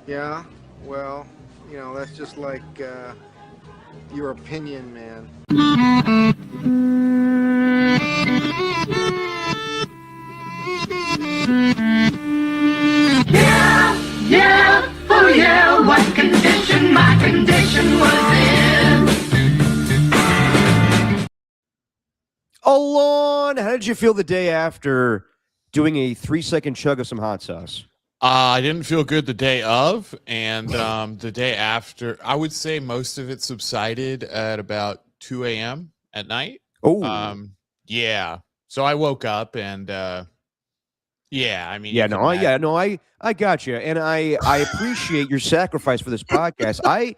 Yeah, well, that's just like your opinion, man. Yeah, yeah, oh yeah, what condition my condition was in. Alon, how did you feel the day after doing a 3-second chug of some hot sauce? I didn't feel good the day of, and the day after. I would say most of it subsided at about 2 a.m. at night. Oh, Yeah. So I woke up and yeah, I mean, yeah, you can imagine. I got you, and I appreciate your sacrifice for this podcast. A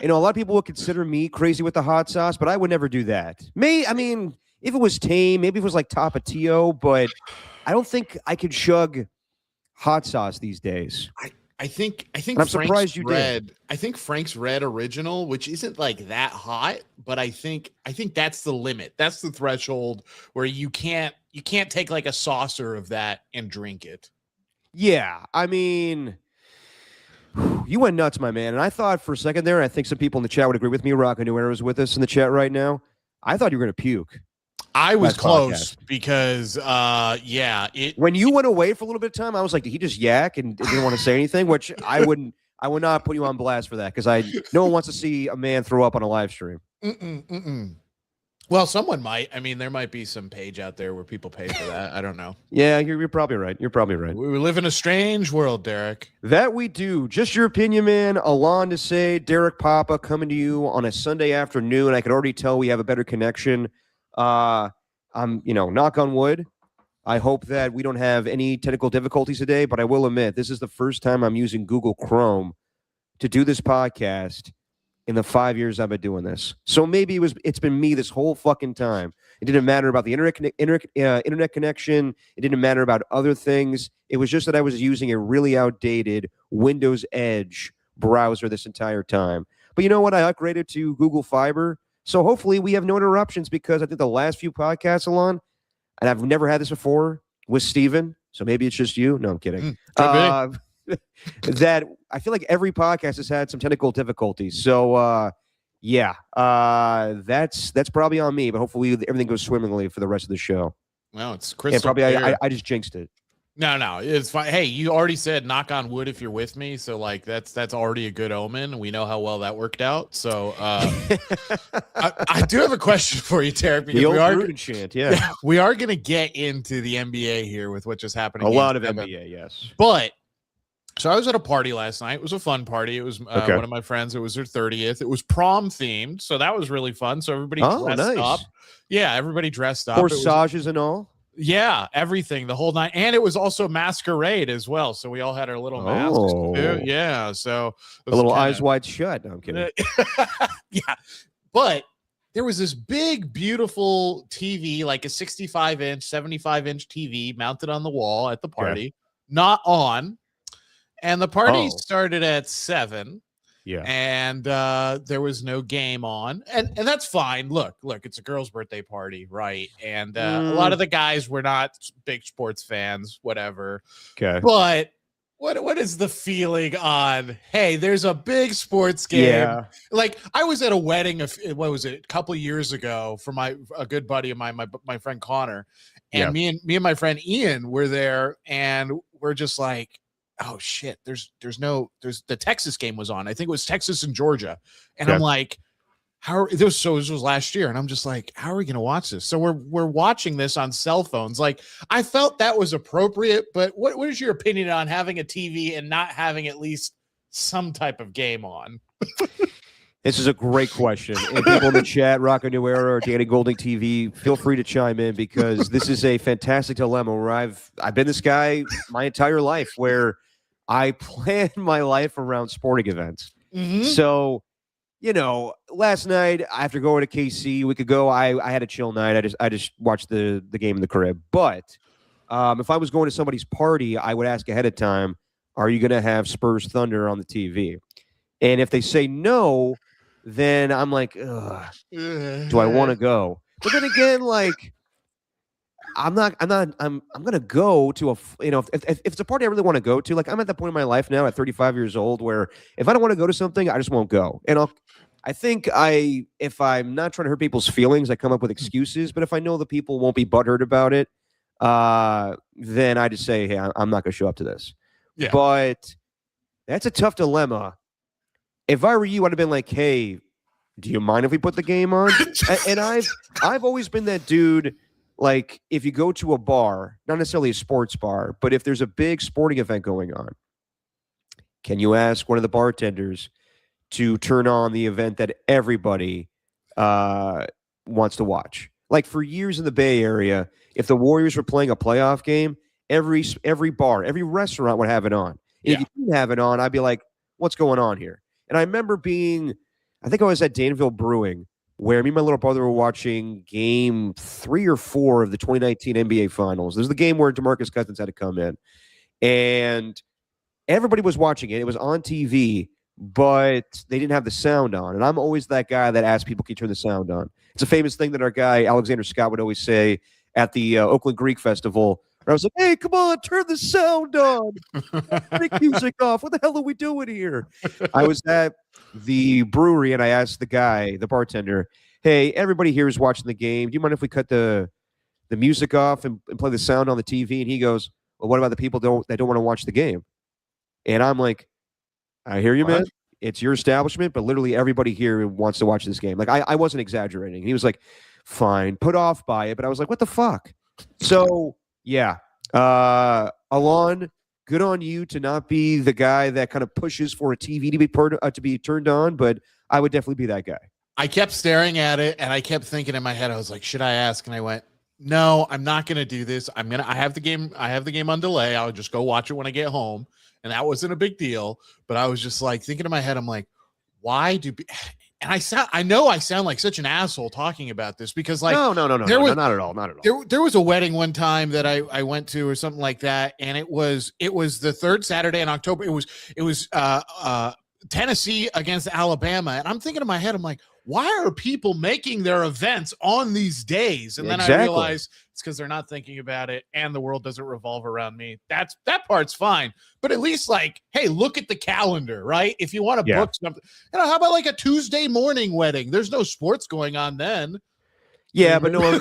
lot of people would consider me crazy with the hot sauce, but I would never do that. I mean, if it was tame, maybe if it was like Tapatio, but I don't think I could chug hot sauce these days. I think And I'm surprised you did. I think Frank's Red Original, which isn't like that hot, but I think that's the limit. That's the threshold where you can't take like a saucer of that and drink it. Yeah, I mean, you went nuts, my man. And I thought for a second there, and I think some people in the chat would agree with me. Rocco New Era is with us in the chat right now. I thought you were going to puke. I was Last close podcast. because When you went away for a little bit of time, I was like, did he just yak and didn't want to say anything? Which I would not put you on blast for that because no one wants to see a man throw up on a live stream. Well, someone might. I mean, there might be some page out there where people pay for that. I don't know. Yeah, you're probably right. You're probably right. We live in a strange world, Derek. That we do. Just your opinion, man. Alon to say, Derek Papa coming to you on a Sunday afternoon. I could already tell we have a better connection. Knock on wood. I hope that we don't have any technical difficulties today, but I will admit this is the first time I'm using Google Chrome to do this podcast in the 5 years I've been doing this. So maybe it's been me this whole fucking time. It didn't matter about the internet connection. It didn't matter about other things. It was just that I was using a really outdated Windows Edge browser this entire time. But you know what? I upgraded to Google Fiber. So hopefully we have no interruptions because I think the last few podcasts, Alon, and I've never had this before, with Steven. So maybe it's just you. No, I'm kidding. That I feel like every podcast has had some technical difficulties. So that's probably on me. But hopefully everything goes swimmingly for the rest of the show. Well, it's crystal And probably clear. I just jinxed it. No, it's fine. Hey, you already said knock on wood if you're with me, so like that's already a good omen. We know how well that worked out. So I do have a question for you, Derek, because The old Gruden chant, yeah. we are going to get into the NBA here with what just happened. A lot of NBA, yes. But so I was at a party last night. It was a fun party. It was one of my friends. It was their 30th. It was prom themed, so that was really fun. So everybody dressed up. Yeah, everybody dressed up. Corsages and all. Yeah, everything, the whole night. And it was also masquerade as well. So we all had our little masks too. Yeah. So a little eyes wide shut. No, I'm kidding. Yeah. But there was this big, beautiful TV, like a 65-inch, 75-inch TV mounted on the wall at the party, not on. And the party started at 7. Yeah. And there was no game on. And that's fine. Look, it's a girl's birthday party, right? And a lot of the guys were not big sports fans, whatever. Okay. But what is the feeling on, hey, there's a big sports game? Yeah. Like I was at a wedding a couple of years ago for a good buddy of mine, my friend Connor. And me and my friend Ian were there, and we're just like, oh shit, there's the Texas game was on. I think it was Texas and Georgia. And I'm like, this was last year. And I'm just like, how are we going to watch this? So we're watching this on cell phones. Like I felt that was appropriate, but what is your opinion on having a TV and not having at least some type of game on? This is a great question. And people in the chat, Rocco New Era or Danny Golding TV, feel free to chime in because this is a fantastic dilemma where I've been this guy my entire life where I plan my life around sporting events. Mm-hmm. So, last night after going to KC, we could go. I had a chill night. I just watched the game in the crib. But if I was going to somebody's party, I would ask ahead of time, are you going to have Spurs Thunder on the TV? And if they say no, then I'm like, ugh, do I want to go? But then again, like, I'm gonna go to if it's a party I really want to go to. Like I'm at that point in my life now at 35 years old where if I don't want to go to something, I just won't go. And if I'm not trying to hurt people's feelings, I come up with excuses. But if I know the people won't be butthurt about it, then I just say, hey, I'm not gonna show up to this. Yeah. But that's a tough dilemma. If I were you, I'd have been like, hey, do you mind if we put the game on? And I've always been that dude. Like if you go to a bar, not necessarily a sports bar, but if there's a big sporting event going on, can you ask one of the bartenders to turn on the event that everybody wants to watch? Like for years in the Bay Area, if the Warriors were playing a playoff game, every bar, every restaurant would have it on. And if you didn't have it on, I'd be like, what's going on here? And I remember I think I was at Danville Brewing, where me and my little brother were watching game 3 or 4 of the 2019 NBA Finals. This is the game where DeMarcus Cousins had to come in. And everybody was watching it. It was on TV, but they didn't have the sound on. And I'm always that guy that asks people, can you turn the sound on? It's a famous thing that our guy, Alexander Scott, would always say at the Oakland Greek Festival. I was like, hey, come on, turn the sound on. Take music off. What the hell are we doing here? I was at the brewery and I asked the bartender, hey, everybody here is watching the game. Do you mind if we cut the music off and play the sound on the TV? And he goes, well, what about the people that don't want to watch the game? And I'm like, I hear you, man. It's your establishment, but literally everybody here wants to watch this game. Like I wasn't exaggerating. And he was like, fine, put off by it. But I was like, what the fuck? So yeah. Alon, good on you to not be the guy that kind of pushes for a TV to be turned on, but I would definitely be that guy. I kept staring at it and I kept thinking in my head, I was like, should I ask? And I went, no, I'm not going to do this. I have the game on delay. I'll just go watch it when I get home. And that wasn't a big deal, but I was just like thinking in my head, I'm like, why do and I know I sound like such an asshole talking about this because like no, not at all. There was a wedding one time that I went to or something like that, and it was the third Saturday in October. It was Tennessee against Alabama, and I'm thinking in my head, I'm like, why are people making their events on these days? And then I realized it's because they're not thinking about it, and the world doesn't revolve around me. That part's fine, but at least like, hey, look at the calendar, right? If you want to book something, how about like a Tuesday morning wedding? There's no sports going on then. Yeah, but no one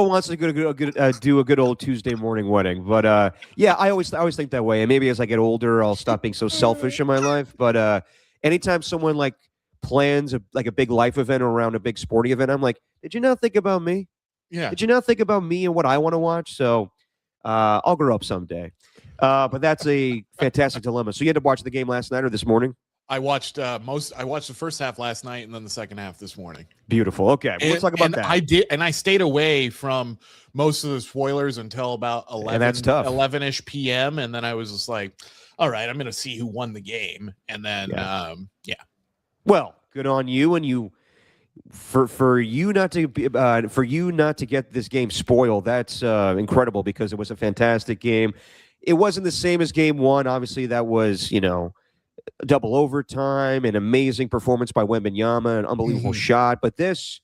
wants to do a good old Tuesday morning wedding. But yeah, I always think that way. And maybe as I get older, I'll stop being so selfish in my life. But anytime someone like plans a big life event around a big sporting event, I'm like, did you not think about me? Yeah. Did you not think about me and what I want to watch? So I'll grow up someday. But that's a fantastic dilemma. So you had to watch the game last night or this morning? I watched I watched the first half last night and then the second half this morning. Beautiful. Okay, let's talk about that. I did, and I stayed away from most of the spoilers until about 11-ish p.m. And then I was just like, all right, I'm going to see who won the game. And then, yeah. Well, good on you, and for you not to get this game spoiled. That's incredible because it was a fantastic game. It wasn't the same as game one. Obviously, that was double overtime, an amazing performance by Wembanyama, an unbelievable shot. But this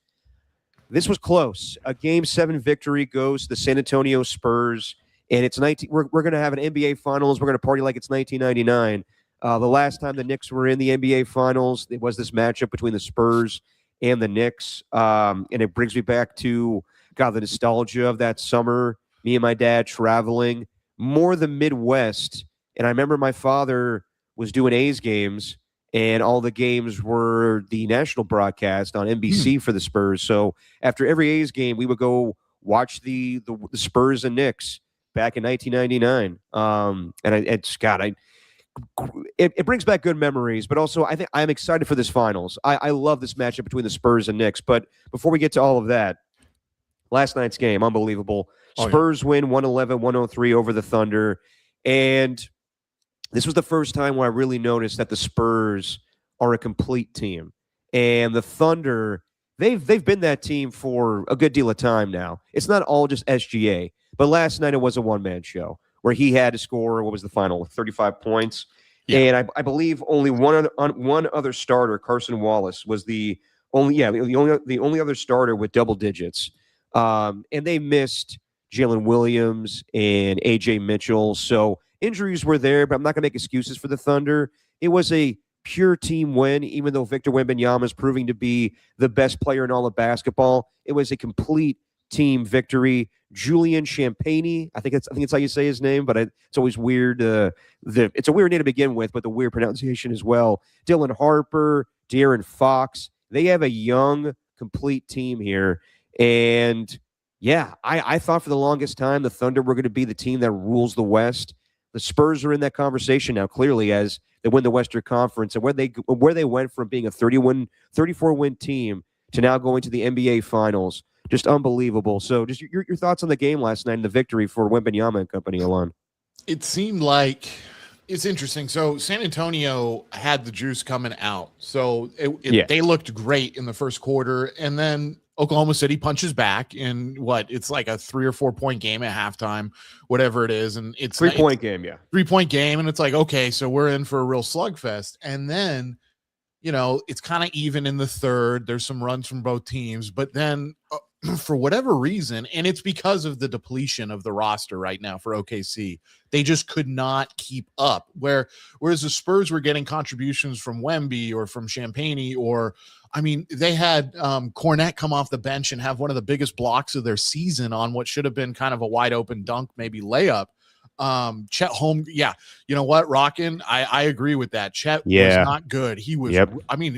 was close. A Game 7 victory goes to the San Antonio Spurs, and it's 19. We're going to have an NBA Finals. We're going to party like it's 1999. The last time the Knicks were in the NBA Finals, it was this matchup between the Spurs and the Knicks, and it brings me back to the nostalgia of that summer. Me and my dad traveling more the Midwest, and I remember my father was doing A's games, and all the games were the national broadcast on NBC for the Spurs. So after every A's game, we would go watch the Spurs and Knicks back in 1999. And it brings back good memories, but also I think I'm excited for this finals. I love this matchup between the Spurs and Knicks. But before we get to all of that, last night's game, unbelievable. Spurs win 111-103 over the Thunder, and this was the first time where I really noticed that the Spurs are a complete team. And the Thunder, they've been that team for a good deal of time now. It's not all just SGA. But last night it was a one-man show where he had to score, what was the final, 35 points. Yeah. And I believe only one other starter, Carson Wallace, was the only other starter with double digits. And they missed Jalen Williams and AJ Mitchell. So injuries were there, but I'm not going to make excuses for the Thunder. It was a pure team win, even though Victor Wembanyama is proving to be the best player in all of basketball. It was a complete team victory. Julian Champagny, I think it's how you say his name, but it's always weird. It's a weird name to begin with, but the weird pronunciation as well. Dylan Harper, De'Aaron Fox. They have a young, complete team here. And yeah, I thought for the longest time the Thunder were going to be the team that rules the West. The Spurs are in that conversation now, clearly, as they win the Western Conference, and where they went from being a 34-win team to now going to the NBA Finals. Just unbelievable. So just your thoughts on the game last night and the victory for Wembanyama and company, Alon. It seemed like it's interesting. So San Antonio had the juice coming out. So they looked great in the first quarter. And then Oklahoma City punches back in it's like a 3 or 4 point game at halftime, whatever it is. And it's 3 point game. Yeah. 3 point game. And it's like, okay, so we're in for a real slugfest. And then, it's kind of even in the third. There's some runs from both teams, but then for whatever reason, and it's because of the depletion of the roster right now for OKC, they just could not keep up. Whereas the Spurs were getting contributions from Wemby or from Champagny, they had Cornette come off the bench and have one of the biggest blocks of their season on what should have been kind of a wide open dunk, maybe layup. Chet Holm, you know what, Rockin', I agree with that. Chet was not good. He was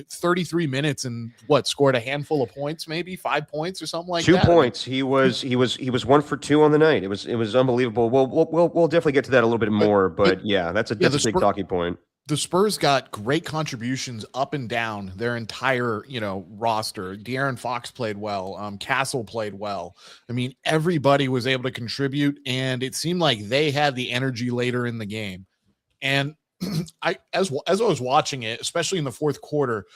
33 minutes and scored a handful of points, maybe 5 points or something like 2 that. points. He was 1 for 2 on the night. It was unbelievable. We'll definitely get to that a little bit more, but that's a big talking point. The Spurs got great contributions up and down their entire, roster. De'Aaron Fox played well. Castle played well. Everybody was able to contribute, and it seemed like they had the energy later in the game. And as I was watching it, especially in the fourth quarter,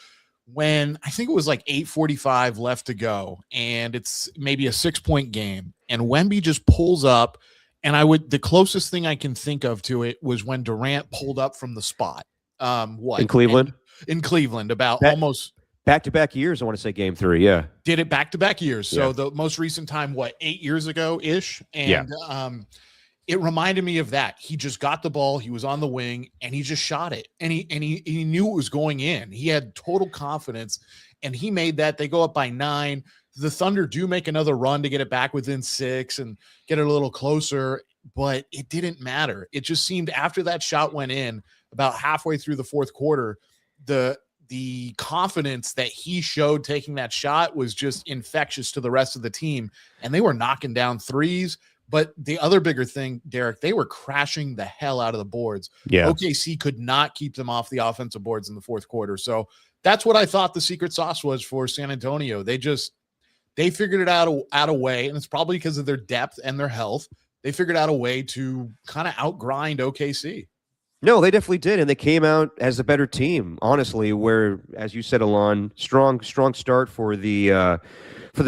when I think it was like 8:45 left to go, and it's maybe a 6 point game, and Wemby just pulls up. And the closest thing I can think of to it was when Durant pulled up from the spot. In Cleveland? In Cleveland, almost back-to-back years. I want to say game 3. Yeah. Did it back-to-back years. So the most recent time, 8 years ago ish. And it reminded me of that. He just got the ball. He was on the wing and he just shot it. And he knew it was going in. He had total confidence and he made that. They go up by 9. The Thunder do make another run to get it back within 6 and get it a little closer, but it didn't matter. It just seemed after that shot went in, about halfway through the fourth quarter, the confidence that he showed taking that shot was just infectious to the rest of the team, and they were knocking down threes. But the other bigger thing, Derek, they were crashing the hell out of the boards. Yeah. OKC could not keep them off the offensive boards in the fourth quarter. So that's what I thought the secret sauce was for San Antonio. They figured it out a way, and it's probably because of their depth and their health. They figured out a way to kind of outgrind OKC. No, they definitely did, and they came out as a better team, honestly, where, as you said, Alon, strong start for the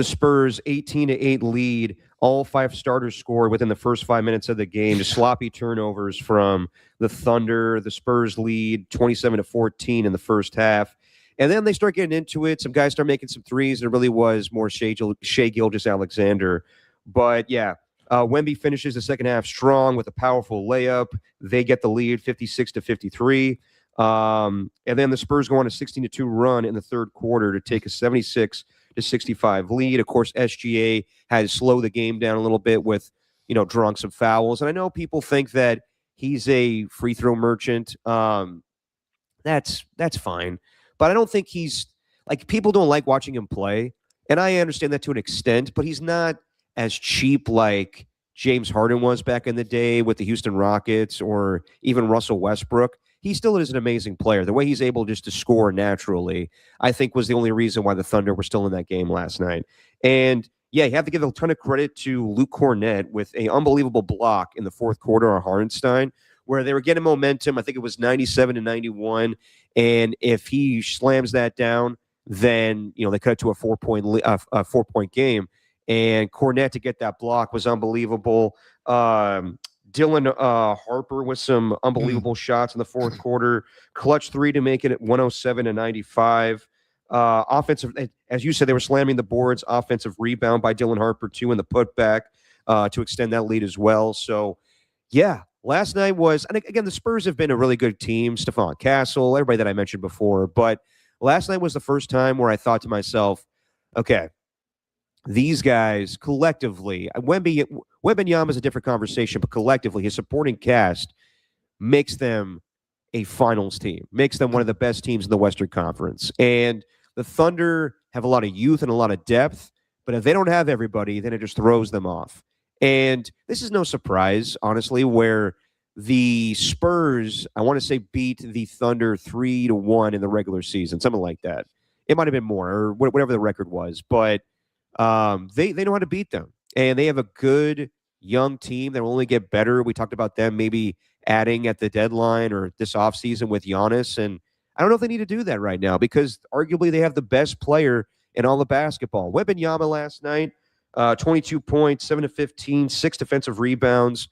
Spurs, 18-8 lead. All 5 starters scored within the first 5 minutes of the game. Just sloppy turnovers from the Thunder. The Spurs lead 27-14 in the first half. And then they start getting into it. Some guys start making some threes. And it really was more Shea Gilgeous-Alexander. But, Wemby finishes the second half strong with a powerful layup. They get the lead 56-53. And then the Spurs go on a 16-2 run in the third quarter to take a 76-65 lead. Of course, SGA had to slow the game down a little bit with, drawing some fouls. And I know people think that he's a free throw merchant. That's fine. But I don't think he's people don't like watching him play. And I understand that to an extent, but he's not as cheap like James Harden was back in the day with the Houston Rockets or even Russell Westbrook. He still is an amazing player. The way he's able just to score naturally, I think, was the only reason why the Thunder were still in that game last night. And you have to give a ton of credit to Luke Cornett with an unbelievable block in the fourth quarter on Hartenstein, where they were getting momentum. I think it was 97-91. And if he slams that down, then, they cut to a 4-point game. And Cornett to get that block was unbelievable. Dylan Harper with some unbelievable shots in the fourth quarter. Clutch 3 to make it at 107-95. Offensive, as you said, they were slamming the boards. Offensive rebound by Dylan Harper, too, in the putback to extend that lead as well. So, yeah, last night was, and again, the Spurs have been a really good team. Stephon Castle, everybody that I mentioned before. But last night was the first time where I thought to myself, okay, these guys collectively, Wembanyama is a different conversation, but collectively, his supporting cast makes them a finals team, makes them one of the best teams in the Western Conference. And the Thunder have a lot of youth and a lot of depth, but if they don't have everybody, then it just throws them off. And this is no surprise, honestly, where the Spurs, I want to say, beat the Thunder 3-1 in the regular season, something like that. It might have been more, or whatever the record was, but they know how to beat them. And they have a good young team that will only get better. We talked about them maybe adding at the deadline or this offseason with Giannis. And I don't know if they need to do that right now because arguably they have the best player in all of basketball. Wembanyama last night, 22 points, 7 of 15, 6 defensive rebounds.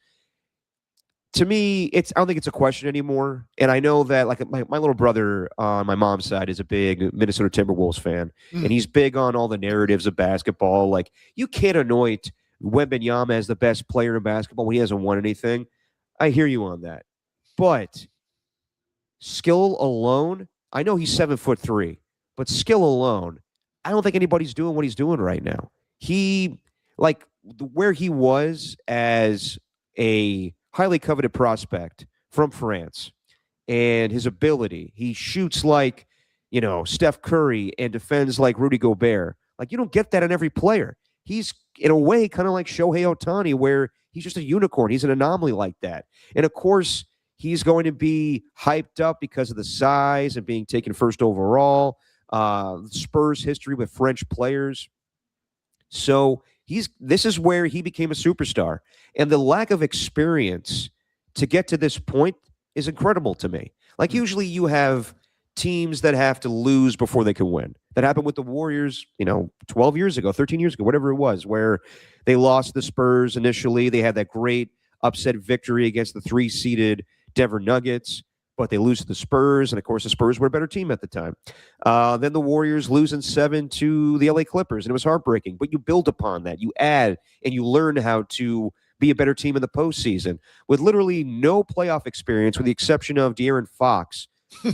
To me, I don't think it's a question anymore. And I know that like my little brother on my mom's side is a big Minnesota Timberwolves fan. And he's big on all the narratives of basketball. Like you can't anoint Wembanyama as the best player in basketball when he hasn't won anything. I hear you on that. But skill alone, I know he's 7'3", but skill alone, I don't think anybody's doing what he's doing right now. He, like, where he was as a highly coveted prospect from France and his ability, he shoots like, Steph Curry and defends like Rudy Gobert. Like, you don't get that in every player. He's, in a way, kind of like Shohei Ohtani, where he's just a unicorn. He's an anomaly like that. And, of course, he's going to be hyped up because of the size and being taken first overall. Spurs history with French players. So this is where he became a superstar. And the lack of experience to get to this point is incredible to me. Like, usually you have teams that have to lose before they can win. That happened with the Warriors, 12 years ago, 13 years ago, whatever it was, where they lost the Spurs initially. They had that great upset victory against the 3-seeded Denver Nuggets, but they lose to the Spurs. And, of course, the Spurs were a better team at the time. Then the Warriors lose in 7 to the LA Clippers, and it was heartbreaking. But you build upon that. You add, and you learn how to be a better team in the postseason with literally no playoff experience with the exception of De'Aaron Fox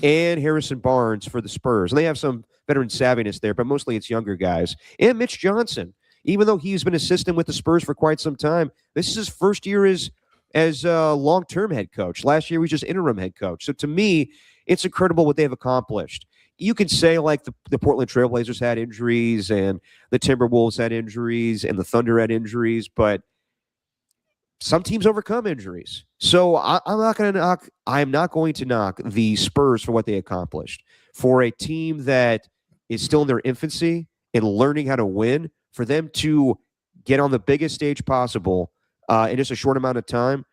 and Harrison Barnes for the Spurs. And they have some veteran savviness there, but mostly it's younger guys. And Mitch Johnson, even though he's been assistant with the Spurs for quite some time, this is his first year as a long-term head coach. Last year, he was just interim head coach. So to me, it's incredible what they've accomplished. You could say like the Portland Trailblazers had injuries and the Timberwolves had injuries and the Thunder had injuries, but some teams overcome injuries. So I'm not going to knock the Spurs for what they accomplished. For a team that is still in their infancy and learning how to win, for them to get on the biggest stage possible in just a short amount of time,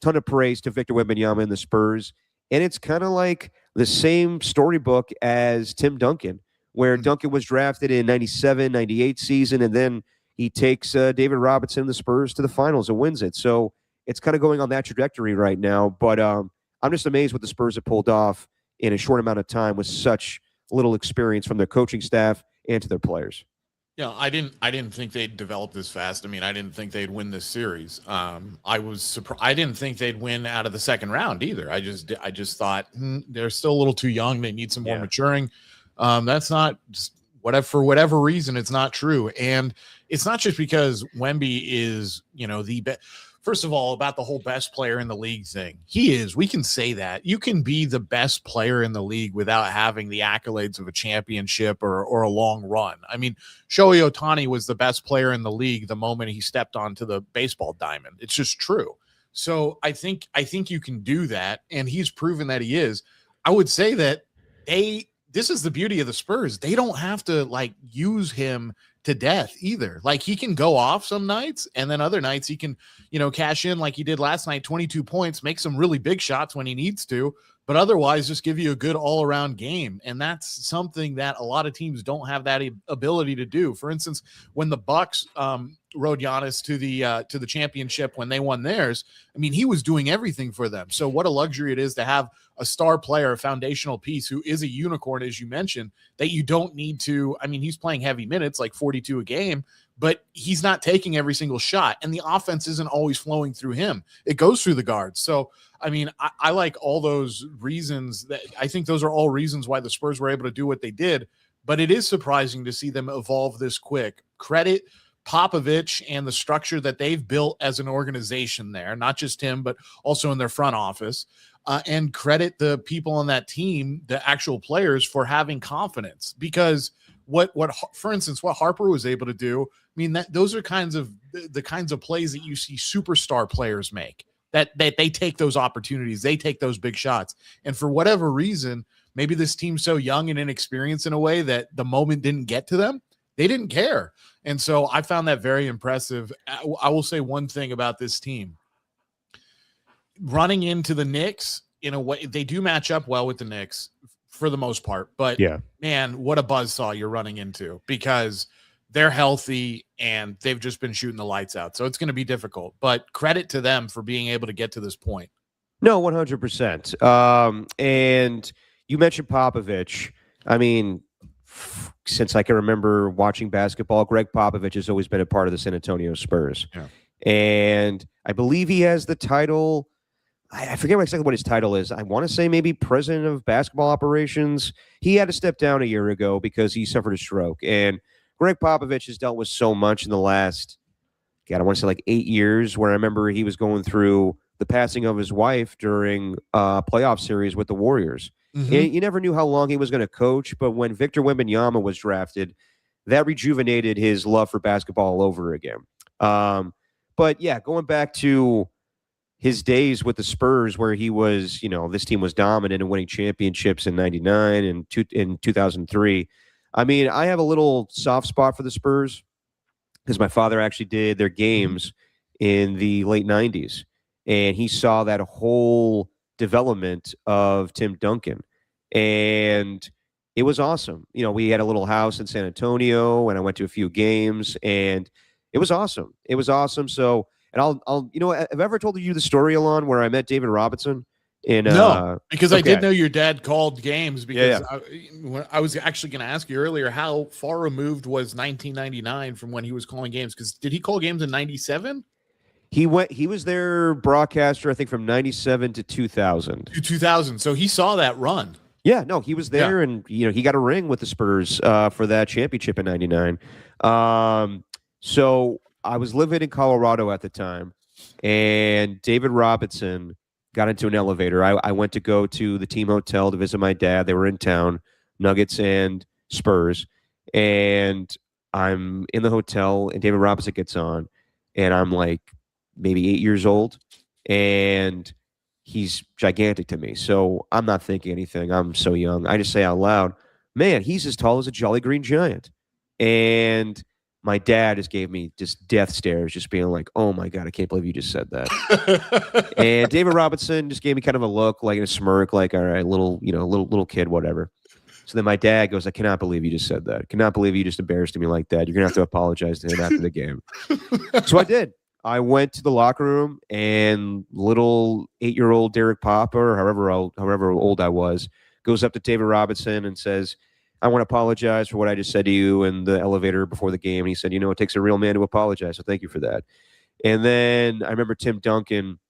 ton of praise to Victor Wembanyama and the Spurs. And it's kind of like the same storybook as Tim Duncan, where Duncan was drafted in 97, 98 season, and then he takes David Robinson and the Spurs to the finals and wins it. So it's kind of going on that trajectory right now. But I'm just amazed what the Spurs have pulled off in a short amount of time with such little experience from their coaching staff and to their players. Yeah, I didn't think they'd develop this fast. I mean, I didn't think they'd win this series. I was surprised. I didn't think they'd win out of the second round either. I just thought they're still a little too young. They need some more maturing. That's not just for whatever reason. It's not true, and it's not just because Wemby is the best. First of all, about the whole best player in the league thing, he is. We can say that. You can be the best player in the league without having the accolades of a championship or a long run. I mean, Shohei Ohtani was the best player in the league the moment he stepped onto the baseball diamond. It's just true. So I think you can do that, and he's proven that he is. I would say that this is the beauty of the Spurs. They don't have to use him to death either. Like, he can go off some nights, and then other nights he can, cash in like he did last night, 22 points, make some really big shots when he needs to, but otherwise just give you a good all-around game. And that's something that a lot of teams don't have that ability to do. For instance, when the Bucks rode Giannis to the championship when they won theirs. I mean, he was doing everything for them. So what a luxury it is to have a star player, a foundational piece who is a unicorn, as you mentioned, that you don't need to. I mean, he's playing heavy minutes, like 42 a game, but he's not taking every single shot, and the offense isn't always flowing through him. It goes through the guards. So, I mean, I like all those reasons. That I think those are all reasons why the Spurs were able to do what they did, but it is surprising to see them evolve this quick. Credit Popovich and the structure that they've built as an organization there, not just him, but also in their front office, and credit the people on that team, the actual players, for having confidence. Because for instance, what Harper was able to do, I mean, those are the kinds of plays that you see superstar players make, that they take those opportunities, they take those big shots. And for whatever reason, maybe this team's so young and inexperienced in a way that the moment didn't get to them. They didn't care. And so I found that very impressive. I will say one thing about this team. Running into the Knicks, in a way, they do match up well with the Knicks for the most part. But, man, what a buzzsaw you're running into, because they're healthy and they've just been shooting the lights out. So it's going to be difficult. But credit to them for being able to get to this point. No, 100%. And you mentioned Popovich. I mean, since I can remember watching basketball, Greg Popovich has always been a part of the San Antonio Spurs. Yeah. And I believe he has the title. I forget exactly what his title is. I want to say maybe president of basketball operations. He had to step down a year ago because he suffered a stroke. And Greg Popovich has dealt with so much in the last, I want to say like 8 years, where I remember he was going through the passing of his wife during a playoff series with the Warriors. Mm-hmm. And you never knew how long he was going to coach, but when Victor Wembanyama was drafted, that rejuvenated his love for basketball all over again. But yeah, going back to his days with the Spurs, where he was, this team was dominant and winning championships in '99 and in 2003. I mean, I have a little soft spot for the Spurs because my father actually did their games in the late '90s, and he saw that whole development of Tim Duncan, and it was awesome. We had a little house in San Antonio, and I went to a few games, and it was awesome. It was awesome. So, and I'll have I ever told you the story, Alon, where I met David Robinson? No, because okay. I did know your dad called games, because I was actually going to ask you earlier, how far removed was 1999 from when he was calling games? Because did he call games in '97? He was their broadcaster, I think, from '97 to 2000. To 2000. So he saw that run. Yeah, no, he was there, and he got a ring with the Spurs for that championship in '99. So I was living in Colorado at the time, and David Robinson got into an elevator. I went to go to the team hotel to visit my dad. They were in town, Nuggets and Spurs, and I'm in the hotel, and David Robinson gets on, and I'm like maybe 8 years old, and he's gigantic to me. So I'm not thinking anything. I'm so young. I just say out loud, man, he's as tall as a Jolly Green Giant. And my dad just gave me just death stares, just being like, oh my God, I can't believe you just said that. And David Robinson just gave me kind of a look, like a smirk, like, all right, little kid, whatever. So then my dad goes, I cannot believe you just said that. I cannot believe you just embarrassed me like that. You're going to have to apologize to him after the game. So I did. I went to the locker room, and little 8-year-old Derek Papa, or however old I was, goes up to David Robinson and says, I want to apologize for what I just said to you in the elevator before the game. And he said, it takes a real man to apologize, so thank you for that. And then I remember Tim Duncan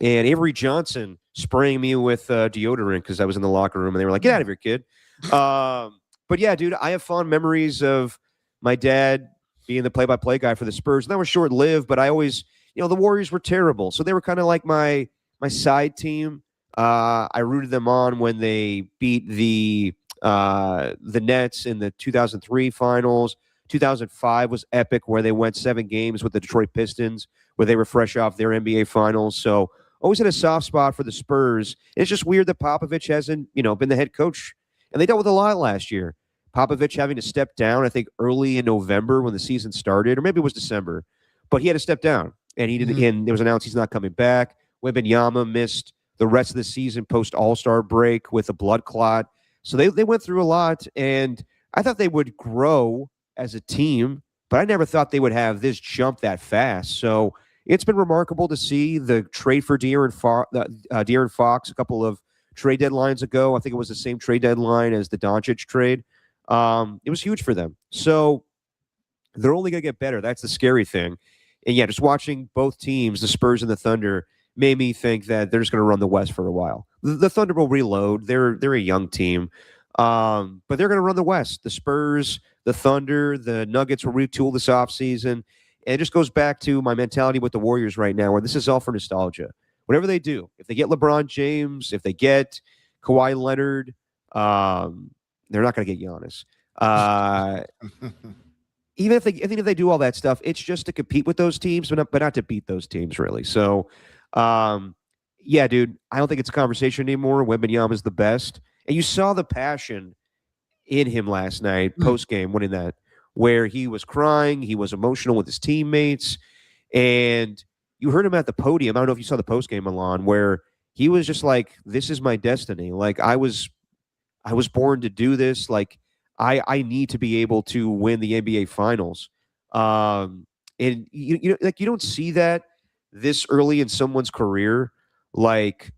and Avery Johnson spraying me with deodorant because I was in the locker room, and they were like, get out of here, kid. But yeah, dude, I have fond memories of my dad being the play-by-play guy for the Spurs. And that was short-lived, but I always, the Warriors were terrible. So they were kind of like my side team. I rooted them on when they beat the Nets in the 2003 finals. 2005 was epic, where they went 7 games with the Detroit Pistons, where they were fresh off their NBA finals. So always had a soft spot for the Spurs. And it's just weird that Popovich hasn't, been the head coach. And they dealt with a lot last year. Popovich having to step down, I think, early in November when the season started, or maybe it was December. But he had to step down, and he didn't. And it was announced he's not coming back. Wembanyama missed the rest of the season post All-Star break with a blood clot. So they went through a lot, and I thought they would grow as a team but I never thought they would have this jump that fast. So it's been remarkable to see the trade for De'Aaron Fox a couple of trade deadlines ago. I think it was the same trade deadline as the Doncic trade. It was huge for them. So they're only going to get better. That's the scary thing. And yeah, just watching both teams, the Spurs and the Thunder, made me think that they're just going to run the West for a while. The Thunder will reload. They're a young team, but they're going to run the West. The Spurs, the Thunder, the Nuggets will retool this offseason. And it just goes back to my mentality with the Warriors right now, where this is all for nostalgia. Whatever they do, if they get LeBron James, if they get Kawhi Leonard, they're not going to get Giannis. Even if they do all that stuff, it's just to compete with those teams, but not to beat those teams, really. So, yeah, dude, I don't think it's a conversation anymore. Wembanyama is the best, and you saw the passion in him last night, post game, winning that, where he was crying, he was emotional with his teammates, and you heard him at the podium. I don't know if you saw the post game, Milan, where he was just like, "This is my destiny. Like I was born to do this. Like." I need to be able to win the NBA Finals, and you don't see that this early in someone's career. Like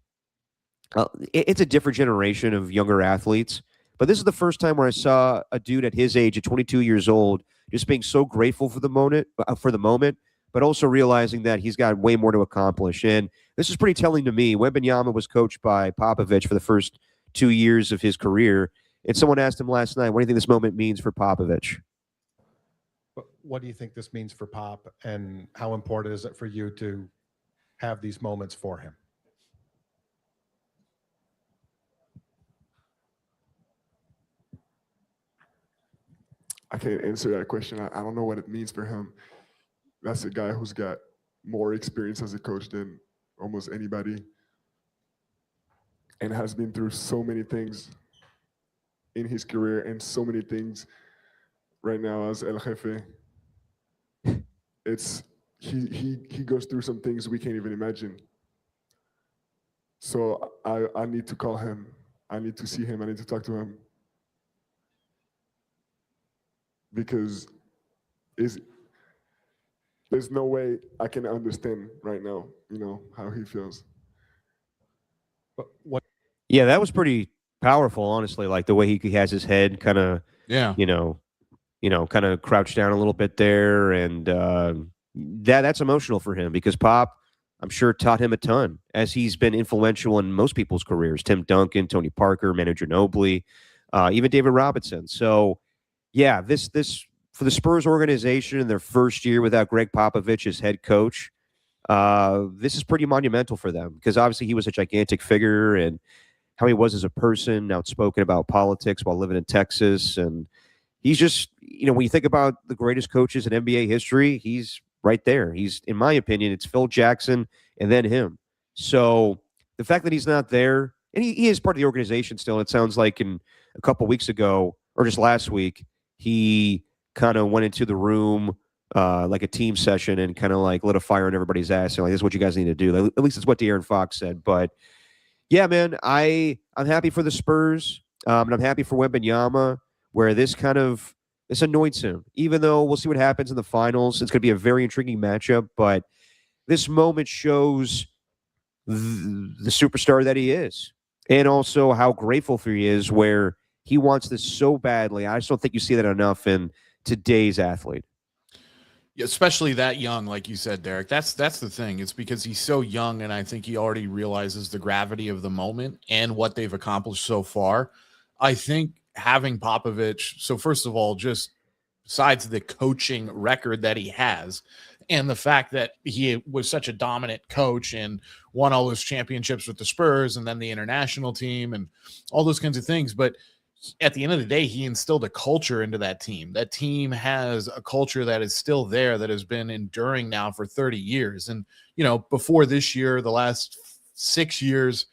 it's a different generation of younger athletes, but this is the first time where I saw a dude at his age, at 22 years old, just being so grateful for the moment, but also realizing that he's got way more to accomplish. And this is pretty telling to me. Wembanyama was coached by Popovich for the first 2 years of his career. And someone asked him last night, what do you think this moment means for Popovich? What do you think this means for Pop, and how important is it for you to have these moments for him? I can't answer that question. I don't know what it means for him. That's a guy who's got more experience as a coach than almost anybody and has been through so many things in his career and so many things right now as El Jefe. He goes through some things we can't even imagine. So I need to call him. I need to see him. I need to talk to him. Because there's no way I can understand right now, how he feels. But what? Yeah, that was pretty powerful, honestly. Like the way he has his head kind of, kind of crouched down a little bit there, and that's emotional for him because Pop, I'm sure, taught him a ton as he's been influential in most people's careers. Tim Duncan, Tony Parker, Manu Ginobili, even David Robinson. So, yeah, this for the Spurs organization in their first year without Greg Popovich as head coach, this is pretty monumental for them because obviously he was a gigantic figure and how he was as a person, outspoken about politics while living in Texas. And he's just, when you think about the greatest coaches in NBA history, he's right there. He's, in my opinion, it's Phil Jackson and then him. So the fact that he's not there, and he is part of the organization still, it sounds like in a couple weeks ago, or just last week, he kind of went into the room like a team session and kind of like lit a fire in everybody's ass. And like, this is what you guys need to do. At least it's what De'Aaron Fox said. But yeah, man, I'm happy for the Spurs, and I'm happy for Wembanyama, where this anoints him. Even though we'll see what happens in the finals, it's going to be a very intriguing matchup. But this moment shows the superstar that he is, and also how grateful he is, where he wants this so badly. I just don't think you see that enough in today's athlete. Especially that young, like you said, Derek. That's the thing. It's because he's so young, and I think he already realizes the gravity of the moment and what they've accomplished so far. I think having Popovich, so first of all, just besides the coaching record that he has and the fact that he was such a dominant coach and won all those championships with the Spurs and then the international team and all those kinds of things, but at the end of the day, he instilled a culture into that team. That team has a culture that is still there, that has been enduring now for 30 years. And, before this year, the last 6 years,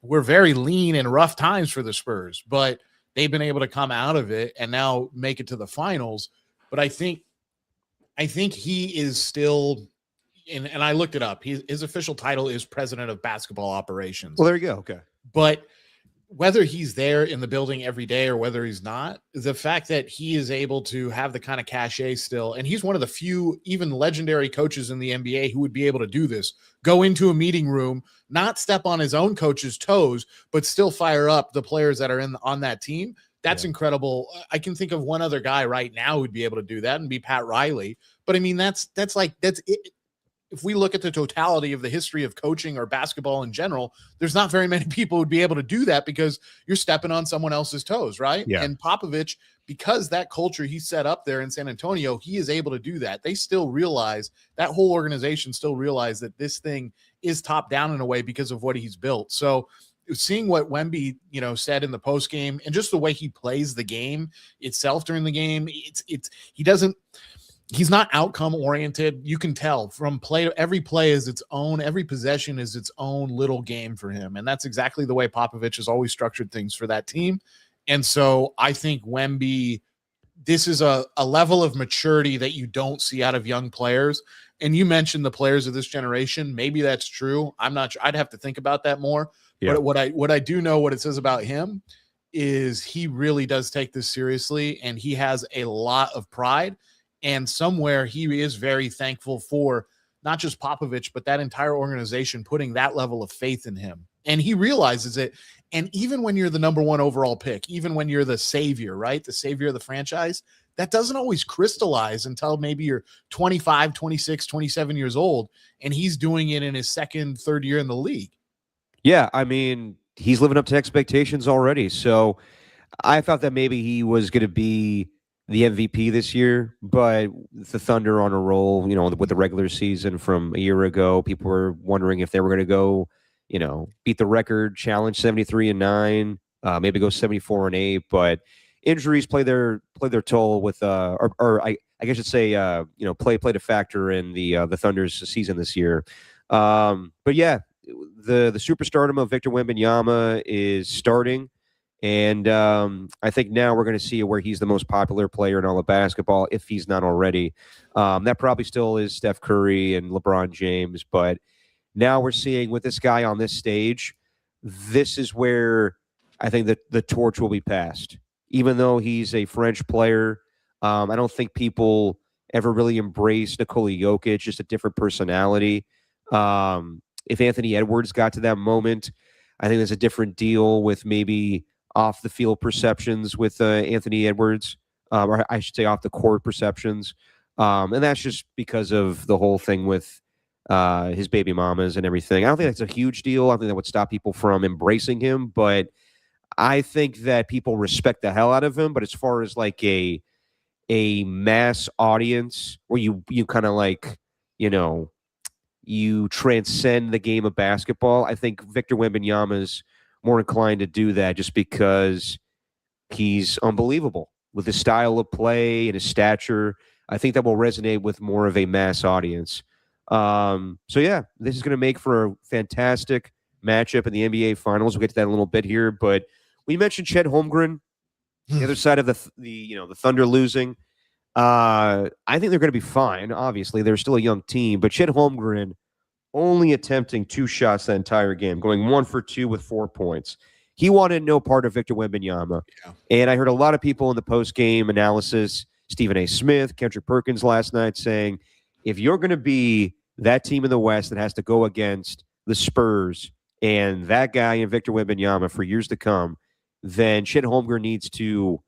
we're very lean and rough times for the Spurs, but they've been able to come out of it and now make it to the finals. But I think he is still, and I looked it up, his official title is President of Basketball Operations. Well, there you go. Okay. But whether he's there in the building every day or whether he's not, the fact that he is able to have the kind of cachet still, and he's one of the few even legendary coaches in the NBA who would be able to do this, go into a meeting room, not step on his own coach's toes, but still fire up the players that are on that team. That's incredible. I can think of one other guy right now who'd be able to do that, and be Pat Riley. But I mean, that's it. If we look at the totality of the history of coaching or basketball in general, there's not very many people who'd be able to do that because you're stepping on someone else's toes, right? Yeah. And Popovich, because that culture he set up there in San Antonio, he is able to do that. They still realize, that whole organization still realize that this thing is top down in a way because of what he's built. So seeing what Wemby, said in the post game, and just the way he plays the game itself during the game, he's not outcome oriented. You can tell from every play is its own, every possession is its own little game for him. And that's exactly the way Popovich has always structured things for that team. And so I think Wemby, this is a level of maturity that you don't see out of young players. And you mentioned the players of this generation. Maybe that's true. I'm not sure. I'd have to think about that more. Yeah. But what I do know, what it says about him is he really does take this seriously, and he has a lot of pride. And somewhere he is very thankful for not just Popovich, but that entire organization putting that level of faith in him. And he realizes it. And even when you're the number one overall pick, even when you're the savior, right? The savior of the franchise, that doesn't always crystallize until maybe you're 25, 26, 27 years old. And he's doing it in his second, third year in the league. Yeah, I mean, he's living up to expectations already. So I thought that maybe he was going to be the MVP this year, but the Thunder on a roll, with the regular season from a year ago, people were wondering if they were going to go, beat the record, challenge 73-9, maybe go 74-8, but injuries play their toll with, I guess I should say, played a factor in the Thunder's season this year. But yeah, the superstardom of Victor Wembanyama is starting. And I think now we're going to see where he's the most popular player in all of basketball, if he's not already. That probably still is Steph Curry and LeBron James. But now we're seeing with this guy on this stage, this is where I think that the torch will be passed. Even though he's a French player, I don't think people ever really embrace Nikola Jokic, just a different personality. If Anthony Edwards got to that moment, I think there's a different deal with maybe off the field perceptions with Anthony Edwards, or I should say off the court perceptions. And that's just because of the whole thing with his baby mamas and everything. I don't think that's a huge deal. I don't think that would stop people from embracing him, but I think that people respect the hell out of him. But as far as like a mass audience where you kind of like, you transcend the game of basketball, I think Victor Wembanyama's more inclined to do that just because he's unbelievable with his style of play and his stature. I think that will resonate with more of a mass audience. So yeah, this is going to make for a fantastic matchup in the NBA Finals. We'll get to that in a little bit here, but we mentioned Chet Holmgren, the other side of the Thunder losing. I think they're going to be fine. Obviously, they're still a young team, but Chet Holmgren only attempting 2 shots that entire game, going 1 for 2 with 4 points. He wanted no part of Victor Wembanyama. Yeah. And I heard a lot of people in the post-game analysis, Stephen A. Smith, Kendrick Perkins last night, saying, if you're going to be that team in the West that has to go against the Spurs and that guy and Victor Wembanyama for years to come, then Chet Holmgren needs to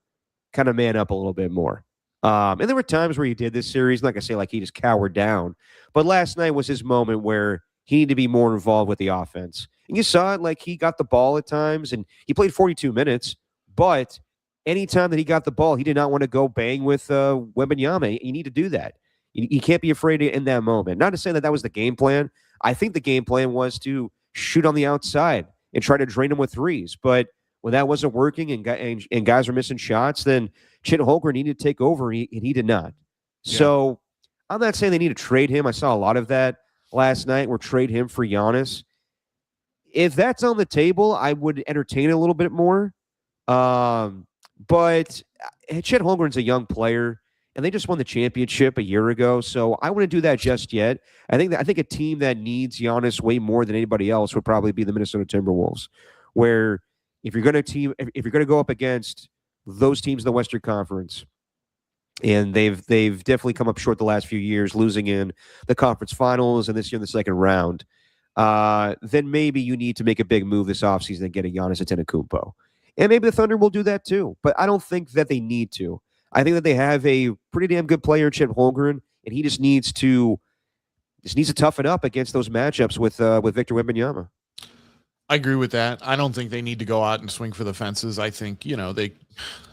kind of man up a little bit more. And there were times where he did this series, like I say, like he just cowered down. But last night was his moment where he needed to be more involved with the offense. And you saw it, like he got the ball at times, and he played 42 minutes. But anytime that he got the ball, he did not want to go bang with Wembanyama. You need to do that. You can't be afraid in that moment. Not to say that that was the game plan. I think the game plan was to shoot on the outside and try to drain him with threes. But when that wasn't working and guys were missing shots, then Chet Holmgren needed to take over, and he did not. Yeah. So I'm not saying they need to trade him. I saw a lot of that last night, or trade him for Giannis. If that's on the table, I would entertain it a little bit more. But Chet Holmgren's a young player, and they just won the championship a year ago, so I wouldn't do that just yet. I think a team that needs Giannis way more than anybody else would probably be the Minnesota Timberwolves, where if you're going to go up against those teams in the Western Conference, and they've definitely come up short the last few years, losing in the conference finals and this year in the second round, then maybe you need to make a big move this offseason and get a Giannis Antetokounmpo. And maybe the Thunder will do that too. But I don't think that they need to. I think that they have a pretty damn good player, Chet Holmgren, and he just needs to toughen up against those matchups with Victor Wembanyama. I agree with that. I don't think they need to go out and swing for the fences. I think,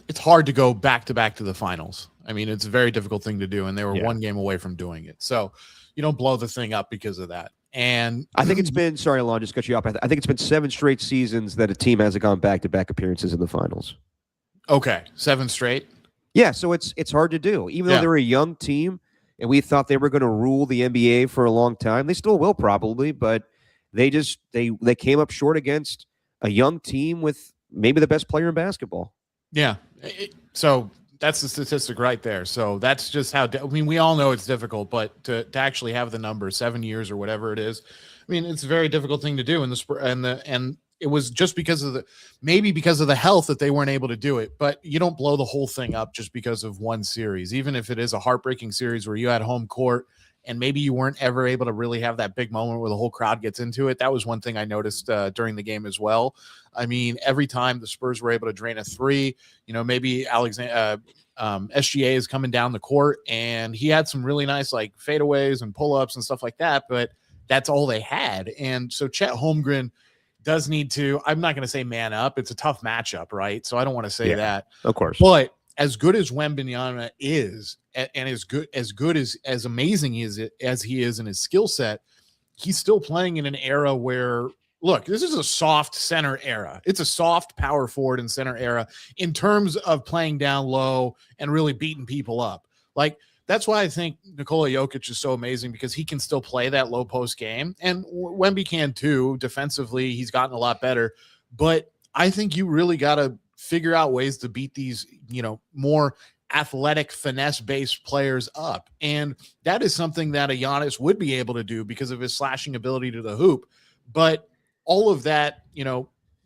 it's hard to go back to the finals. I mean, it's a very difficult thing to do, and they were one game away from doing it. So you don't blow the thing up because of that. And I think it's been, sorry, Alon, just cut you off. I think it's been 7 straight seasons that a team hasn't gone back-to-back appearances in the finals. Okay, 7 straight? Yeah, so it's hard to do. Even though they're a young team, and we thought they were going to rule the NBA for a long time, they still will probably, but they came up short against a young team with maybe the best player in basketball. Yeah, so that's the statistic right there. So that's just how. We all know it's difficult, but to actually have the number 7 years or whatever it is, I mean, it's a very difficult thing to do. And it was just because of the health that they weren't able to do it. But you don't blow the whole thing up just because of one series, even if it is a heartbreaking series where you had home court and maybe you weren't ever able to really have that big moment where the whole crowd gets into it. That was one thing I noticed during the game as well. I mean, every time the Spurs were able to drain a three, maybe SGA is coming down the court and he had some really nice like fadeaways and pull-ups and stuff like that, but that's all they had. And so Chet Holmgren does need to, I'm not going to say man up. It's a tough matchup, right? So I don't want to say that. Of course. But as good as Wembanyama is, and as amazing as he is in his skill set, he's still playing in an era where, look, this is a soft center era. It's a soft power forward and center era in terms of playing down low and really beating people up. Like, that's why I think Nikola Jokic is so amazing, because he can still play that low post game, and Wemby can too. Defensively, he's gotten a lot better, but I think you really got to figure out ways to beat these, more athletic, finesse-based players up. And that is something that a Giannis would be able to do because of his slashing ability to the hoop. But all of that,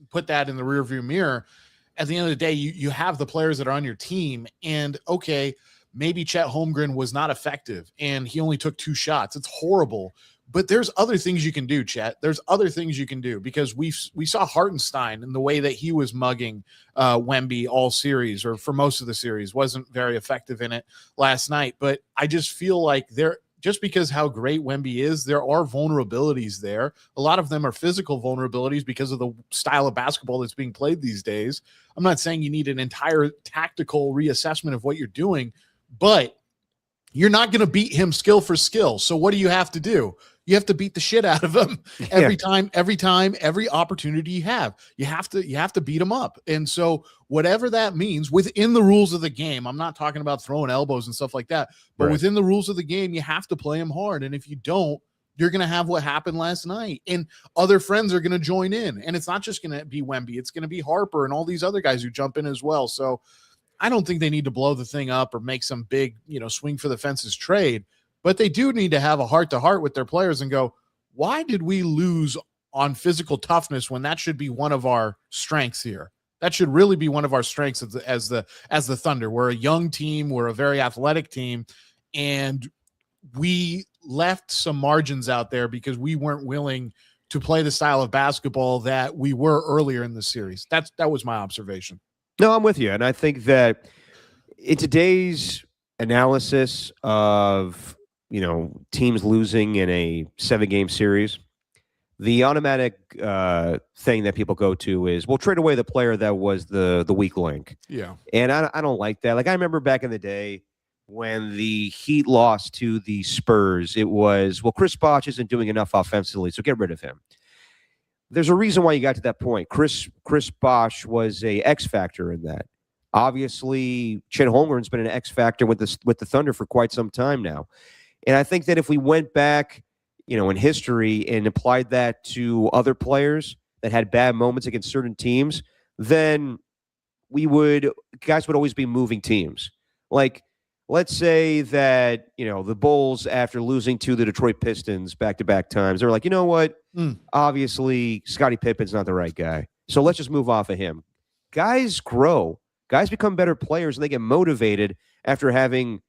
put that in the rearview mirror. At the end of the day, you have the players that are on your team, and okay, maybe Chet Holmgren was not effective and he only took 2 shots. It's horrible. But there's other things you can do, Chet. There's other things you can do, because we saw Hartenstein and the way that he was mugging Wemby all series, or for most of the series, wasn't very effective in it last night. But I just feel like just because how great Wemby is, there are vulnerabilities there. A lot of them are physical vulnerabilities because of the style of basketball that's being played these days. I'm not saying you need an entire tactical reassessment of what you're doing, but you're not going to beat him skill for skill. So what do you have to do? You have to beat the shit out of him every time, every opportunity you have. You have to beat him up. And so whatever that means within the rules of the game, I'm not talking about throwing elbows and stuff like that, but within the rules of the game, you have to play him hard. And if you don't, you're going to have what happened last night, and other friends are going to join in. And it's not just going to be Wemby. It's going to be Harper and all these other guys who jump in as well. So I don't think they need to blow the thing up or make some big, swing for the fences trade. But they do need to have a heart-to-heart with their players and go, why did we lose on physical toughness when that should be one of our strengths here? That should really be one of our strengths as the Thunder. We're a young team. We're a very athletic team. And we left some margins out there because we weren't willing to play the style of basketball that we were earlier in the series. That was my observation. No, I'm with you. And I think that in today's analysis of teams losing in a 7-game series, the automatic thing that people go to is, we'll trade away the player that was the weak link. Yeah. And I don't like that. Like, I remember back in the day when the Heat lost to the Spurs, it was, well, Chris Bosh isn't doing enough offensively, so get rid of him. There's a reason why you got to that point. Chris Bosh was a X factor in that. Obviously, Chet Holmgren's been an X factor with the Thunder for quite some time now. And I think that if we went back, in history and applied that to other players that had bad moments against certain teams, then guys would always be moving teams. Like, let's say that, the Bulls, after losing to the Detroit Pistons back-to-back times, they were like, you know what? Obviously, Scottie Pippen's not the right guy. So let's just move off of him. Guys grow. Guys become better players, and they get motivated after having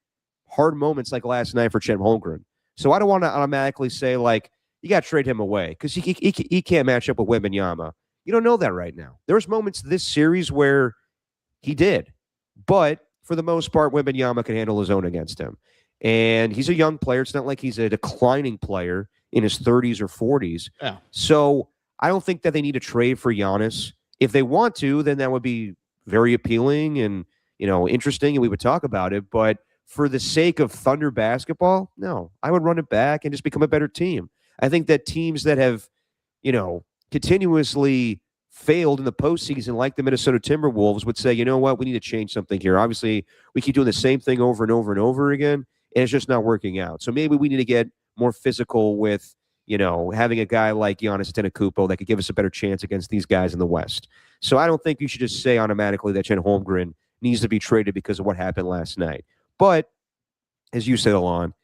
hard moments like last night for Chet Holmgren. So I don't want to automatically say, like, you got to trade him away because he can't match up with Wembanyama. You don't know that right now. There's moments this series where he did. But for the most part, Wembanyama can handle his own against him. And he's a young player. It's not like he's a declining player in his 30s or 40s. Yeah. So I don't think that they need to trade for Giannis. If they want to, then that would be very appealing and, interesting, and we would talk about it. But for the sake of Thunder basketball, no, I would run it back and just become a better team. I think that teams that have, continuously failed in the postseason, like the Minnesota Timberwolves, would say, you know what, we need to change something here. Obviously, we keep doing the same thing over and over and over again, and it's just not working out. So maybe we need to get more physical with, having a guy like Giannis Antetokounmpo that could give us a better chance against these guys in the West. So I don't think you should just say automatically that Chet Holmgren needs to be traded because of what happened last night. But as you said, Alon,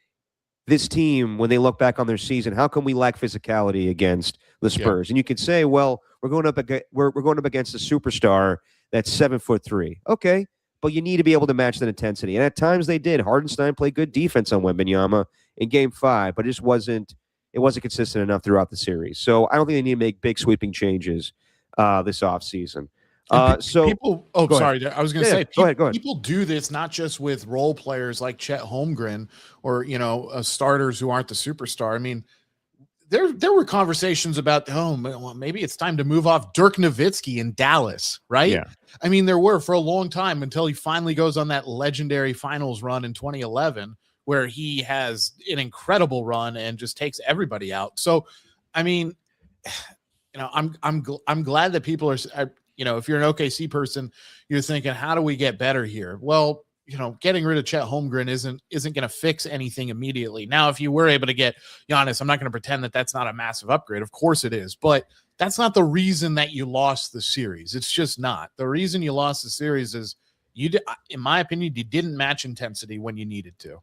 this team, when they look back on their season, how come we lack physicality against the Spurs? Yeah. And you could say, well, we're going up against a superstar that's 7'3". Okay, but you need to be able to match that intensity. And at times they did. Hardenstein played good defense on Wembanyama in Game 5, but it wasn't consistent enough throughout the series. So I don't think they need to make big sweeping changes this offseason. So people. Oh, sorry. I was going to say. Go ahead. People do this not just with role players like Chet Holmgren or starters who aren't the superstar. I mean, there were conversations about maybe it's time to move off Dirk Nowitzki in Dallas, right? Yeah. I mean, there were for a long time until he finally goes on that legendary finals run in 2011, where he has an incredible run and just takes everybody out. So, I mean, I'm glad that people are. If you're an OKC person, you're thinking, how do we get better here? Well, getting rid of Chet Holmgren isn't going to fix anything immediately. Now, if you were able to get Giannis, I'm not going to pretend that that's not a massive upgrade. Of course it is, but that's not the reason that you lost the series. It's just not. The reason you lost the series is in my opinion, you didn't match intensity when you needed to.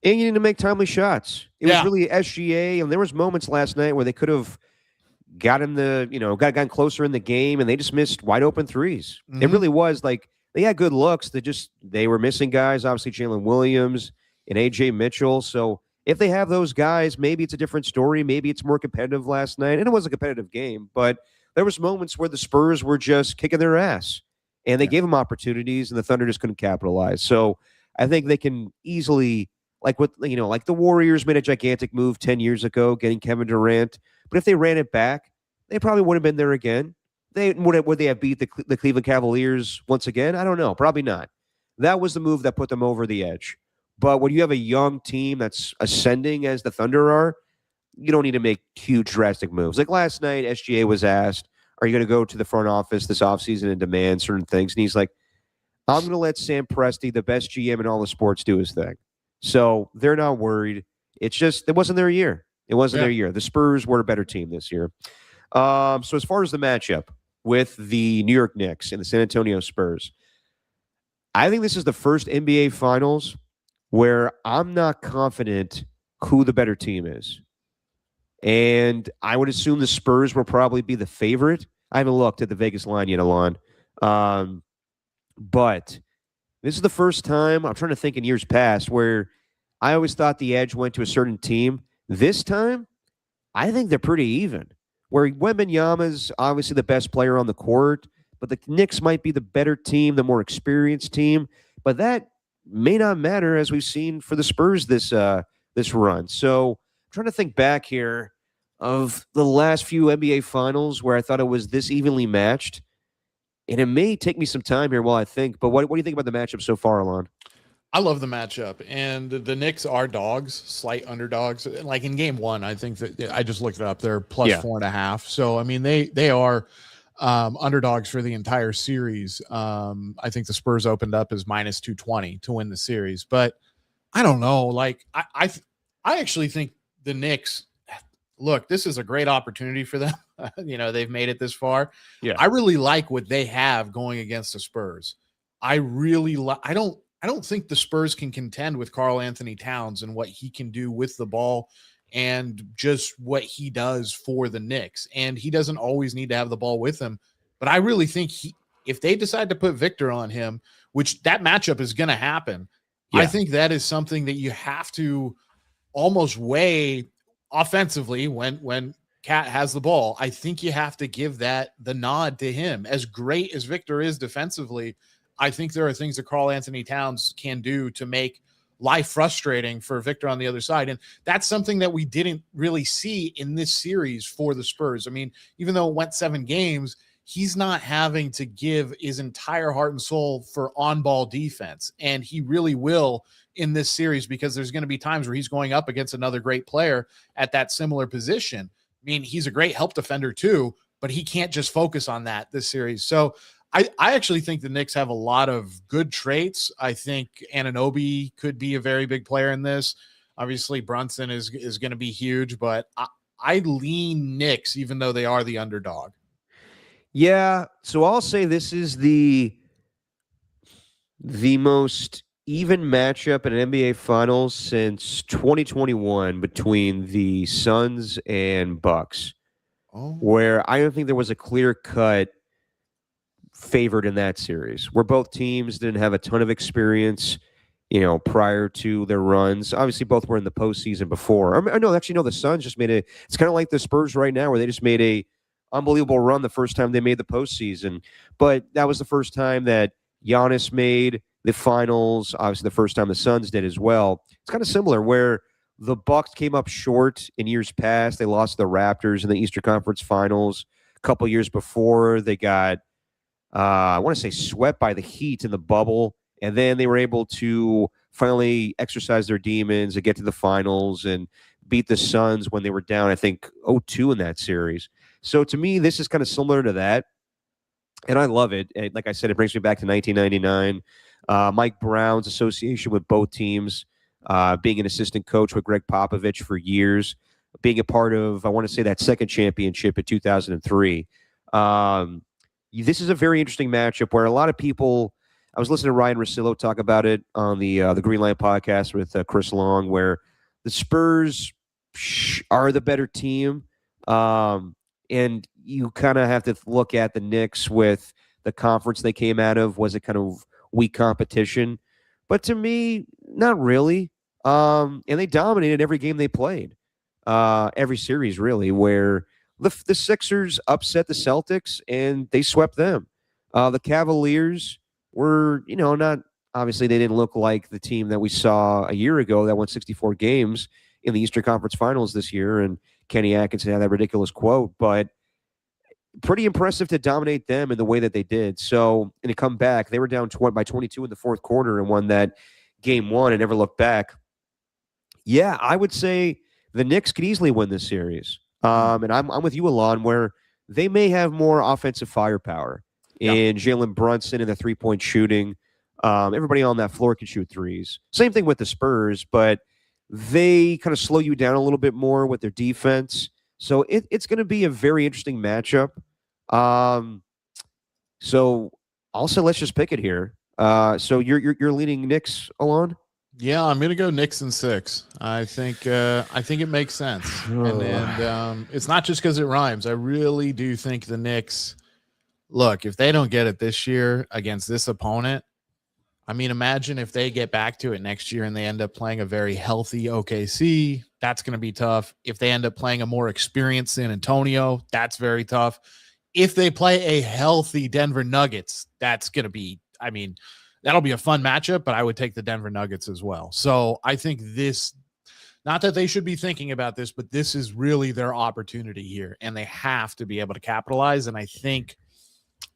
And you need to make timely shots. It was really SGA, and there was moments last night where they could have gotten closer in the game, and they just missed wide open threes. Mm-hmm. It really was like they had good looks. They were missing guys, obviously Jalen Williams and AJ Mitchell. So if they have those guys, maybe it's a different story. Maybe it's more competitive last night. And it was a competitive game, but there was moments where the Spurs were just kicking their ass, and they gave them opportunities, and the Thunder just couldn't capitalize. So I think they can easily, like the Warriors made a gigantic move 10 years ago, getting Kevin Durant. But if they ran it back, they probably would have been there again. Would they have beat the Cleveland Cavaliers once again? I don't know. Probably not. That was the move that put them over the edge. But when you have a young team that's ascending as the Thunder are, you don't need to make huge drastic moves. Like last night, SGA was asked, are you going to go to the front office this offseason and demand certain things? And he's like, I'm going to let Sam Presti, the best GM in all the sports, do his thing. So they're not worried. It's just, it wasn't their year. It wasn't their year. The Spurs were a better team this year. So as far as the matchup with the New York Knicks and the San Antonio Spurs, I think this is the first NBA Finals where I'm not confident who the better team is. And I would assume the Spurs will probably be the favorite. I haven't looked at the Vegas line yet, Alon. But this is the first time, I'm trying to think in years past, where I always thought the edge went to a certain team. This time, I think they're pretty even. Where Wembanyama's obviously the best player on the court, but the Knicks might be the better team, the more experienced team. But that may not matter, as we've seen for the Spurs this run. So I'm trying to think back here of the last few NBA Finals where I thought it was this evenly matched. And it may take me some time here while I think. But what do you think about the matchup so far, Alon? I love the matchup, and the Knicks are dogs, slight underdogs. Like in Game 1, I think that I just looked it up. They're plus 4.5. So I mean, they are underdogs for the entire series. I think the Spurs opened up as minus 220 to win the series, but I don't know. Like I actually think the Knicks. Look, this is a great opportunity for them. They've made it this far. Yeah, I really like what they have going against the Spurs. I really I don't think the Spurs can contend with Karl Anthony Towns and what he can do with the ball and just what he does for the Knicks. And he doesn't always need to have the ball with him. But I really think if they decide to put Victor on him, which that matchup is going to happen, I think that is something that you have to almost weigh offensively when Cat has the ball. I think you have to give the nod to him. As great as Victor is defensively, I think there are things that Karl-Anthony Towns can do to make life frustrating for Victor on the other side. And that's something that we didn't really see in this series for the Spurs. I mean, even though it went 7 games, he's not having to give his entire heart and soul for on-ball defense. And he really will in this series, because there's going to be times where he's going up against another great player at that similar position. I mean, he's a great help defender too, but he can't just focus on that this series. So I actually think the Knicks have a lot of good traits. I think Anunoby could be a very big player in this. Obviously, Brunson is going to be huge, but I lean Knicks, even though they are the underdog. Yeah, so I'll say this is the most even matchup in an NBA Finals since 2021 between the Suns and Bucks, where I don't think there was a clear-cut favored in that series, where both teams didn't have a ton of experience, prior to their runs. Obviously, both were in the postseason before. The Suns just made it's kind of like the Spurs right now, where they just made a unbelievable run the first time they made the postseason. But that was the first time that Giannis made the finals. Obviously, the first time the Suns did as well. It's kind of similar, where the Bucks came up short in years past. They lost to the Raptors in the Eastern Conference Finals. A couple years before, they got, I want to say, swept by the Heat in the bubble. And then they were able to finally exercise their demons and get to the finals and beat the Suns when they were down, I think, 0-2 in that series. So to me, this is kind of similar to that. And I love it. And like I said, it brings me back to 1999. Mike Brown's association with both teams, being an assistant coach with Greg Popovich for years, being a part of, I want to say, that second championship in 2003. This is a very interesting matchup where a lot of people, I was listening to Ryan Russillo talk about it on the Green Line podcast with Chris Long, where the Spurs are the better team. And you kind of have to look at the Knicks with the conference they came out of. Was it kind of weak competition? But to me, not really. And they dominated every game they played, every series really, where the Sixers upset the Celtics and they swept them. The Cavaliers were, not, obviously they didn't look like the team that we saw a year ago that won 64 games in the Eastern Conference Finals this year. And Kenny Atkinson had that ridiculous quote, but pretty impressive to dominate them in the way that they did. So, and to come back, they were down by 22 in the fourth quarter and won that game 1 and never looked back. Yeah, I would say the Knicks could easily win this series. And I'm with you, Alon, where they may have more offensive firepower in Jalen Brunson and the three-point shooting. Everybody on that floor can shoot threes. Same thing with the Spurs, but they kind of slow you down a little bit more with their defense. So it's going to be a very interesting matchup. So also, let's just pick it here. So you're leaning Knicks, Alon? Yeah, I'm gonna go Knicks in 6. I think it makes sense, and it's not just because it rhymes. I really do think the Knicks. Look, if they don't get it this year against this opponent, I mean, imagine if they get back to it next year and they end up playing a very healthy OKC. That's going to be tough. If they end up playing a more experienced San Antonio, that's very tough. If they play a healthy Denver Nuggets, that's going to be, I mean, that'll be a fun matchup, but I would take the Denver Nuggets as well. So I think this, not that they should be thinking about this, but this is really their opportunity here, and they have to be able to capitalize. And I think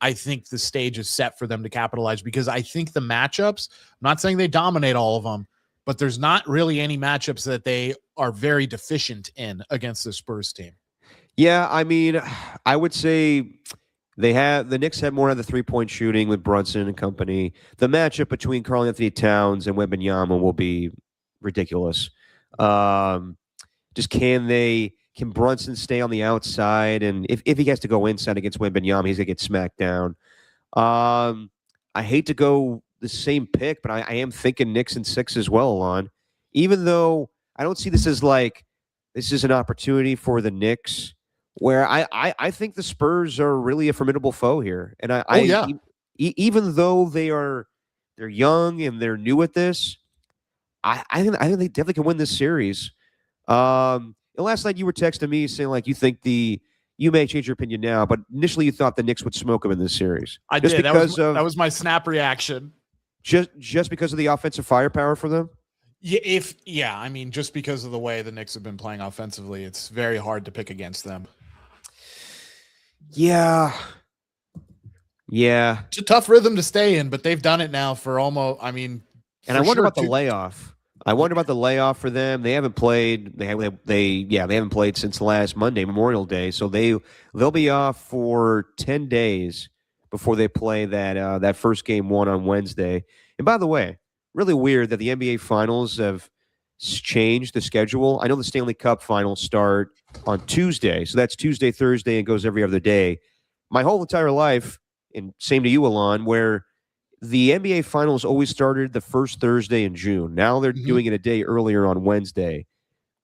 the stage is set for them to capitalize, because I think the matchups, I'm not saying they dominate all of them, but there's not really any matchups that they are very deficient in against the Spurs team. Yeah, I mean, I would say the Knicks have more of the three-point shooting with Brunson and company. The matchup between Karl-Anthony Towns and Wembanyama will be ridiculous. Just can Brunson stay on the outside? And if he has to go inside against Wembanyama, he's going to get smacked down. I hate to go the same pick, but I am thinking Knicks in 6 as well, Alon. Even though I don't see this as like, this is an opportunity for the Knicks where I think the Spurs are really a formidable foe here, and yeah. Even though they're young and they're new at this, I think they definitely can win this series. And last night you were texting me saying like you may change your opinion now, but initially you thought the Knicks would smoke them in this series. I just did. Because that was my snap reaction. Just because of the offensive firepower for them. Yeah, I mean, just because of the way the Knicks have been playing offensively, it's very hard to pick against them. Yeah. It's a tough rhythm to stay in, but they've done it now for almost. I mean, and I wonder about the layoff. I wonder about the layoff for them. They haven't played. They haven't played since last Monday, Memorial Day. So they'll be off for 10 days before they play that first game 1 on Wednesday. And by the way, really weird that the NBA Finals have changed the schedule. I know the Stanley Cup Finals start on Tuesday, so that's Tuesday, Thursday, and goes every other day. My whole entire life, and same to you, Alon, where the NBA Finals always started the first Thursday in June. Now they're doing it a day earlier on Wednesday.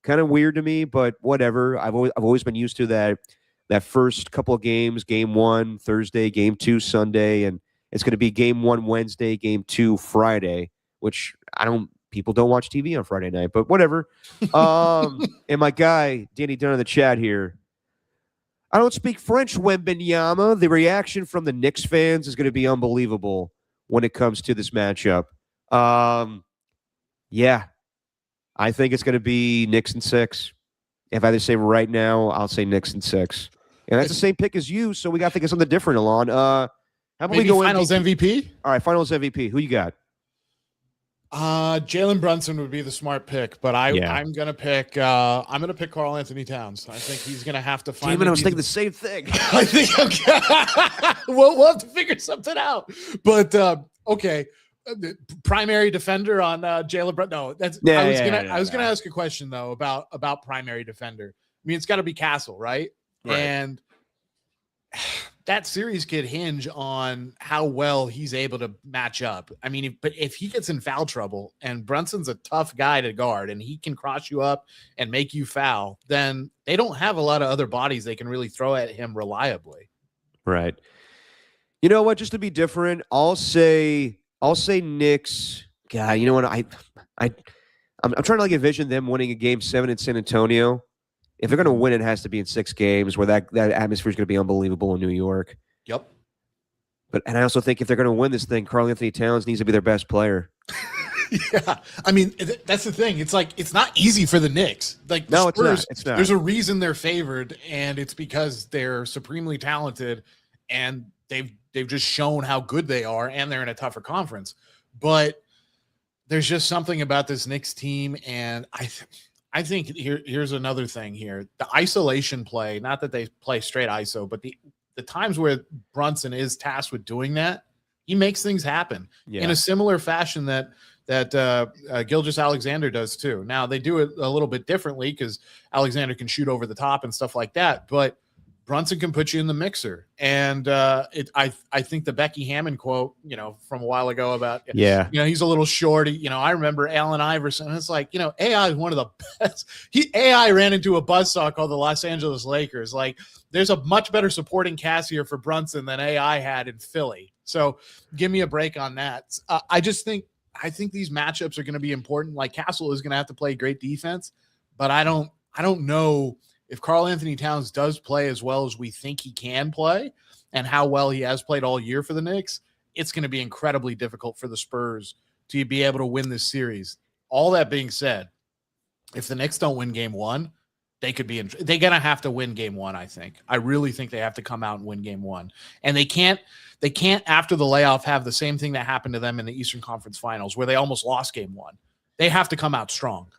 Kind of weird to me, but whatever. I've always been used to that first couple of games, game 1 Thursday, game 2 Sunday, and it's going to be game 1 Wednesday, game 2 Friday, which people don't watch TV on Friday night, but whatever. And my guy, Danny Dunn in the chat here, I don't speak French, Wembanyama. The reaction from the Knicks fans is going to be unbelievable when it comes to this matchup. Yeah, I think it's going to be Knicks in 6. If I had to say right now, I'll say Knicks in 6. And that's the same pick as you, so we got to think of something different, Alon. How about maybe we go Finals MVP? All right, Finals MVP. Who you got? Jalen Brunson would be the smart pick, but I'm gonna pick Karl Anthony Towns. I think he's gonna have to find. I was thinking the same thing. I think we'll have to figure something out. But okay, primary defender on Jalen Brunson. No, that's. I was gonna ask a question though about primary defender. I mean, it's got to be Castle, right? And that series could hinge on how well he's able to match up. I mean, if he gets in foul trouble and Brunson's a tough guy to guard and he can cross you up and make you foul, then they don't have a lot of other bodies they can really throw at him reliably. Right. You know what? Just to be different, I'll say Knicks. God, you know what? I'm trying to like envision them winning a game 7 in San Antonio. If they're going to win, it has to be in 6 games where that atmosphere is going to be unbelievable in New York. Yep. And I also think if they're going to win this thing, Karl Anthony Towns needs to be their best player. Yeah. I mean, that's the thing. It's like, it's not easy for the Knicks. Like, no, Spurs, it's not. There's a reason they're favored, and it's because they're supremely talented and they've just shown how good they are, and they're in a tougher conference. But there's just something about this Knicks team, and I think here's another thing here. The isolation play, not that they play straight ISO, but the times where Brunson is tasked with doing that, he makes things happen in a similar fashion that Gilgeous-Alexander does too. Now, they do it a little bit differently because Alexander can shoot over the top and stuff like that, but Brunson can put you in the mixer. And I think the Becky Hammond quote, from a while ago about, he's a little shorty. I remember Allen Iverson. It's like, AI is one of the best. AI ran into a buzzsaw called the Los Angeles Lakers. Like, there's a much better supporting cast here for Brunson than AI had in Philly. So give me a break on that. I think these matchups are going to be important. Like, Castle is going to have to play great defense, but I don't know if Karl Anthony Towns does play as well as we think he can play and how well he has played all year for the Knicks. It's going to be incredibly difficult for the Spurs to be able to win this series. All that being said, if the Knicks don't win game 1, they're going to have to win game 1, I think. I really think they have to come out and win game 1. And they can't after the layoff have the same thing that happened to them in the Eastern Conference Finals where they almost lost game 1. They have to come out strong.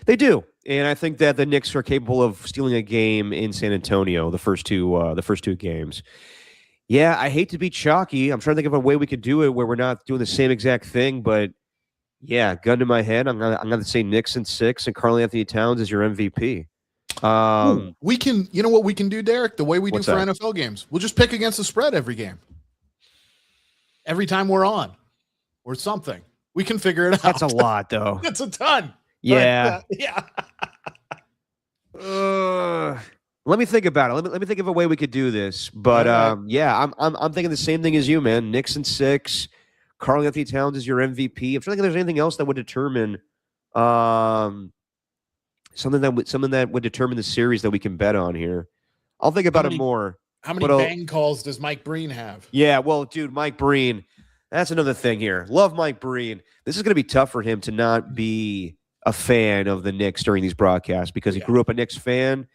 They do. And I think that the Knicks are capable of stealing a game in San Antonio, the first two games. Yeah, I hate to be chalky. I'm trying to think of a way we could do it where we're not doing the same exact thing, but yeah, gun to my head, I'm gonna say Knicks in 6 and Karl Anthony Towns is your MVP. We can, you know what we can do, Derek? The way we do for NFL games, we'll just pick against the spread every game, every time we're on, or something. We can figure it out. That's a lot, though. That's a ton. Yeah. Yeah. Let me think about it. Let me think of a way we could do this. But All right. yeah, I'm thinking the same thing as you, man. Knicks in 6. Karl Anthony Towns is your MVP. I'm trying to think if there's anything else that would determine something that would determine the series that we can bet on here. I'll think about it more. How many but bang calls does Mike Breen have? Yeah, well, dude, Mike Breen. That's another thing here. Love Mike Breen. This is going to be tough for him to not be a fan of the Knicks during these broadcasts because he grew up a Knicks fan.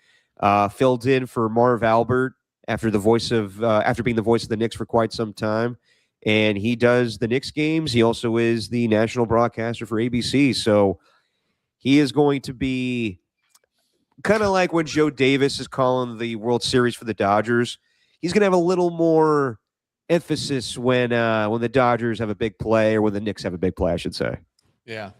Filled in for Marv Albert after being the voice of the Knicks for quite some time, and he does the Knicks games. He also is the national broadcaster for ABC, so he is going to be kind of like when Joe Davis is calling the World Series for the Dodgers. He's going to have a little more emphasis when the Dodgers have a big play or when the Knicks have a big play, I should say. Yeah.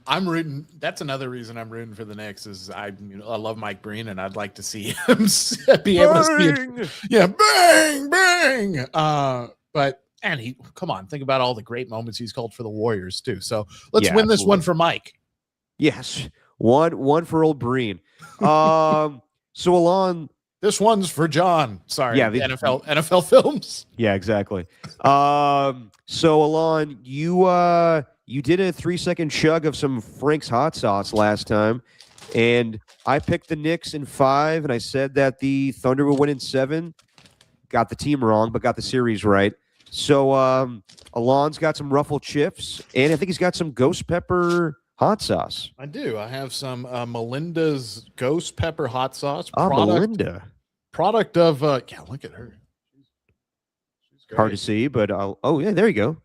I'm rooting. That's another reason I'm rooting for the Knicks is I love Mike Breen and I'd like to see him be able to see it. Yeah, bang, bang. And he come on, think about all the great moments he's called for the Warriors too. So let's win this one for Mike. Yes, one for old Breen. So Alon, this one's for John. Sorry, yeah, the NFL films. Yeah, exactly. So Alon, you did a 3-second chug of some Frank's hot sauce last time, and I picked the Knicks in 5, and I said that the Thunder would win in 7. Got the team wrong, but got the series right. So Alon's got some Ruffled Chips, and I think he's got some ghost pepper hot sauce. I do. I have some Melinda's ghost pepper hot sauce. Melinda. Product of, look at her. She's great. Hard to see, but yeah, there you go.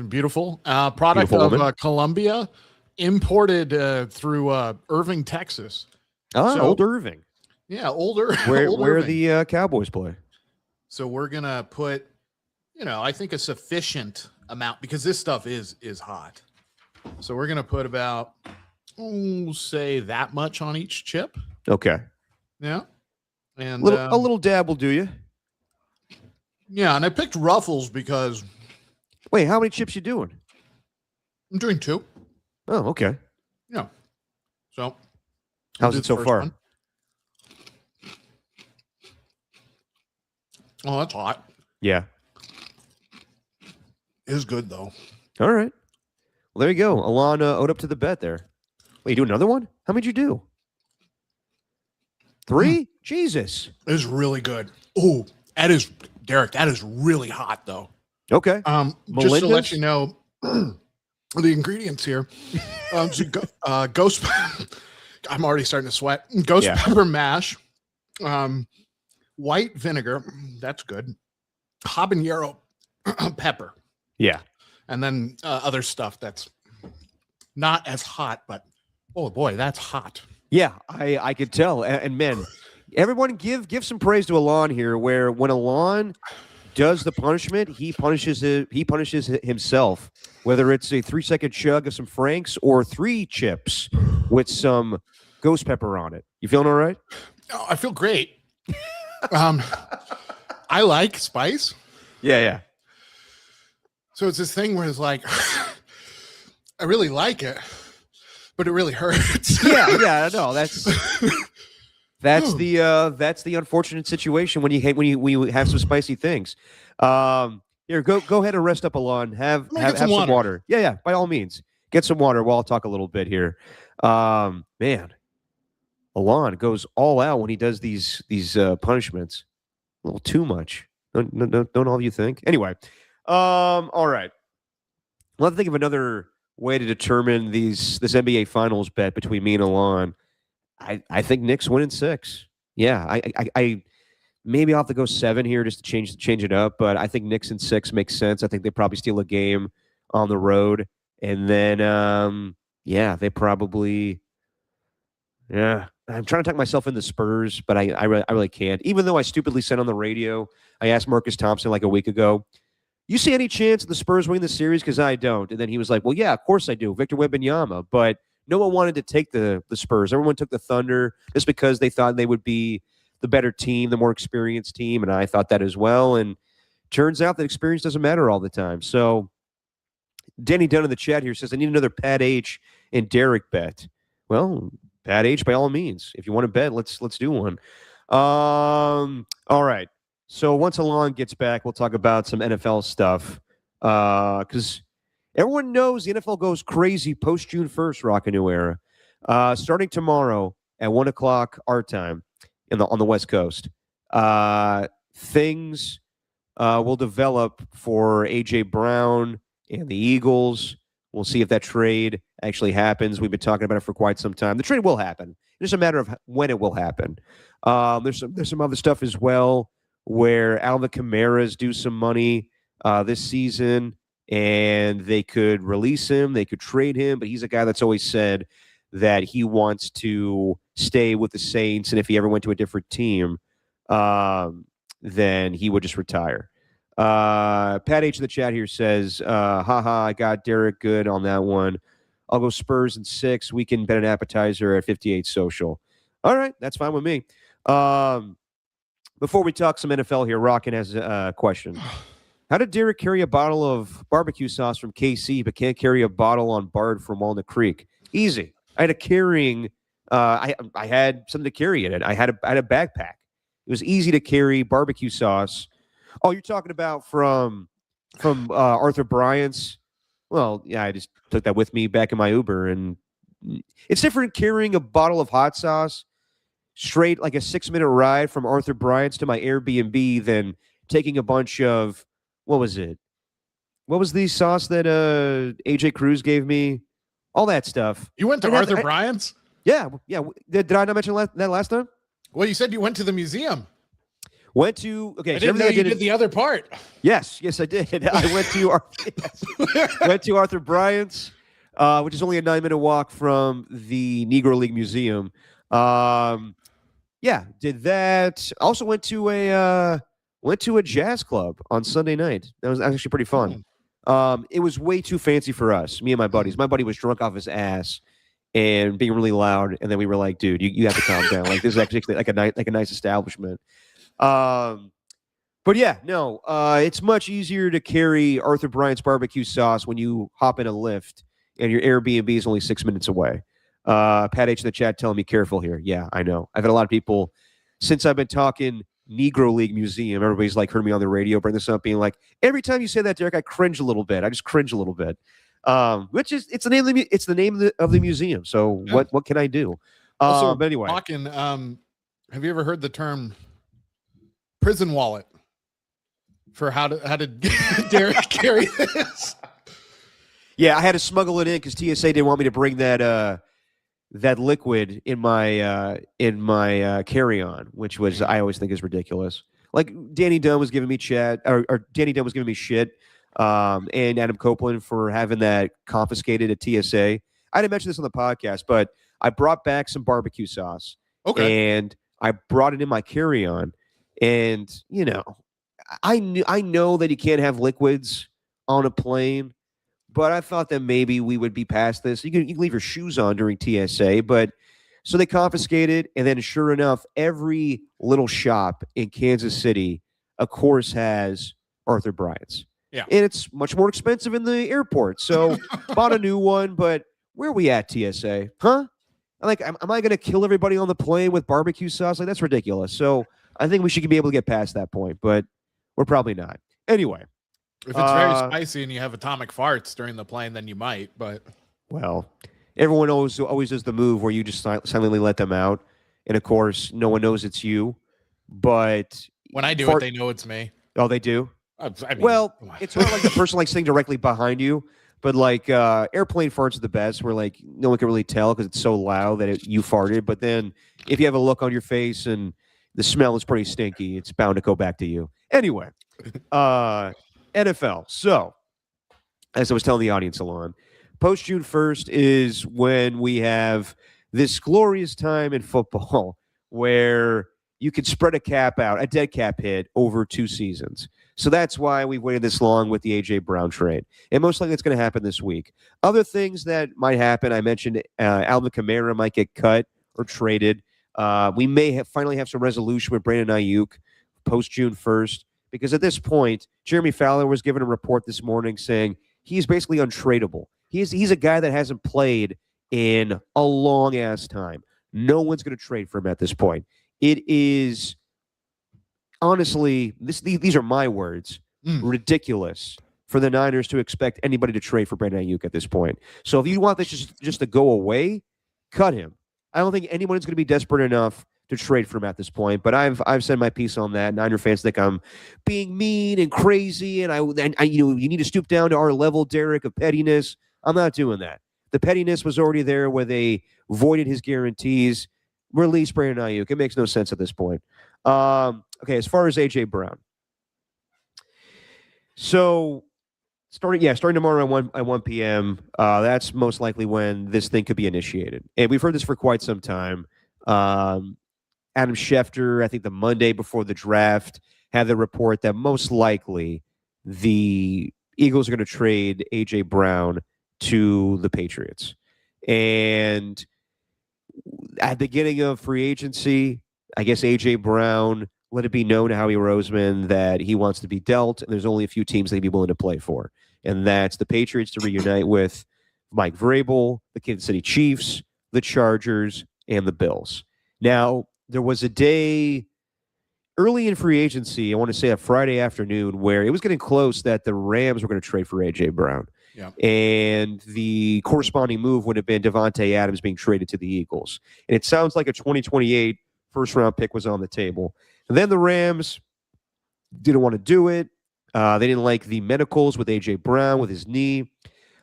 Beautiful. Product Beautiful of Columbia, imported through Irving, Texas. Old Irving. Yeah, older. Where the Cowboys play. So we're gonna put, I think a sufficient amount because this stuff is hot. So we're gonna put about, say that much on each chip. Okay. Yeah. And a little dab will do you. Yeah, and I picked Ruffles because. Wait, how many chips you doing? I'm doing 2. Oh, okay. Yeah. So. How's it so far? One. Oh, that's hot. Yeah. It is good though. All right. Well, there you go. Alana owed up to the bet there. Wait, you do another one? How many did you do? 3? Jesus. It is really good. Oh, Derek, that is really hot though. Okay. Just to let you know the ingredients here. Ghost I'm already starting to sweat. Ghost pepper mash. White vinegar. That's good. Habanero pepper. Yeah. And then other stuff that's not as hot, but oh boy, that's hot. Yeah, I could tell. And man, everyone give some praise to Alon here, where when Alon does the punishment, he punishes himself, whether it's a 3-second chug of some Franks or 3 chips with some ghost pepper on it. You feeling all right? Oh, I feel great. I like spice. Yeah. So it's this thing where it's like, I really like it, but it really hurts. Yeah. No, that's the unfortunate situation when you have some spicy things. Here, go ahead and rest up, Alon. Have some water. Yeah. By all means, get some water while I'll talk a little bit here. Man, Alon goes all out when he does these punishments. A little too much. Don't all of you think? Anyway, all right. Let's think of another way to determine this NBA Finals bet between me and Alon. I think Knicks win in 6. Yeah, I maybe I'll have to go 7 here just to change it up, but I think Knicks in 6 makes sense. I think they probably steal a game on the road, and then they probably. Yeah, I'm trying to talk myself into Spurs, but I really can't. Even though I stupidly said on the radio, I asked Marcus Thompson like a week ago, you see any chance the Spurs win the series? Because I don't. And then he was like, well, yeah, of course I do. Victor Wembanyama. But no one wanted to take the Spurs. Everyone took the Thunder just because they thought they would be the better team, the more experienced team. And I thought that as well. And turns out that experience doesn't matter all the time. So Danny Dunn in the chat here says, I need another Pat H and Derek bet. Well, Pat H, by all means. If you want to bet, let's do one. All right. So once Alon gets back, we'll talk about some NFL stuff. Because everyone knows the NFL goes crazy post June 1st, rock a new era. Starting tomorrow at 1 o'clock our time on the West Coast. Things will develop for A.J. Brown and the Eagles. We'll see if that trade actually happens. We've been talking about it for quite some time. The trade will happen. It's just a matter of when it will happen. There's some other stuff as well where Alvin Kamara's due some money this season, and they could release him. They could trade him, but he's a guy that's always said that he wants to stay with the Saints, and if he ever went to a different team, then he would just retire. Pat H in the chat here says, haha, I got Derek good on that one. I'll go Spurs in 6. We can bet an appetizer at 58 social. All right, that's fine with me. Before we talk some NFL here, Rockin has a question. How did Derek carry a bottle of barbecue sauce from KC but can't carry a bottle on Bard from Walnut Creek? Easy. I had a carrying. I had something to carry in it. I had a backpack. It was easy to carry barbecue sauce. Oh, you're talking about from Arthur Bryant's? Well, yeah, I just took that with me back in my Uber, and it's different carrying a bottle of hot sauce straight like a 6-minute ride from Arthur Bryant's to my Airbnb than taking a bunch of what was it? What was the sauce that AJ Cruz gave me? All that stuff. You went to Arthur Bryant's? Yeah. Did I not mention that last time? Well, you said you went to the museum. Went to okay. I didn't know you did the other part. Yes, I did. I went to Arthur Bryant's, which is only a 9-minute walk from the Negro League Museum. Yeah, did that. Also went to a jazz club on Sunday night. That was actually pretty fun. It was way too fancy for us, me and my buddies. My buddy was drunk off his ass and being really loud, and then we were like, "Dude, you have to calm down. Like this is actually like a nice establishment." But yeah, no, it's much easier to carry Arthur Bryant's barbecue sauce when you hop in a Lyft and your Airbnb is only 6 minutes away. Pat H in the chat telling me careful here. Yeah, I know. I've had a lot of people since I've been talking Negro League Museum. Everybody's like heard me on the radio bring this up, being like, every time you say that, Derek, I cringe a little bit. I just cringe a little bit. Which is it's the name of the museum. So yeah. What can I do? But anyway, talking. Have you ever heard the term prison wallet for how did Derek carry this? Yeah, I had to smuggle it in because TSA didn't want me to bring that liquid in my carry-on, which was I always think is ridiculous. Like Danny Dunn was giving me shit, and Adam Copeland for having that confiscated at TSA. I didn't mention this on the podcast, but I brought back some barbecue sauce. Okay. And I brought it in my carry-on. And, you know, I know that you can't have liquids on a plane, but I thought that maybe we would be past this. You can leave your shoes on during TSA, but so they confiscated, and then sure enough, every little shop in Kansas City, of course, has Arthur Bryant's. Yeah. And it's much more expensive in the airport. So bought a new one, but where are we at, TSA? Huh? Like, am I going to kill everybody on the plane with barbecue sauce? Like, that's ridiculous. So I think we should be able to get past that point, but we're probably not. Anyway. If it's very spicy and you have atomic farts during the plane, then you might, but. Well, everyone always does the move where you just silently let them out. And, of course, no one knows it's you. But. When I do it, they know it's me. Oh, they do? I mean, well, it's not like the person like sitting directly behind you, but like airplane farts are the best where like no one can really tell because it's so loud that you farted. But then if you have a look on your face and the smell is pretty stinky, it's bound to go back to you. Anyway, NFL. So, as I was telling the audience, Alon, post June 1st is when we have this glorious time in football where you can spread a dead cap hit over 2 seasons. So that's why we've waited this long with the A.J. Brown trade. And most likely it's going to happen this week. Other things that might happen, I mentioned Alvin Kamara might get cut or traded. We may finally have some resolution with Brandon Ayuk post June 1st, because at this point, Jeremy Fowler was given a report this morning saying he's basically untradeable. He's a guy that hasn't played in a long-ass time. No one's going to trade for him at this point. It is honestly, these are my words, ridiculous for the Niners to expect anybody to trade for Brandon Ayuk at this point. So if you want this just to go away, cut him. I don't think anyone's going to be desperate enough to trade for him at this point. But I've said my piece on that. Niner fans think I'm being mean and crazy, and I you need to stoop down to our level, Derek, of pettiness. I'm not doing that. The pettiness was already there where they voided his guarantees. Release Brandon Ayuk. It makes no sense at this point. Okay, as far as AJ Brown. So starting tomorrow at 1 p.m., that's most likely when this thing could be initiated. And we've heard this for quite some time. Adam Schefter, I think the Monday before the draft, had the report that most likely the Eagles are going to trade A.J. Brown to the Patriots. And at the beginning of free agency, I guess A.J. Brown let it be known to Howie Roseman that he wants to be dealt, and there's only a few teams that he'd be willing to play for. And that's the Patriots to reunite with Mike Vrabel, the Kansas City Chiefs, the Chargers, and the Bills. Now, there was a day early in free agency, I want to say a Friday afternoon, where it was getting close that the Rams were going to trade for A.J. Brown. Yeah. And the corresponding move would have been Devontae Adams being traded to the Eagles. And it sounds like a 2028 first-round pick was on the table. And then the Rams didn't want to do it. They didn't like the medicals with A.J. Brown with his knee.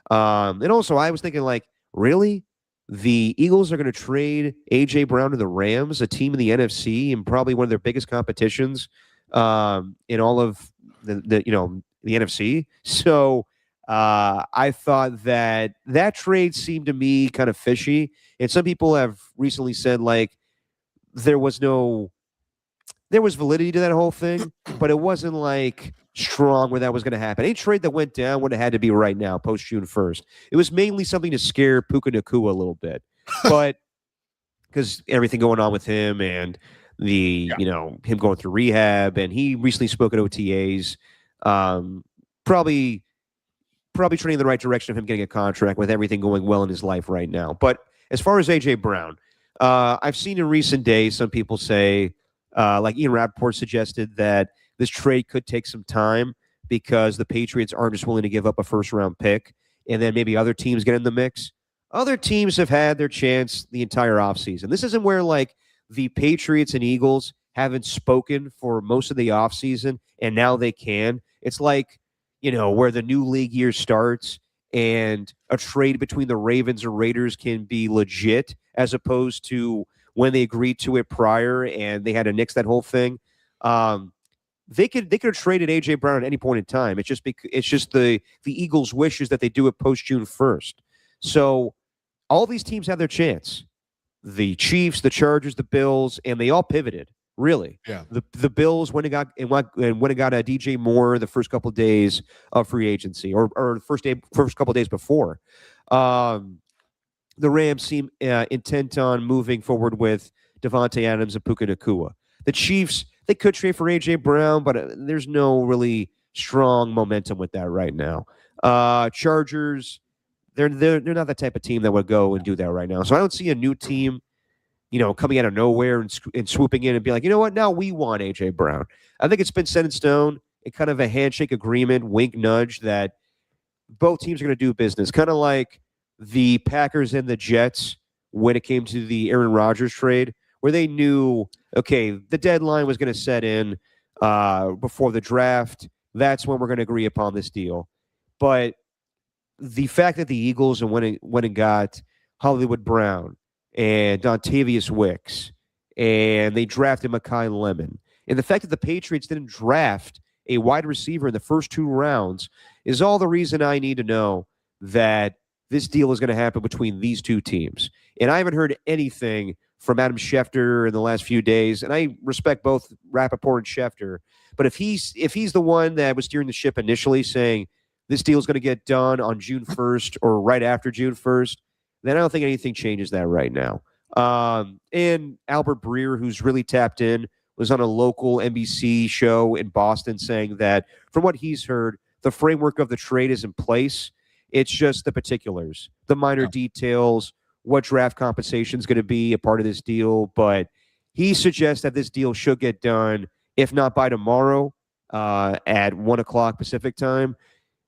And also, I was thinking, like, really? The Eagles are going to trade A.J. Brown to the Rams, a team in the NFC and probably one of their biggest competitions in all of the NFC. So I thought that trade seemed to me kind of fishy. And some people have recently said, like, there was validity to that whole thing, but it wasn't like strong where that was going to happen. Any trade that went down would have had to be right now, post June 1st. It was mainly something to scare Puka Nacua a little bit, but because everything going on with him and him going through rehab, and he recently spoke at OTAs, probably trending in the right direction of him getting a contract with everything going well in his life right now. But as far as A.J. Brown, I've seen in recent days some people say, like Ian Rappaport suggested, that this trade could take some time because the Patriots aren't just willing to give up a first-round pick, and then maybe other teams get in the mix. Other teams have had their chance the entire offseason. This isn't where, like, the Patriots and Eagles haven't spoken for most of the offseason, and now they can. It's like, where the new league year starts and a trade between the Ravens or Raiders can be legit, as opposed to when they agreed to it prior and they had to nix that whole thing. They could have traded A.J. Brown at any point in time. It's just the Eagles' wish is that they do it post June 1st. So all these teams have their chance. The Chiefs, the Chargers, the Bills, and they all pivoted. Really, yeah. The Bills went and got DJ Moore the first couple of days of free agency, or first couple of days before. The Rams seem intent on moving forward with Devontae Adams and Puka Nacua. The Chiefs, they could trade for A.J. Brown, but there's no really strong momentum with that right now. Chargers, they're not the type of team that would go and do that right now. So I don't see a new team, coming out of nowhere and swooping in and be like, you know what, now we want A.J. Brown. I think it's been set in stone, and kind of a handshake agreement, wink, nudge, that both teams are going to do business. Kind of like the Packers and the Jets when it came to the Aaron Rodgers trade, where they knew, okay, the deadline was going to set in before the draft. That's when we're going to agree upon this deal. But the fact that the Eagles went and got Hollywood Brown and Dontavius Wicks, and they drafted Mekhi Lemon, and the fact that the Patriots didn't draft a wide receiver in the first 2 rounds is all the reason I need to know that this deal is going to happen between these two teams. And I haven't heard anything from Adam Schefter in the last few days, and I respect both Rappaport and Schefter. But if he's the one that was steering the ship initially, saying this deal is going to get done on June 1st or right after June 1st, then I don't think anything changes that right now. And Albert Breer, who's really tapped in, was on a local NBC show in Boston saying that from what he's heard, the framework of the trade is in place. It's just the particulars, the minor details, what draft compensation is going to be a part of this deal. But He suggests that this deal should get done, if not by tomorrow at 1 o'clock Pacific time,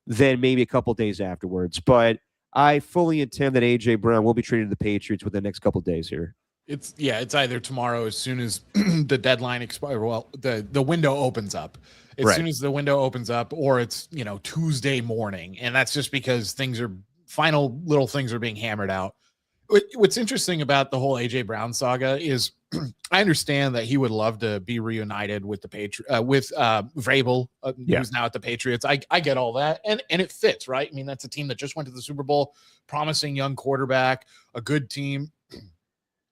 then maybe a couple days afterwards. But I fully intend that A.J. Brown will be traded to the Patriots within the next couple days here. It's either tomorrow as soon as the deadline expires. Well, the window opens up as soon as the window opens up, or it's Tuesday morning, and that's just because final little things are being hammered out. What's interesting about the whole AJ Brown saga is I understand that he would love to be reunited with the with Vrabel, who's now at the Patriots. I get all that, and it fits, right? I mean, that's a team that just went to the Super Bowl, promising young quarterback, a good team.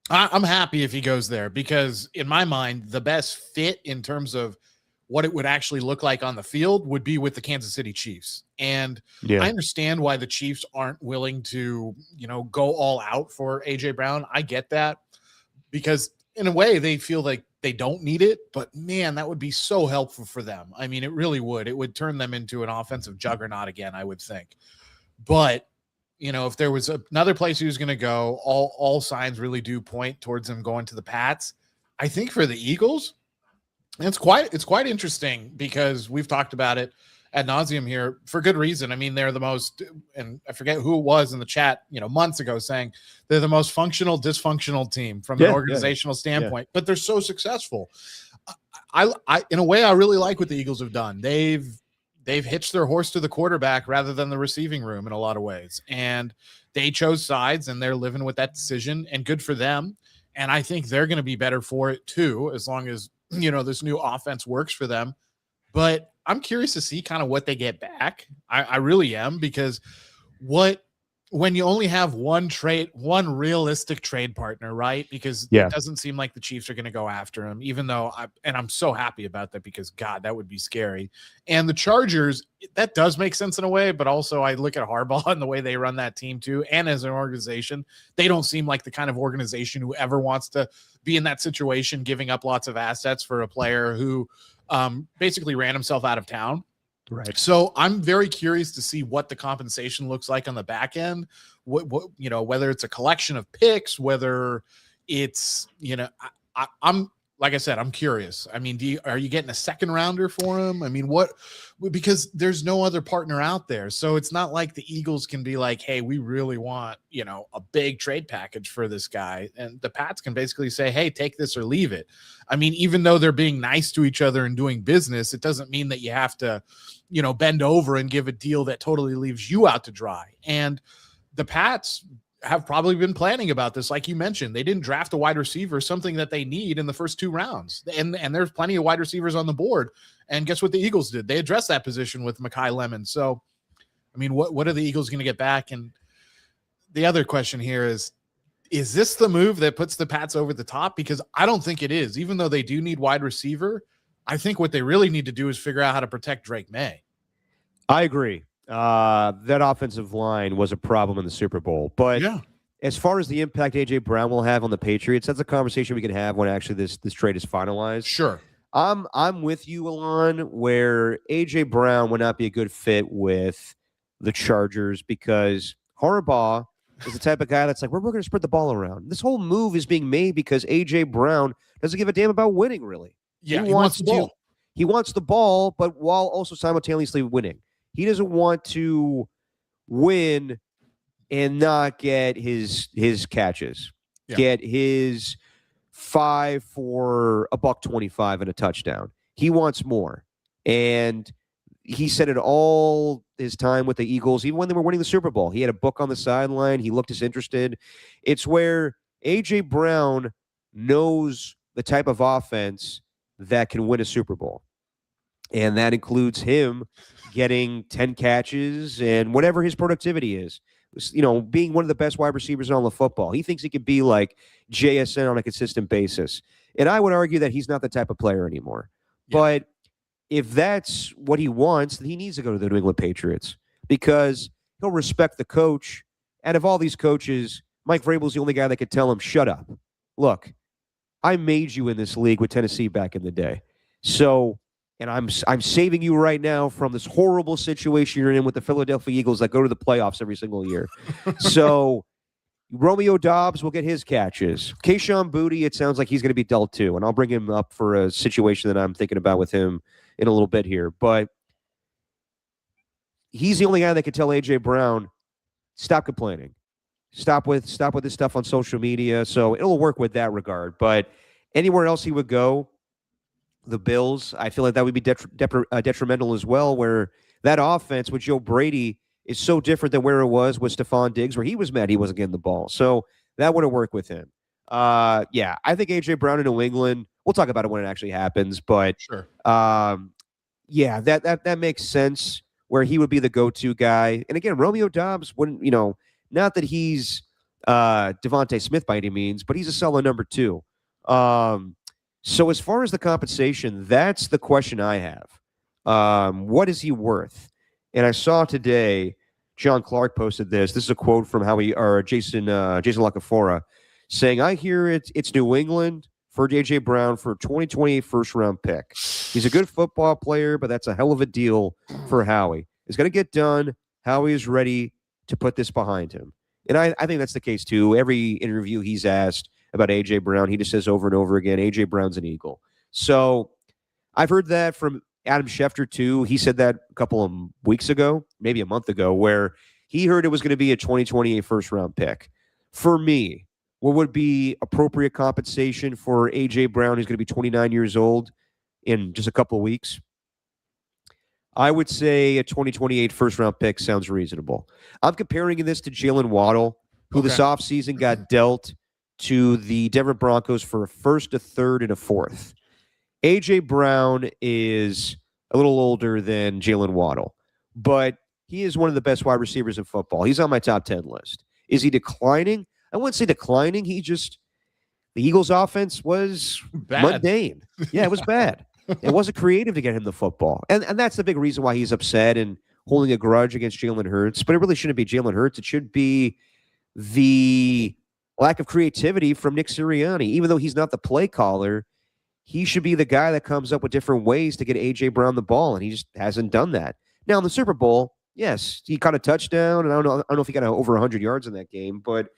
I'm happy if he goes there because, in my mind, the best fit in terms of what it would actually look like on the field would be with the Kansas City Chiefs. And I understand why the Chiefs aren't willing to, go all out for AJ Brown. I get that because in a way they feel like they don't need it, but man, that would be so helpful for them. I mean, it really would. It would turn them into an offensive juggernaut again, I would think. But if there was another place he was going to go, all signs really do point towards him going to the Pats. I think for the Eagles, it's quite interesting because we've talked about it ad nauseum here for good reason. I mean, they're the most, and I forget who it was in the chat, months ago saying they're the most functional, dysfunctional team from an organizational standpoint, but they're so successful. I in a way, I really like what the Eagles have done. They've hitched their horse to the quarterback rather than the receiving room in a lot of ways. And they chose sides and they're living with that decision, and good for them. And I think they're going to be better for it too, as long as, this new offense works for them. But I'm curious to see kind of what they get back. I really am, because when you only have one realistic trade partner, right? Because it doesn't seem like the Chiefs are going to go after him, even though I'm so happy about that because God, that would be scary. And the Chargers, that does make sense in a way, but also I look at Harbaugh and the way they run that team too. And as an organization, they don't seem like the kind of organization who ever wants to be in that situation, giving up lots of assets for a player who basically ran himself out of town. Right. So I'm very curious to see what the compensation looks like on the back end. What whether it's a collection of picks, whether it's I'm like I said, I'm curious. I mean, are you getting a second rounder for him? I mean, because there's no other partner out there. So it's not like the Eagles can be like, hey, we really want, a big trade package for this guy. And the Pats can basically say, hey, take this or leave it. I mean, even though they're being nice to each other and doing business, it doesn't mean that you have to, bend over and give a deal that totally leaves you out to dry. And the Pats have probably been planning about this. Like you mentioned, they didn't draft a wide receiver, something that they need in the first 2 rounds. And there's plenty of wide receivers on the board. And guess what the Eagles did? They addressed that position with Mekhi Lemon. So, I mean, what are the Eagles going to get back? And the other question here is this the move that puts the Pats over the top? Because I don't think it is. Even though they do need wide receiver, I think what they really need to do is figure out how to protect Drake May. I agree. That offensive line was a problem in the Super Bowl. But as far as the impact A.J. Brown will have on the Patriots, that's a conversation we can have when actually this trade is finalized. Sure. I'm with you, Alon, where A.J. Brown would not be a good fit with the Chargers because Harbaugh is the type of guy that's like, we're going to spread the ball around. This whole move is being made because A.J. Brown doesn't give a damn about winning, really. Yeah, he wants the ball. He wants the ball, but while also simultaneously winning. He doesn't want to win and not get his catches, get his 5 for $125 and a touchdown. He wants more. And he said it all his time with the Eagles, even when they were winning the Super Bowl. He had a book on the sideline. He looked disinterested. It's where A.J. Brown knows the type of offense that can win a Super Bowl. And that includes him getting 10 catches and whatever his productivity is, being one of the best wide receivers in all of football. He thinks he could be like JSN on a consistent basis. And I would argue that he's not the type of player anymore. Yeah. But if that's what he wants, then he needs to go to the New England Patriots because he'll respect the coach. And of all these coaches, Mike Vrabel's the only guy that could tell him, shut up. Look, I made you in this league with Tennessee back in the day. So, and I'm saving you right now from this horrible situation you're in with the Philadelphia Eagles that go to the playoffs every single year. So Romeo Dobbs will get his catches. Kayshon Boutte, it sounds like he's going to be dealt too, and I'll bring him up for a situation that I'm thinking about with him in a little bit here. But he's the only guy that can tell A.J. Brown, stop complaining. Stop with this stuff on social media. So it'll work with that regard. But anywhere else he would go, the Bills, I feel like that would be detrimental as well, where that offense with Joe Brady is so different than where it was with Stephon Diggs, where he was mad he wasn't getting the ball. So that wouldn't work with him. Yeah, I think A.J. Brown in New England, we'll talk about it when it actually happens. But Sure. yeah, that makes sense where he would be the go-to guy. And again, Romeo Dobbs wouldn't, not that he's Devontae Smith by any means, but he's a solid number 2. So as far as the compensation, that's the question I have. What is he worth? And I saw today, John Clark posted this. This is a quote from Jason Lacafora saying, "I hear it's New England for J.J. Brown for 2028 first-round pick. He's a good football player, but that's a hell of a deal for Howie. It's going to get done. Howie is ready to put this behind him." And I think that's the case, too. Every interview he's asked about A.J. Brown, he just says over and over again, A.J. Brown's an Eagle. So I've heard that from Adam Schefter, too. He said that a couple of weeks ago, maybe a month ago, where he heard it was going to be a 2028 first-round pick. For me, what would be appropriate compensation for A.J. Brown, who's going to be 29 years old in just a couple of weeks? I would say a 2028 first-round pick sounds reasonable. I'm comparing this to Jalen Waddle, who this offseason got dealt to the Denver Broncos for a first, a third, and a fourth. A.J. Brown is a little older than Jalen Waddle, but he is one of the best wide receivers in football. He's on my top 10 list. Is he declining? I wouldn't say declining. The Eagles' offense was mundane. Yeah, it was bad. It wasn't creative to get him the football. And that's the big reason why he's upset and holding a grudge against Jalen Hurts. But it really shouldn't be Jalen Hurts. It should be the lack of creativity from Nick Sirianni. Even though he's not the play caller, he should be the guy that comes up with different ways to get A.J. Brown the ball, and he just hasn't done that. Now, in the Super Bowl, yes, he caught a touchdown, and I don't know if he got over 100 yards in that game, but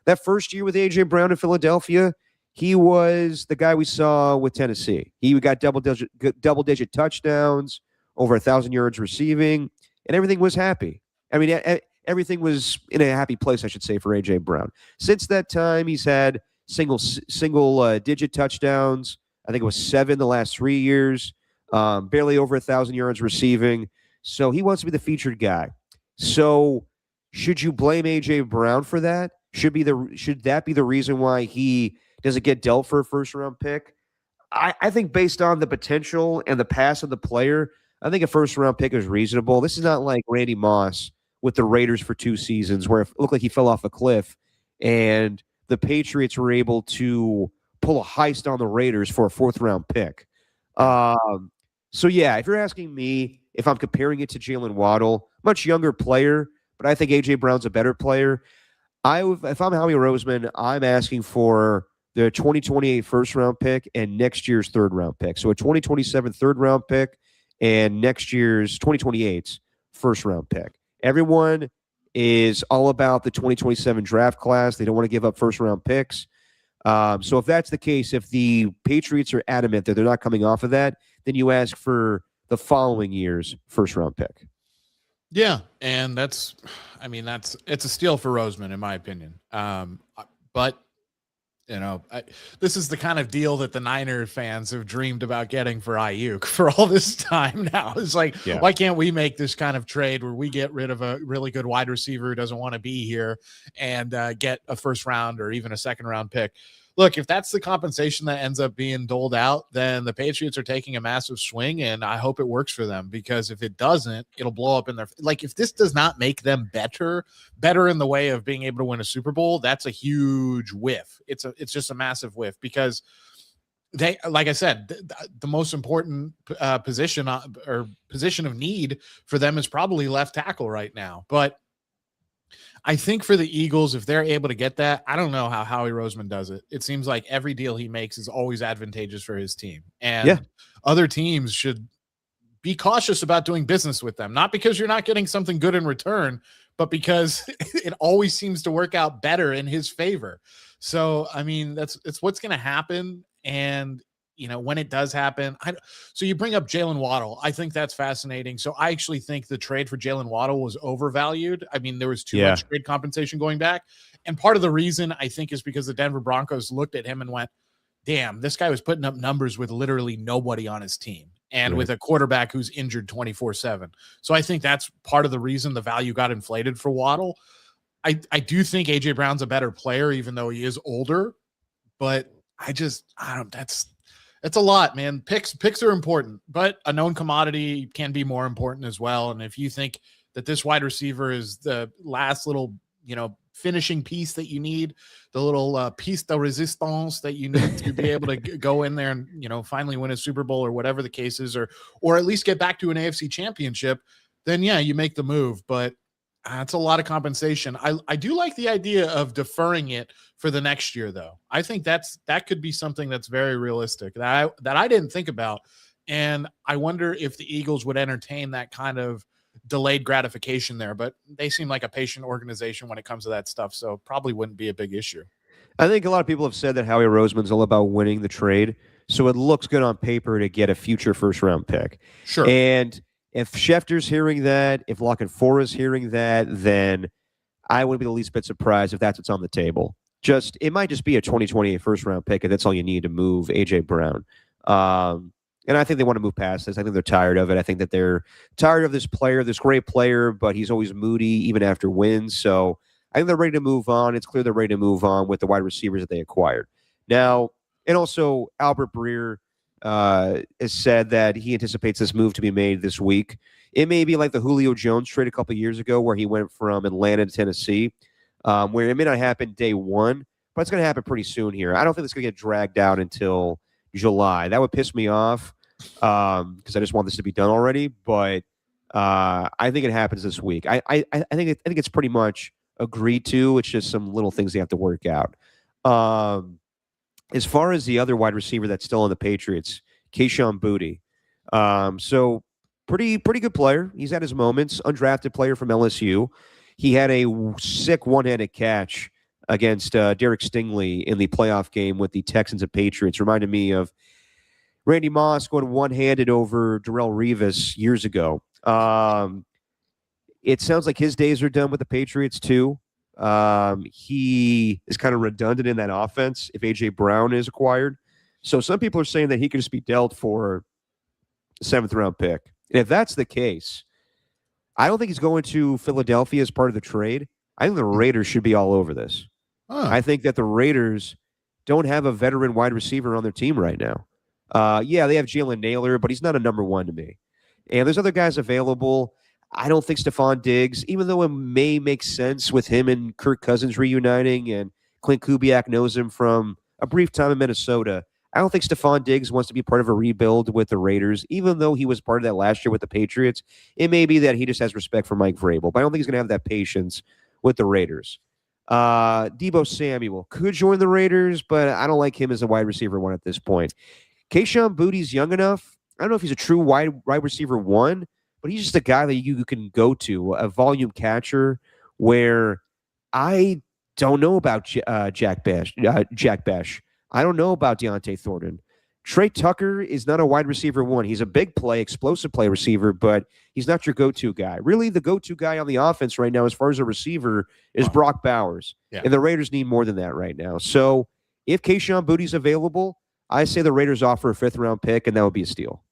that first year with A.J. Brown in Philadelphia, he was the guy we saw with Tennessee. He got double-digit touchdowns, over 1,000 yards receiving, and everything was happy. I mean, everything was in a happy place, I should say, for A.J. Brown. Since that time, he's had single-digit touchdowns. I think it was 7 the last 3 years, barely over 1,000 yards receiving. So he wants to be the featured guy. So should you blame A.J. Brown for that? Should that be the reason why he doesn't get dealt for a first-round pick? I think based on the potential and the past of the player, I think a first-round pick is reasonable. This is not like Randy Moss with the Raiders for 2 seasons where it looked like he fell off a cliff and the Patriots were able to pull a heist on the Raiders for a 4th-round pick. So, yeah, if you're asking me if I'm comparing it to Jalen Waddle, much younger player, but I think A.J. Brown's a better player. If I'm Howie Roseman, I'm asking for the 2028 first-round pick and next year's 3rd-round pick. So a 2027 3rd-round pick and next year's 2028's first-round pick. Everyone is all about the 2027 draft class. They don't want to give up first-round picks. So if that's the case, if the Patriots are adamant that they're not coming off of that, then you ask for the following year's first-round pick. Yeah, and it's a steal for Roseman, in my opinion. But this is the kind of deal that the Niner fans have dreamed about getting for Ayuk for all this time now. It's like, Why can't we make this kind of trade where we get rid of a really good wide receiver who doesn't want to be here and get a 1st-round or even a 2nd-round pick? Look, if that's the compensation that ends up being doled out, then the Patriots are taking a massive swing, and I hope it works for them, because if it doesn't, it'll blow up in their – like, if this does not make them better in the way of being able to win a Super Bowl, that's a huge whiff. It's just a massive whiff, because they, like I said, the most important position of need for them is probably left tackle right now. But I think for the Eagles, if they're able to get that, I don't know how Howie Roseman does it. It seems like every deal he makes is always advantageous for his team. And other teams should be cautious about doing business with them. Not because you're not getting something good in return, but because it always seems to work out better in his favor. So, I mean, it's what's going to happen. And, when it does happen, so you bring up Jalen Waddle. I think that's fascinating. So I actually think the trade for Jalen Waddle was overvalued. I mean, there was too much trade compensation going back. And part of the reason I think is because the Denver Broncos looked at him and went, damn, this guy was putting up numbers with literally nobody on his team and with a quarterback who's injured 24/7. So I think that's part of the reason the value got inflated for Waddle. I do think AJ Brown's a better player, even though he is older, but I don't, that's a lot, man. Picks are important, but a known commodity can be more important as well. And if you think that this wide receiver is the last little, finishing piece that you need, the little piece de resistance that you need to be able to go in there and, finally win a Super Bowl or whatever the case is, or at least get back to an AFC championship, then yeah, you make the move. But that's a lot of compensation. I do like the idea of deferring it for the next year, though. I think that could be something that's very realistic that I didn't think about. And I wonder if the Eagles would entertain that kind of delayed gratification there, but they seem like a patient organization when it comes to that stuff. So probably wouldn't be a big issue. I think a lot of people have said that Howie Roseman's all about winning the trade. So it looks good on paper to get a future first-round pick. Sure. And if Schefter's hearing that, if Lock and Four is hearing that, then I wouldn't be the least bit surprised if that's what's on the table. It might just be a 2028 first-round pick, and that's all you need to move A.J. Brown. And I think they want to move past this. I think they're tired of it. I think that they're tired of this player, this great player, but he's always moody even after wins. So I think they're ready to move on. It's clear they're ready to move on with the wide receivers that they acquired. Now, and also Albert Breer has said that he anticipates this move to be made this week. It may be like the Julio Jones trade a couple of years ago where he went from Atlanta to Tennessee, where it may not happen day one, but it's going to happen pretty soon here. I don't think it's going to get dragged out until July. That would piss me off because I just want this to be done already, but I think it happens this week. I think it's pretty much agreed to. It's just some little things they have to work out. As far as the other wide receiver that's still on the Patriots, Kayshon Boutte. So pretty good player. He's had his moments. Undrafted player from LSU. He had a sick one-handed catch against Derek Stingley in the playoff game with the Texans and Patriots. Reminded me of Randy Moss going one-handed over Darrelle Revis years ago. It sounds like his days are done with the Patriots too. He is kind of redundant in that offense if A.J. Brown is acquired. So some people are saying that he could just be dealt for a 7th-round pick. And if that's the case, I don't think he's going to Philadelphia as part of the trade. I think the Raiders should be all over this. I think that the Raiders don't have a veteran wide receiver on their team right now. Yeah, they have Jalen Naylor, but he's not a number one to me. And there's other guys available. I don't think Stephon Diggs, even though it may make sense with him and Kirk Cousins reuniting and Clint Kubiak knows him from a brief time in Minnesota, I don't think Stephon Diggs wants to be part of a rebuild with the Raiders, even though he was part of that last year with the Patriots. It may be that he just has respect for Mike Vrabel, but I don't think he's going to have that patience with the Raiders. Deebo Samuel could join the Raiders, but I don't like him as a wide receiver one at this point. Kayshon Boutte's young enough. I don't know if he's a true wide receiver one, but he's just a guy that you can go to, a volume catcher where I don't know about Jack Bash. I don't know about Deontay Thornton. Trey Tucker is not a wide receiver one. He's a big play, explosive play receiver, but he's not your go-to guy. Really, the go-to guy on the offense right now as far as a receiver is Brock Bowers. Yeah. And the Raiders need more than that right now. So if Kayshon Boutte's available, I say the Raiders offer a 5th-round pick, and that would be a steal.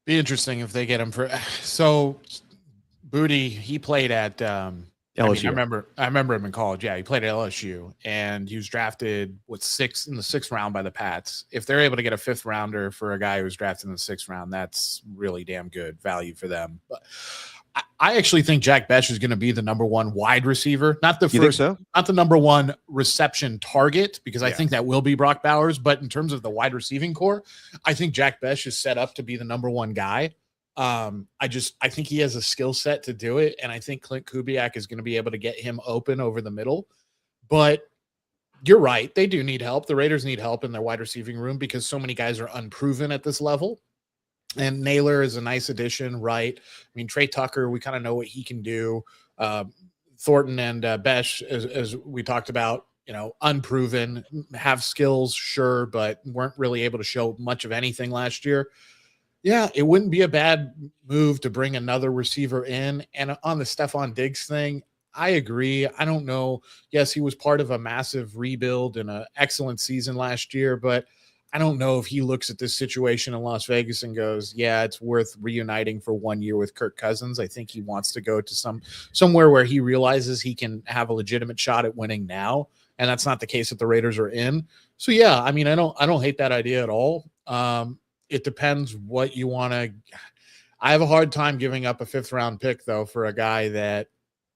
Be interesting if they get him for. So Boutte, he played at LSU. I remember him in college. Yeah, he played at LSU, and he was drafted in the 6th round by the Pats. If they're able to get a 5th rounder for a guy who was drafted in the 6th round, that's really damn good value for them. But I actually think Jack Bash is going to be the number one wide receiver, not the first, not the number one reception target, because I think that will be Brock Bowers. But in terms of the wide receiving core, I think Jack Bash is set up to be the number one guy. I think he has a skill set to do it, and I think Clint Kubiak is going to be able to get him open over the middle. But you're right, they do need help. The Raiders need help in their wide receiving room because so many guys are unproven at this level. And Naylor is a nice addition, right? I mean, Trey Tucker, we kind of know what he can do. Thornton and Besh, as we talked about, unproven, have skills, sure, but weren't really able to show much of anything last year. Yeah, it wouldn't be a bad move to bring another receiver in. And on the Stephon Diggs thing, I agree. I don't know. Yes, he was part of a massive rebuild and an excellent season last year, but I don't know if he looks at this situation in Las Vegas and goes, yeah, it's worth reuniting for 1 year with Kirk Cousins. I think he wants to go to somewhere where he realizes he can have a legitimate shot at winning now. And that's not the case that the Raiders are in. So yeah, I mean, I don't hate that idea at all. It depends what you want to. I have a hard time giving up a 5th round pick though for a guy that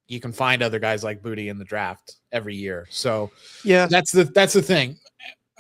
you can find other guys like Booty in the draft every year. So Yeah, that's the thing.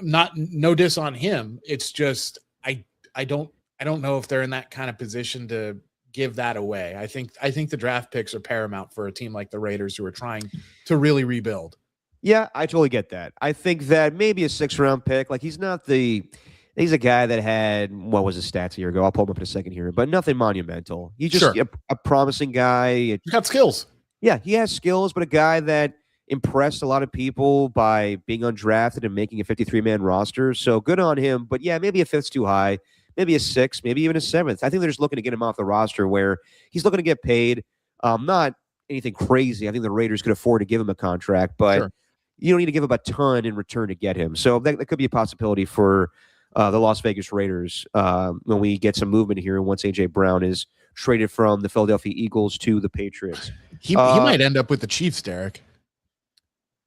No diss on him. It's just I don't know if they're in that kind of position to give that away. I think the draft picks are paramount for a team like the Raiders who are trying to really rebuild. Yeah, I totally get that. I think that maybe a 6th round pick, like he's a guy that had, what was his stats a year ago? I'll pull him up in a second here, but nothing monumental. He's just a promising guy. He's got skills. Yeah, he has skills, but a guy that impressed a lot of people by being undrafted and making a 53-man roster. So good on him. But yeah, maybe a 5th's too high, maybe a 6th, maybe even a 7th. I think they're just looking to get him off the roster where he's looking to get paid. Not anything crazy. I think the Raiders could afford to give him a contract, but you don't need to give him a ton in return to get him. So that could be a possibility for the Las Vegas Raiders when we get some movement here once A.J. Brown is traded from the Philadelphia Eagles to the Patriots. He might end up with the Chiefs, Derek.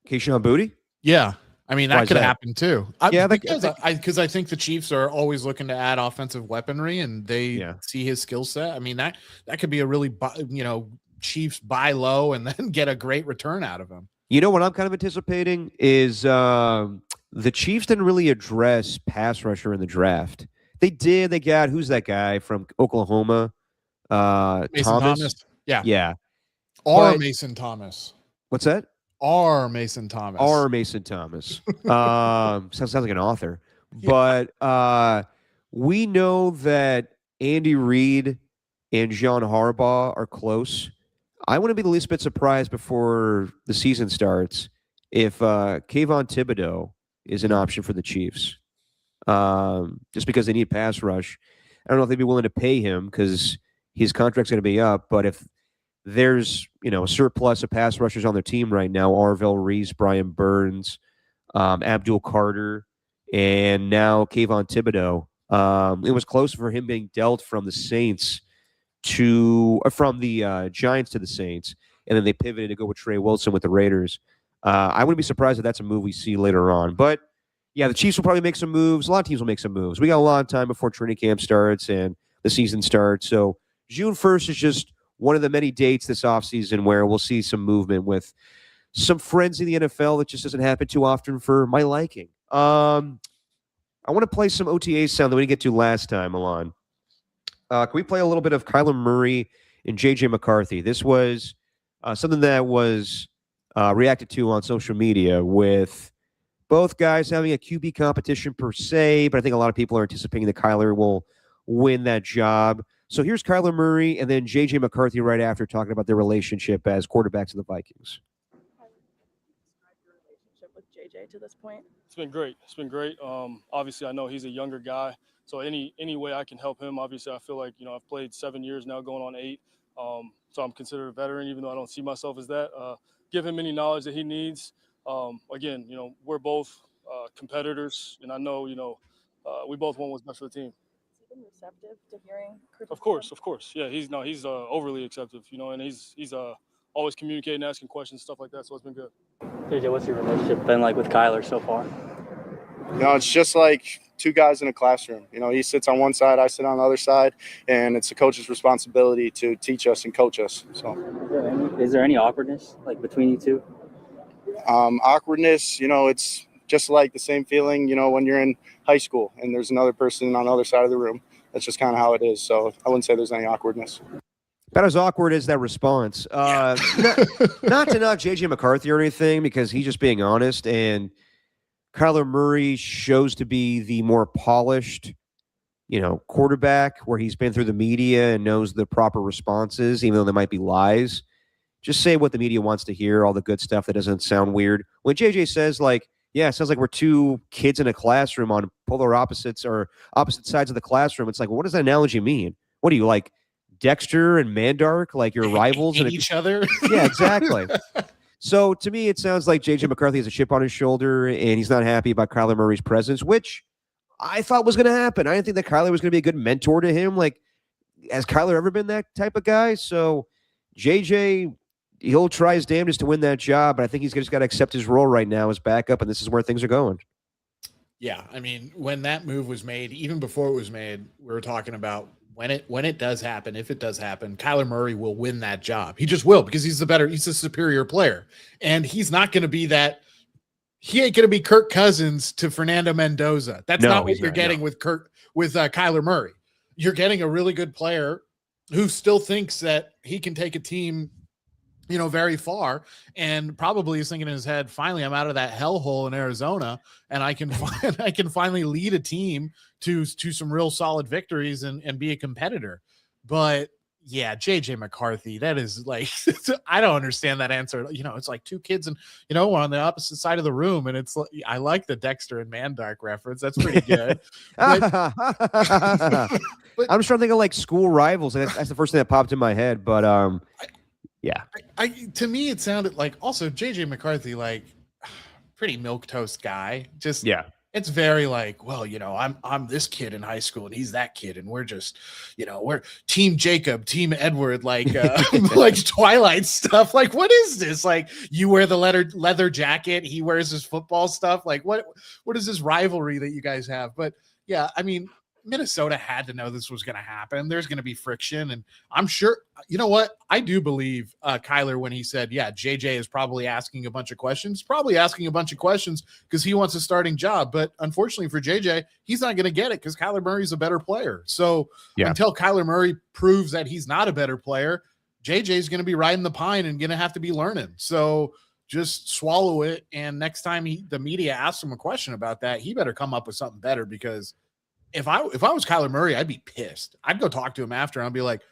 Keyshawn Booty? Yeah. I mean, that could happen too. Because I think the Chiefs are always looking to add offensive weaponry and they see his skill set. I mean, that could be a really, Chiefs buy low and then get a great return out of him. You know what I'm kind of anticipating is the Chiefs didn't really address pass rusher in the draft. They did. They got, who's that guy from Oklahoma? Mason Thomas. Yeah. Mason Thomas. What's that? Mason Thomas. Mason Thomas. Sounds like an author. But we know that Andy Reid and John Harbaugh are close. I wouldn't be the least bit surprised before the season starts if Kayvon Thibodeau is an option for the Chiefs. Just because they need pass rush. I don't know if they'd be willing to pay him because his contract's going to be up. But if there's, a surplus of pass rushers on their team right now, Arvell Reese, Brian Burns, Abdul Carter, and now Kayvon Thibodeau. It was close for him being dealt from the Saints from the Giants to the Saints, and then they pivoted to go with Trey Wilson with the Raiders. I wouldn't be surprised if that's a move we see later on. But, yeah, the Chiefs will probably make some moves. A lot of teams will make some moves. We got a lot of time before training camp starts and the season starts. So June 1st is just one of the many dates this offseason where we'll see some movement with some friends in the NFL that just doesn't happen too often for my liking. I want to play some OTA sound that we didn't get to last time, Milan. Can we play a little bit of Kyler Murray and J.J. McCarthy? This was something that was reacted to on social media with both guys having a QB competition per se, but I think a lot of people are anticipating that Kyler will win that job. So here's Kyler Murray and then J.J. McCarthy right after talking about their relationship as quarterbacks of the Vikings. Describe your relationship with JJ to this point. It's been great. Obviously, I know he's a younger guy, so any way I can help him. Obviously, I feel like I've played 7 years now, going on 8. So I'm considered a veteran, even though I don't see myself as that. Give him any knowledge that he needs. Again, we're both competitors, and I know we both want what's best for the team. Receptive to hearing criticism? Of course. Yeah, he's overly acceptive, and he's always communicating, asking questions, stuff like that. So it's been good. JJ, what's your relationship been like with Kyler so far? It's just like two guys in a classroom. He sits on one side, I sit on the other side, and it's the coach's responsibility to teach us and coach us. So, is there any awkwardness between you two? Awkwardness, it's just like the same feeling, when you're in high school and there's another person on the other side of the room. That's just kind of how it is. So I wouldn't say there's any awkwardness. About as awkward as that response. Not to knock J.J. McCarthy or anything, because he's just being honest. And Kyler Murray shows to be the more polished quarterback where he's been through the media and knows the proper responses, even though they might be lies. Just say what the media wants to hear, all the good stuff that doesn't sound weird. When JJ says, like, yeah, it sounds like we're two kids in a classroom on polar opposites or opposite sides of the classroom, it's like, well, what does that analogy mean? What are you, like Dexter and Mandark, like your rivals? Hate each other? Yeah, exactly. So to me, it sounds like JJ McCarthy has a chip on his shoulder and he's not happy about Kyler Murray's presence, which I thought was going to happen. I didn't think that Kyler was going to be a good mentor to him. Like, has Kyler ever been that type of guy? So JJ, he'll try his damnedest to win that job, but I think he's just got to accept his role right now as backup, and this is where things are going. Yeah, I mean, when that move was made, even before it was made, we were talking about when it does happen, if it does happen, Kyler Murray will win that job. He just will, because he's the superior player, and he's not going to be that. He ain't going to be Kirk Cousins to Fernando Mendoza. That's not what you're getting with Kyler Murray. You're getting a really good player who still thinks that he can take a team, very far, and probably is thinking in his head, finally, I'm out of that hellhole in Arizona, and I can finally lead a team to some real solid victories and be a competitor. But yeah, JJ McCarthy, that is like, I don't understand that answer. It's like two kids and, we're on the opposite side of the room. And it's like, I like the Dexter and Mandark reference. That's pretty good. But, I'm just trying to think of like school rivals. And that's the first thing that popped in my head. But yeah, to me, it sounded like also JJ McCarthy, like pretty milquetoast guy. Just, yeah. It's very like, well, I'm this kid in high school and he's that kid, and we're just, we're Team Jacob, Team Edward, like like Twilight stuff. Like, what is this? Like, you wear the leather jacket, he wears his football stuff. Like, what is this rivalry that you guys have? But yeah, I mean, Minnesota had to know this was going to happen. There's going to be friction, and I'm sure. You know what? I do believe Kyler when he said, "Yeah, JJ is probably asking a bunch of questions. Probably asking a bunch of questions because he wants a starting job." But unfortunately for JJ, he's not going to get it because Kyler Murray's a better player. So until Kyler Murray proves that he's not a better player, JJ is going to be riding the pine and going to have to be learning. So just swallow it. And next time the media asks him a question about that, he better come up with something better, because if I was Kyler Murray, I'd be pissed. I'd go talk to him after and I'd be like,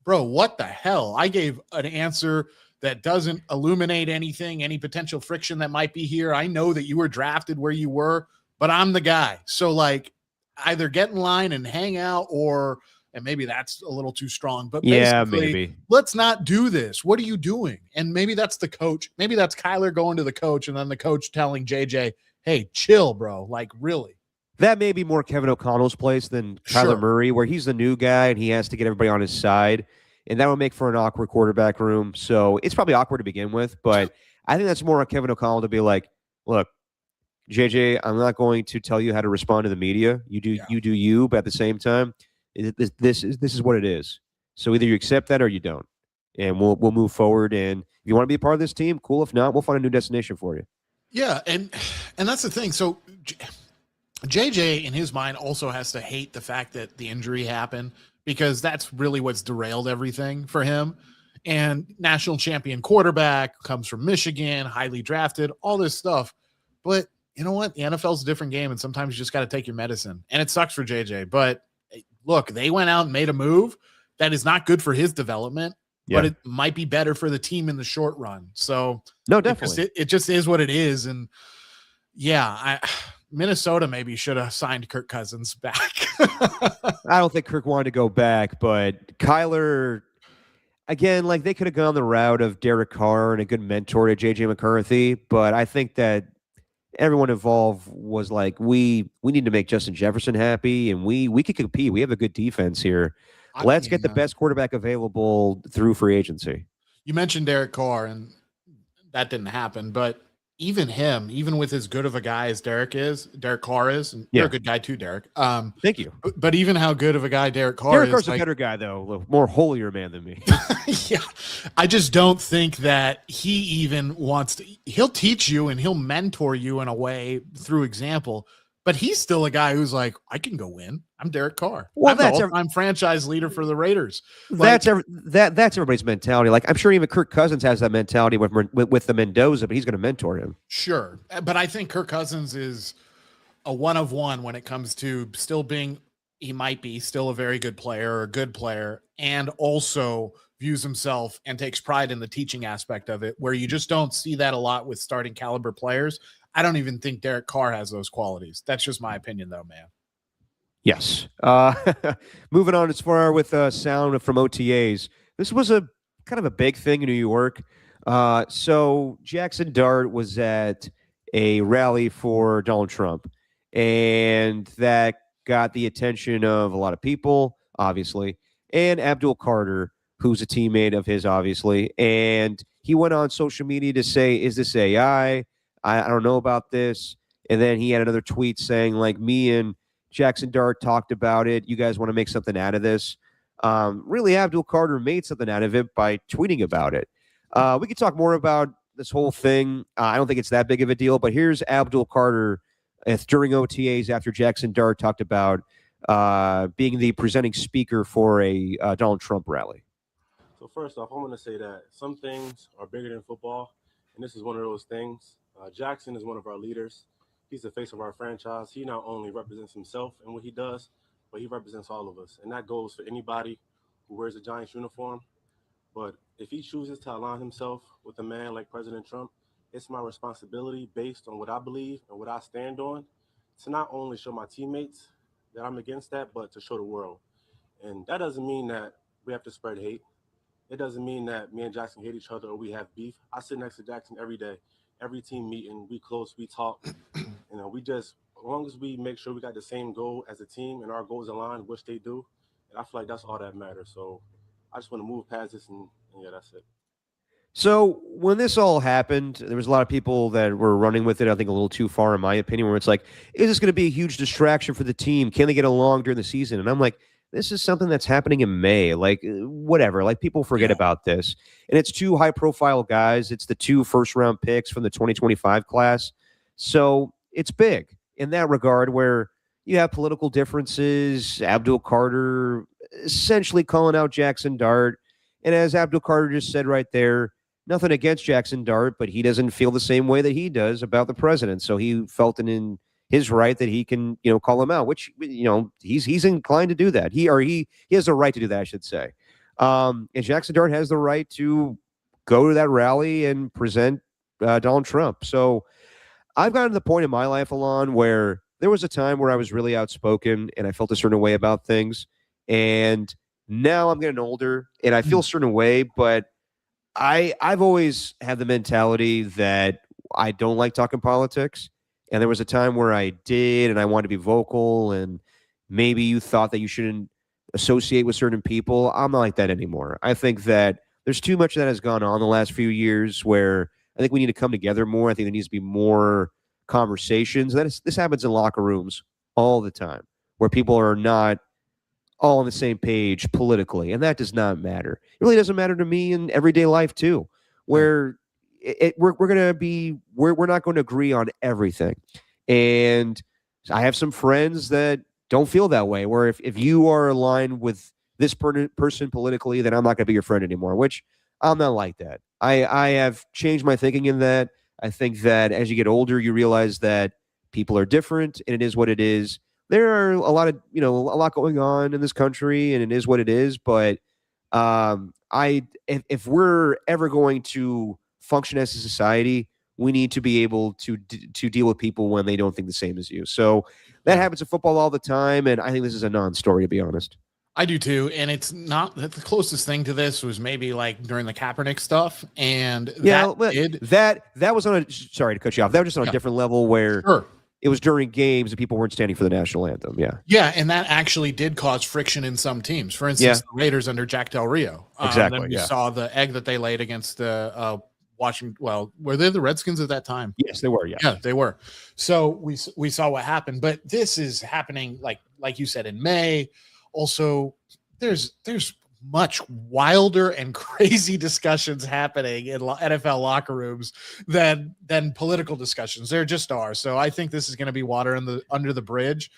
bro, what the hell? I gave an answer that doesn't illuminate anything, any potential friction that might be here. I know that you were drafted where you were, but I'm the guy. So like, either get in line and hang out, and maybe that's a little too strong, but maybe let's not do this. What are you doing? And maybe that's the coach. Maybe that's Kyler going to the coach and then the coach telling JJ, hey, chill, bro. Like, really. That may be more Kevin O'Connell's place than Kyler Murray, where he's the new guy and he has to get everybody on his side. And that would make for an awkward quarterback room. So it's probably awkward to begin with. But I think that's more on Kevin O'Connell to be like, look, JJ, I'm not going to tell you how to respond to the media. You do you. But at the same time, this is what it is. So either you accept that or you don't. And we'll move forward. And if you want to be a part of this team, cool. If not, we'll find a new destination for you. Yeah. And that's the thing. So JJ, in his mind, also has to hate the fact that the injury happened, because that's really what's derailed everything for him. And national champion quarterback, comes from Michigan, highly drafted, all this stuff. But you know what? The NFL's a different game, and sometimes you just got to take your medicine. And it sucks for JJ. But look, they went out and made a move that is not good for his development, but it might be better for the team in the short run. So no, definitely. It just is what it is. And yeah, Minnesota maybe should have signed Kirk Cousins back. I don't think Kirk wanted to go back, but Kyler, again, like they could have gone the route of Derek Carr and a good mentor to JJ McCarthy, but I think that everyone involved was like, we need to make Justin Jefferson happy, and we could compete. We have a good defense here. Let's get the best quarterback available through free agency. You mentioned Derek Carr, and that didn't happen, but even with as good of a guy as Derek Carr is, and you're a good guy too, Derek. Thank you. But even how good of a guy Derek Carr is. Derek Carr's a better guy, though, a more holier man than me. Yeah. I just don't think that he even wants to. He'll teach you and he'll mentor you in a way through example, but he's still a guy who's like, I can go win. I'm Derek Carr. Well, I'm franchise leader for the Raiders. That's everybody's mentality. Like, I'm sure even Kirk Cousins has that mentality with the Mendoza, but he's going to mentor him. Sure. But I think Kirk Cousins is a one of one when it comes to still being he might be still a very good player or a good player, and also views himself and takes pride in the teaching aspect of it, where you just don't see that a lot with starting caliber players. I don't even think Derek Carr has those qualities. That's just my opinion, though, man. Yes. Moving on as far with sound from OTAs. This was a kind of a big thing in New York. So Jackson Dart was at a rally for Donald Trump, and that got the attention of a lot of people, obviously, and Abdul Carter, who's a teammate of his, obviously. And he went on social media to say, is this AI? I don't know about this. And then he had another tweet saying, like, me and Jackson Dart talked about it. You guys want to make something out of this? Really, Abdul Carter made something out of it by tweeting about it. We could talk more about this whole thing. I don't think it's that big of a deal, but here's Abdul Carter during OTAs after Jackson Dart talked about being the presenting speaker for a Donald Trump rally. So first off, I want to say that some things are bigger than football, and this is one of those things. Jackson is one of our leaders. He's the face of our franchise. He not only represents himself and what he does, but he represents all of us. And that goes for anybody who wears a Giants uniform. But if he chooses to align himself with a man like President Trump, it's my responsibility, based on what I believe and what I stand on, to not only show my teammates that I'm against that, but to show the world. And that doesn't mean that we have to spread hate. It doesn't mean that me and Jackson hate each other or we have beef. I sit next to Jackson every day, every team meeting. We close, we talk. You know, we just, as long as we make sure we got the same goal as a team and our goals align, which they do, and I feel like that's all that matters. So I just want to move past this, and yeah, that's it. So when this all happened, there was a lot of people that were running with it, I think a little too far, in my opinion, where it's like, is this going to be a huge distraction for the team? Can they get along during the season? And I'm like, this is something that's happening in May. Like, whatever. Like, people forget about this. And it's two high-profile guys. It's the 2 first-round picks from the 2025 class. So it's big in that regard, where you have political differences. Abdul Carter essentially calling out Jackson Dart. And as Abdul Carter just said right there, nothing against Jackson Dart, but he doesn't feel the same way that he does about the president. So he felt it in his right that he can, call him out, which, he's inclined to do that. He has the right to do that, I should say. And Jackson Dart has the right to go to that rally and present Donald Trump. So I've gotten to the point in my life, Alon, where there was a time where I was really outspoken and I felt a certain way about things. And now I'm getting older and I feel a certain way, but I've always had the mentality that I don't like talking politics. And there was a time where I did, and I wanted to be vocal, and maybe you thought that you shouldn't associate with certain people. I'm not like that anymore. I think that there's too much that has gone on the last few years where I think we need to come together more. I think there needs to be more conversations. This happens in locker rooms all the time, where people are not all on the same page politically, and that does not matter. It really doesn't matter to me in everyday life too, where we're not going to agree on everything. And I have some friends that don't feel that way, where if you are aligned with this person politically, then I'm not going to be your friend anymore, which I'm not like that. I have changed my thinking in that. I think that as you get older, you realize that people are different and it is what it is. There are a lot going on in this country, and it is what it is. But if we're ever going to function as a society, we need to be able to deal with people when they don't think the same as you. So that happens in football all the time, and I think this is a non-story, to be honest. I do too, and it's not the closest thing to this was maybe like during the Kaepernick stuff, and that was on a, sorry to cut you off. That was just on a different level where it was during games and people weren't standing for the national anthem. Yeah, and that actually did cause friction in some teams. For instance, the Raiders under Jack Del Rio. Exactly. Then we saw the egg that they laid against the Washington. Well, were they the Redskins at that time? Yes, they were. Yeah, they were. So we saw what happened, but this is happening like you said in May. Also, there's much wilder and crazy discussions happening in NFL locker rooms than political discussions. There just are. So I think this is going to be water under the bridge,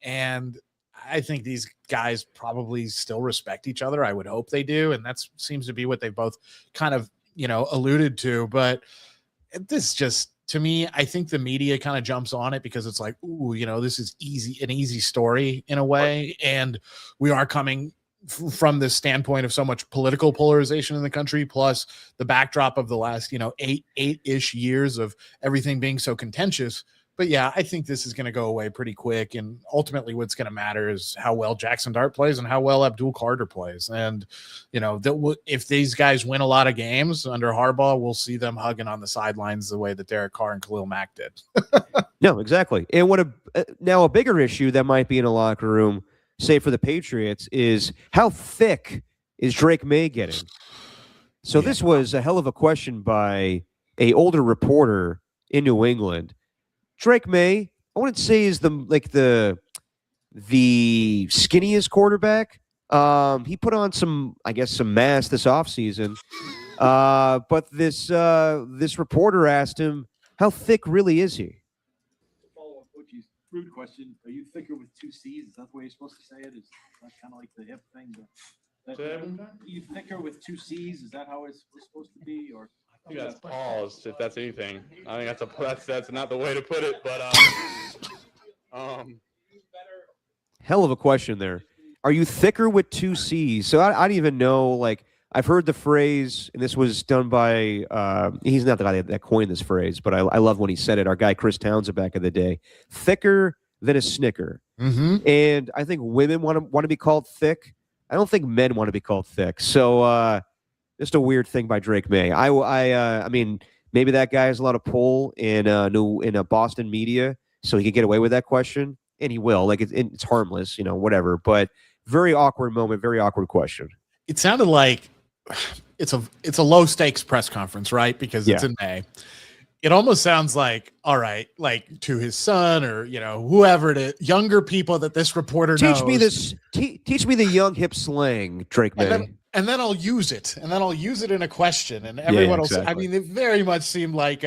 and I think these guys probably still respect each other. I would hope they do, and that seems to be what they both kind of alluded to. But this just to me, I think the media kind of jumps on it because it's like, ooh, this is an easy story in a way. And we are coming from this standpoint of so much political polarization in the country, plus the backdrop of the last, eight-ish years of everything being so contentious. But yeah, I think this is going to go away pretty quick. And ultimately what's going to matter is how well Jackson Dart plays and how well Abdul Carter plays. And, if these guys win a lot of games under Harbaugh, we'll see them hugging on the sidelines the way that Derek Carr and Khalil Mack did. No, exactly. And now a bigger issue that might be in a locker room, say for the Patriots, is how thick is Drake May getting? So this was a hell of a question by a older reporter in New England. Drake May, I wouldn't say is the skinniest quarterback. He put on some mass this offseason. But this reporter asked him, how thick really is he? Follow up, Coach's rude question. Are you thicker with 2 C's? Is that the way you're supposed to say it? Is that kind of like the hip thing? Are you thicker with 2 C's? Is that how it's supposed to be? Or I think that's paused, if that's anything. I think that's not the way to put it, but hell of a question there. Are you thicker with 2 C's? So I don't even know. I've heard the phrase, and this was done by he's not the guy that coined this phrase, but I love when he said it. Our guy Chris Townsend back in the day, thicker than a Snicker. Mm-hmm. And I think women want to be called thick. I don't think men want to be called thick. So. Just a weird thing by Drake May. I mean, maybe that guy has a lot of pull in a Boston media, so he could get away with that question, and he will. It's harmless, whatever. But very awkward moment, very awkward question. It sounded like it's a low stakes press conference, right? Because it's in May. It almost sounds like, all right, like to his son or whoever, to younger people that this reporter knows. Teach me the young hip slang, Drake May. And then I'll use it. And then I'll use it in a question. And everyone else, I mean, it very much seemed like,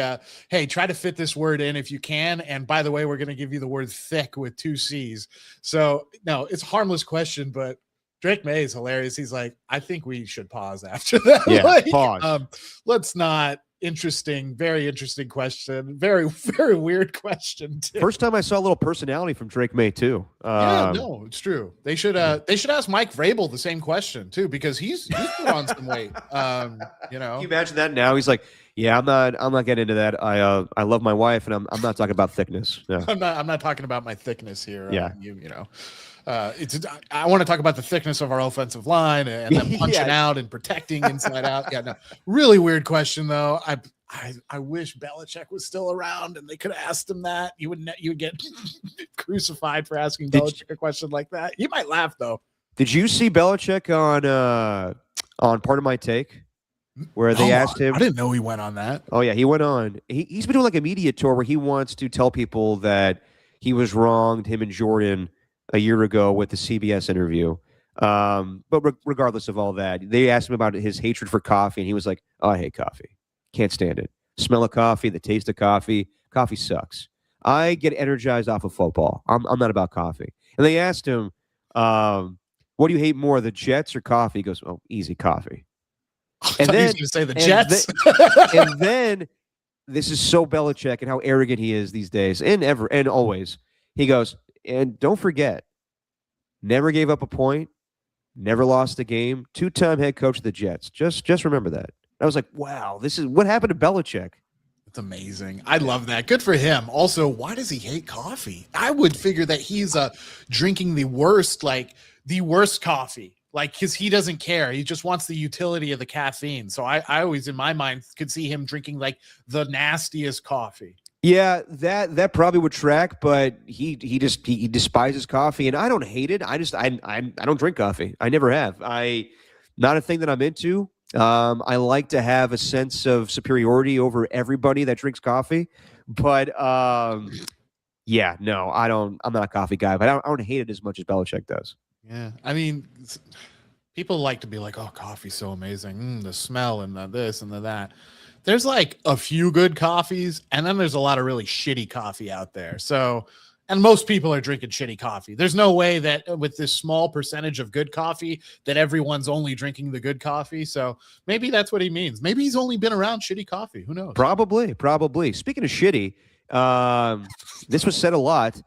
hey, try to fit this word in if you can. And by the way, we're going to give you the word thick with 2 C's. So, no, it's a harmless question, but Drake May is hilarious. He's like, I think we should pause after that. Yeah, pause. Let's not. Very interesting question. Very, very weird question, too. First time I saw a little personality from Drake May, too. No, it's true. They should ask Mike Vrabel the same question, too, because he's put on some weight. Can you imagine that now? He's like, yeah, I'm not getting into that. I love my wife, and I'm not talking about thickness. No. I'm not talking about my thickness here. Yeah. I want to talk about the thickness of our offensive line and them punching out and protecting inside out. Yeah, no, really weird question though. I wish Belichick was still around and they could have asked him that. You would get crucified for asking Belichick a question like that. He might laugh though. Did you see Belichick on Part of My Take? Where they asked him. I didn't know he went on that. Oh yeah, he went on. He's been doing like a media tour where he wants to tell people that he was wronged, him and Jordan, a year ago with the CBS interview. But regardless of all that, they asked him about his hatred for coffee, and he was like, oh, I hate coffee. Can't stand it. Smell of coffee, the taste of coffee. Coffee sucks. I get energized off of football. I'm not about coffee. And they asked him, what do you hate more, the Jets or coffee? He goes, oh, easy, coffee. And then he was going to say the Jets. And then this is so Belichick and how arrogant he is these days and always. He goes, and don't forget, never gave up a point, never lost a game, 2-time head coach of the Jets. Just remember that. I was like, wow, this is what happened to Belichick. It's amazing. I love that. Good for him. Also, why does he hate coffee? I would figure that he's drinking the worst coffee. Because he doesn't care. He just wants the utility of the caffeine. So I always, in my mind, could see him drinking like the nastiest coffee. Yeah, that probably would track, but he despises coffee, and I don't hate it. I don't drink coffee. I never have. Not a thing that I'm into. I like to have a sense of superiority over everybody that drinks coffee, but yeah, no, I don't. I'm not a coffee guy, but I don't hate it as much as Belichick does. Yeah, I mean, people like to be like, "Oh, coffee's so amazing, the smell and the this and the that." There's like a few good coffees, and then there's a lot of really shitty coffee out there. So And most people are drinking shitty coffee. There's no way that with this small percentage of good coffee that everyone's only drinking the good coffee. So maybe that's what he means. Maybe he's only been around shitty coffee. Who knows? Probably. Speaking of shitty, this was said a lot.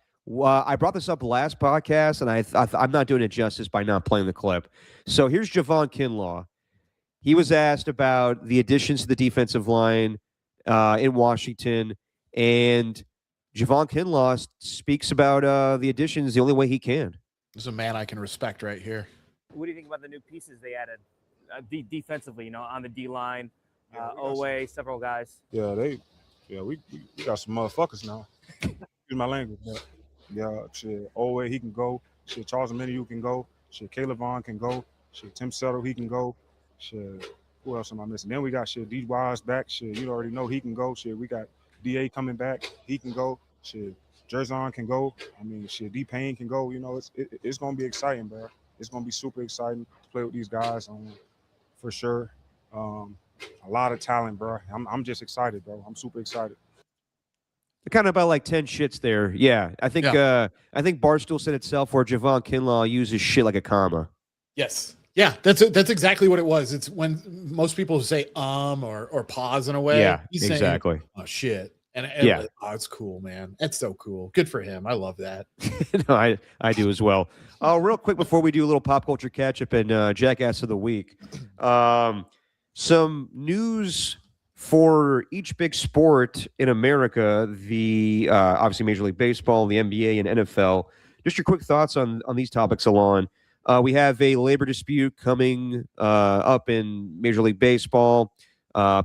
I brought this up last podcast, and I'm not doing it justice by not playing the clip. So here's Javon Kinlaw. He was asked about the additions to the defensive line in Washington, and Javon Kinlaw speaks about the additions the only way he can. This is a man I can respect right here. What do you think about the new pieces they added defensively, on the D-line, Owe, several guys? Yeah, we got some motherfuckers now. Excuse my language, but shit, Owe, he can go. Shit, Charles Omenihu can go. Shit, Caleb Vaughn can go. Shit, Tim Settle, he can go. Shit, who else am I missing? Then we got shit, D. Wise back. Shit, you already know he can go. Shit, we got DA coming back. He can go. Shit, Jerzon can go. I mean, shit, D. Payne can go. You know, it's gonna be exciting, bro. It's gonna be super exciting to play with these guys, for sure. A lot of talent, bro. I'm just excited, bro. I'm super excited. Kind of about like 10 shits there. Yeah, I think Barstool said itself where Javon Kinlaw uses shit like a comma. Yes. Yeah, that's exactly what it was. It's when most people say or pause in a way. Yeah, He's exactly. Saying, oh shit. And yeah, it's cool, man. That's so cool. Good for him. I love that. No, I do as well. Real quick before we do a little pop culture catch up and Jackass of the Week, some news for each big sport in America. The obviously Major League Baseball, the NBA, and NFL. Just your quick thoughts on these topics, Alon. We have a labor dispute coming up in Major League Baseball.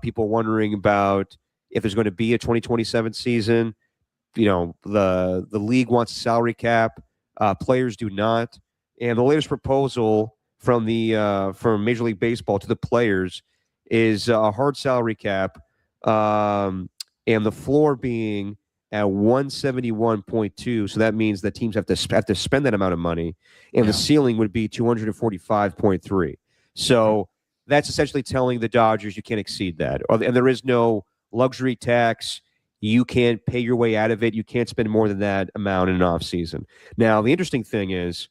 People wondering about if there's going to be a 2027 season. You know, the league wants a salary cap. Players do not. And the latest proposal from from Major League Baseball to the players is a hard salary cap, and the floor being at 171.2. So that means that teams have to spend that amount of money, and the ceiling would be 245.3. So that's essentially telling the Dodgers you can't exceed that, and there is no luxury tax. You can't pay your way out of it. You can't spend more than that amount in an off season. Now, the interesting thing is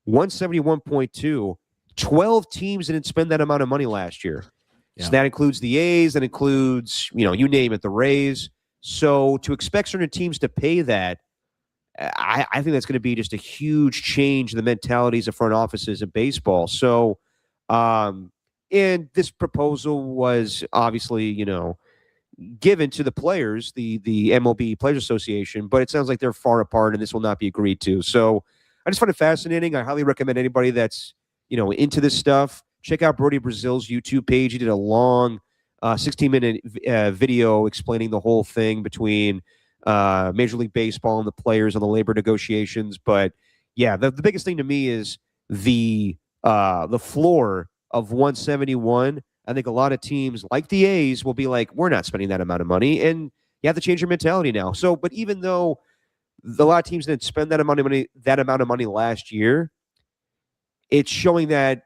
171.2, 12 teams didn't spend that amount of money last year. So that includes the A's, that includes, you name it, the Rays. So to expect certain teams to pay that, I think that's going to be just a huge change in the mentalities of front offices of baseball. So, and this proposal was obviously, given to the players, the MLB Players Association, but it sounds like they're far apart and this will not be agreed to. So I just find it fascinating. I highly recommend anybody that's, into this stuff, check out Brody Brazil's YouTube page. He did a long 16-minute video explaining the whole thing between Major League Baseball and the players on the labor negotiations. But yeah, the biggest thing to me is the floor of 171. I think a lot of teams like the A's will be like, we're not spending that amount of money. And you have to change your mentality now. So, but even though a lot of teams didn't spend that amount of money last year, it's showing that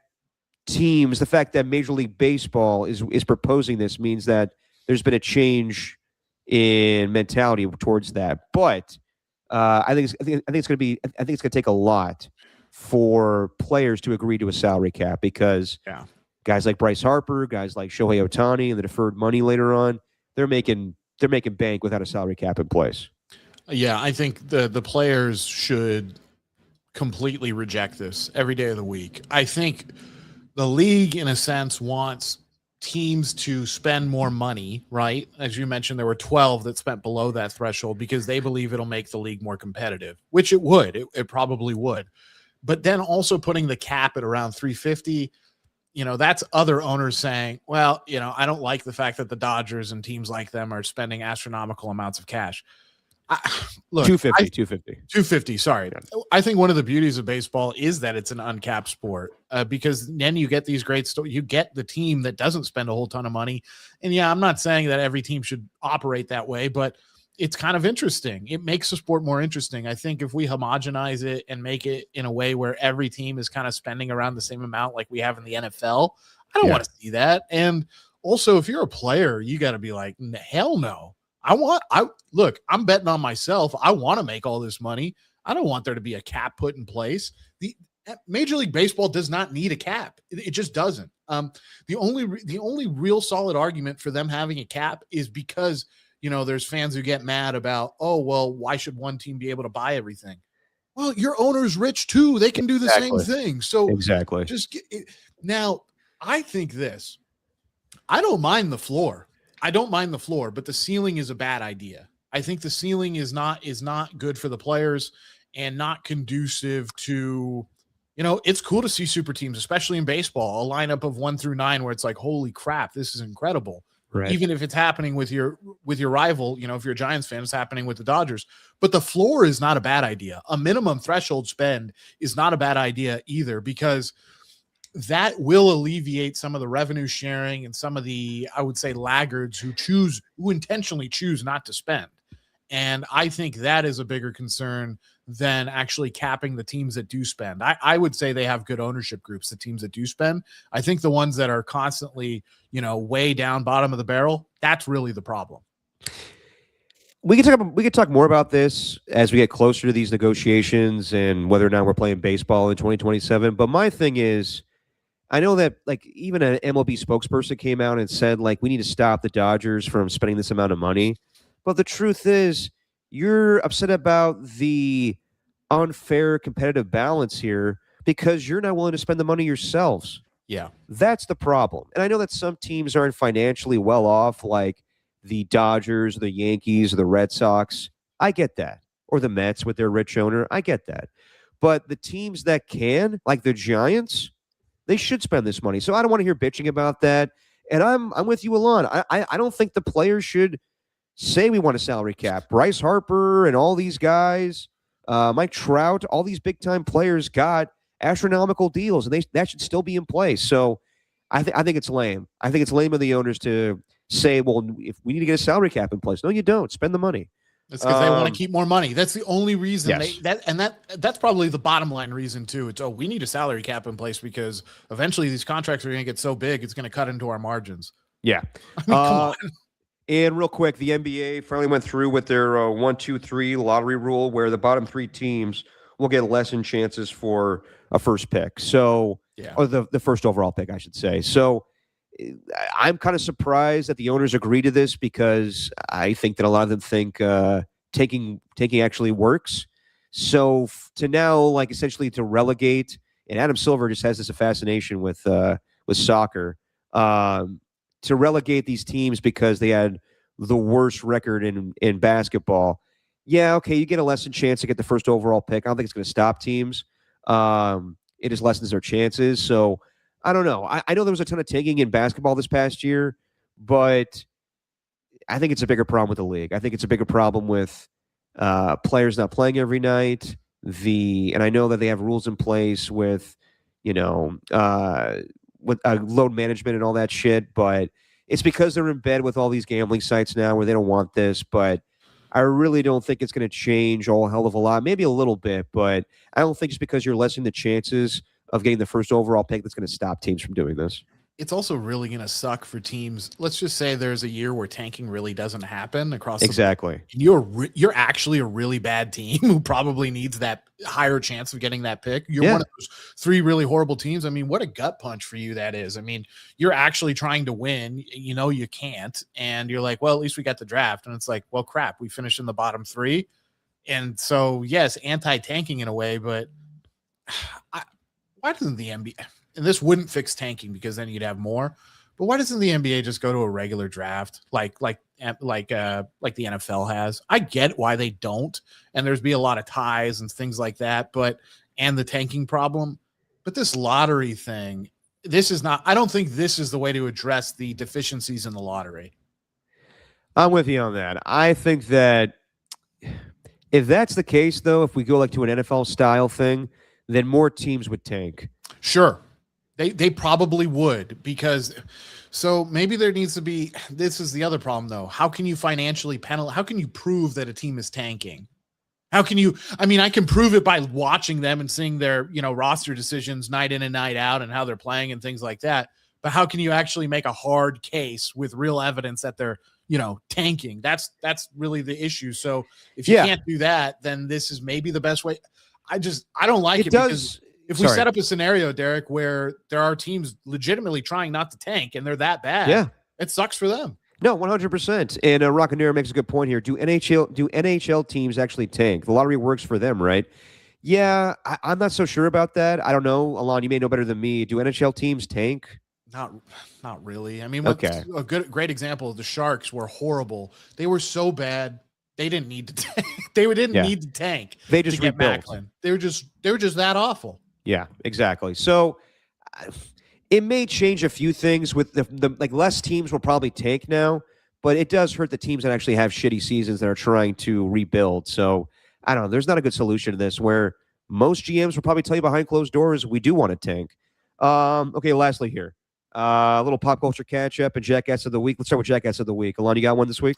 teams, the fact that Major League Baseball is proposing this means that there's been a change in mentality towards that. But I think it's going to take a lot for players to agree to a salary cap, because guys like Bryce Harper, guys like Shohei Ohtani, and the deferred money later on, they're making bank without a salary cap in place. Yeah, I think the players should completely reject this every day of the week. I think the league, in a sense, wants teams to spend more money, right? As you mentioned, there were 12 that spent below that threshold because they believe it'll make the league more competitive, which it would. It probably would. But then also putting the cap at around 350, that's other owners saying, well, I don't like the fact that the Dodgers and teams like them are spending astronomical amounts of cash. Look, 250. Sorry. I think one of the beauties of baseball is that it's an uncapped sport, because then you get these great you get the team that doesn't spend a whole ton of money. And yeah, I'm not saying that every team should operate that way, but it's kind of interesting. It makes the sport more interesting. I think if we homogenize it and make it in a way where every team is kind of spending around the same amount like we have in the NFL, I don't want to see that. And also, if you're a player, you got to be like, hell no. Look, I'm betting on myself. I want to make all this money. I don't want there to be a cap put in place. The Major League Baseball does not need a cap. It just doesn't. The only real solid argument for them having a cap is because, there's fans who get mad about, oh, well, why should one team be able to buy everything? Well, your owner's rich too. They can do the same thing. So exactly. Now, I think this. I don't mind the floor. But the ceiling is a bad idea. I think the ceiling is not good for the players and not conducive to, it's cool to see super teams, especially in baseball, a lineup of 1 through 9 where it's like, holy crap, this is incredible. Right. Even if it's happening with your rival, if you're a Giants fan, it's happening with the Dodgers. But the floor is not a bad idea. A minimum threshold spend is not a bad idea either, because that will alleviate some of the revenue sharing and some of the, I would say, laggards who intentionally choose not to spend. And I think that is a bigger concern than actually capping the teams that do spend. I would say they have good ownership groups, the teams that do spend. I think the ones that are constantly, way down bottom of the barrel, that's really the problem. We could talk more about this as we get closer to these negotiations and whether or not we're playing baseball in 2027. But my thing is, I know that even an MLB spokesperson came out and said we need to stop the Dodgers from spending this amount of money. But the truth is, you're upset about the unfair competitive balance here because you're not willing to spend the money yourselves. Yeah. That's the problem. And I know that some teams aren't financially well off, like the Dodgers, the Yankees, or the Red Sox. I get that. Or the Mets with their rich owner. I get that. But the teams that can, like the Giants, they should spend this money. So I don't want to hear bitching about that. And I'm with you, Alon. I don't think the players should say we want a salary cap. Bryce Harper and all these guys, Mike Trout, all these big-time players got astronomical deals, and that should still be in place. So I think it's lame. I think it's lame of the owners to say, well, if we need to get a salary cap in place. No, you don't. Spend the money. It's because they want to keep more money. That's the only reason. Yes. That's probably the bottom line reason too. It's, we need a salary cap in place because eventually these contracts are going to get so big, it's going to cut into our margins. Yeah. I mean, come on. And real quick, the NBA finally went through with their 1-2-3 lottery rule, where the bottom 3 teams will get lessened chances for a first pick. So, or the first overall pick, I should say. So, I'm kind of surprised that the owners agree to this, because I think that a lot of them think taking actually works. So to now, essentially to relegate, and Adam Silver just has this fascination with soccer. To relegate these teams because they had the worst record in basketball. Yeah, okay, you get a lessened chance to get the first overall pick. I don't think it's going to stop teams. It just lessens their chances. So I don't know. I know there was a ton of tanking in basketball this past year, but I think it's a bigger problem with the league. I think it's a bigger problem with players not playing every night. And I know that they have rules in place with, with load management and all that shit, but it's because they're in bed with all these gambling sites now where they don't want this. But I really don't think it's going to change a whole hell of a lot, maybe a little bit, but I don't think just because you're lessening the chances of getting the first overall pick that's going to stop teams from doing this. It's also really going to suck for teams. Let's just say there's a year where tanking really doesn't happen across exactly. You're actually a really bad team who probably needs that higher chance of getting that pick. You're one of those 3 really horrible teams. I mean, what a gut punch for you that is. I mean, you're actually trying to win. You can't, and you're like, well, at least we got the draft. And it's like, well, crap, we finished in the bottom 3. And so, yes, anti-tanking in a way, but why doesn't the NBA? And this wouldn't fix tanking because then you'd have more. But why doesn't the NBA just go to a regular draft like the NFL has? I get why they don't, and there's be a lot of ties and things like that. And the tanking problem. But this lottery thing, this is not. I don't think this is the way to address the deficiencies in the lottery. I'm with you on that. I think that if that's the case, though, if we go to an NFL style thing, then more teams would tank. Sure. They probably would, because so maybe there needs to be, this is the other problem though. How can you financially penalize? How can you prove that a team is tanking? How can you, I can prove it by watching them and seeing their, roster decisions night in and night out and how they're playing and things like that. But how can you actually make a hard case with real evidence that they're tanking. That's really the issue. So if you can't do that, then this is maybe the best way. I don't like it because if we set up a scenario, Derek, where there are teams legitimately trying not to tank and they're that bad, it sucks for them. No, 100%. And Rockanera makes a good point here. Do NHL teams actually tank? The lottery works for them, right? Yeah, I'm not so sure about that. I don't know. Alon, you may know better than me. Do NHL teams tank? Not really. I mean, a great example, the Sharks were horrible. They were so bad. They didn't need to tank. They didn't need to tank. They just to get rebuilt. Macklin. They were just that awful. Yeah, exactly. So it may change a few things with the like less teams will probably tank now, but it does hurt the teams that actually have shitty seasons that are trying to rebuild. So I don't know. There's not a good solution to this where most GMs will probably tell you behind closed doors, we do want to tank. Okay, lastly here, a little pop culture catch up and Jackass of the Week. Let's start with Jackass of the Week. Alon, you got one this week?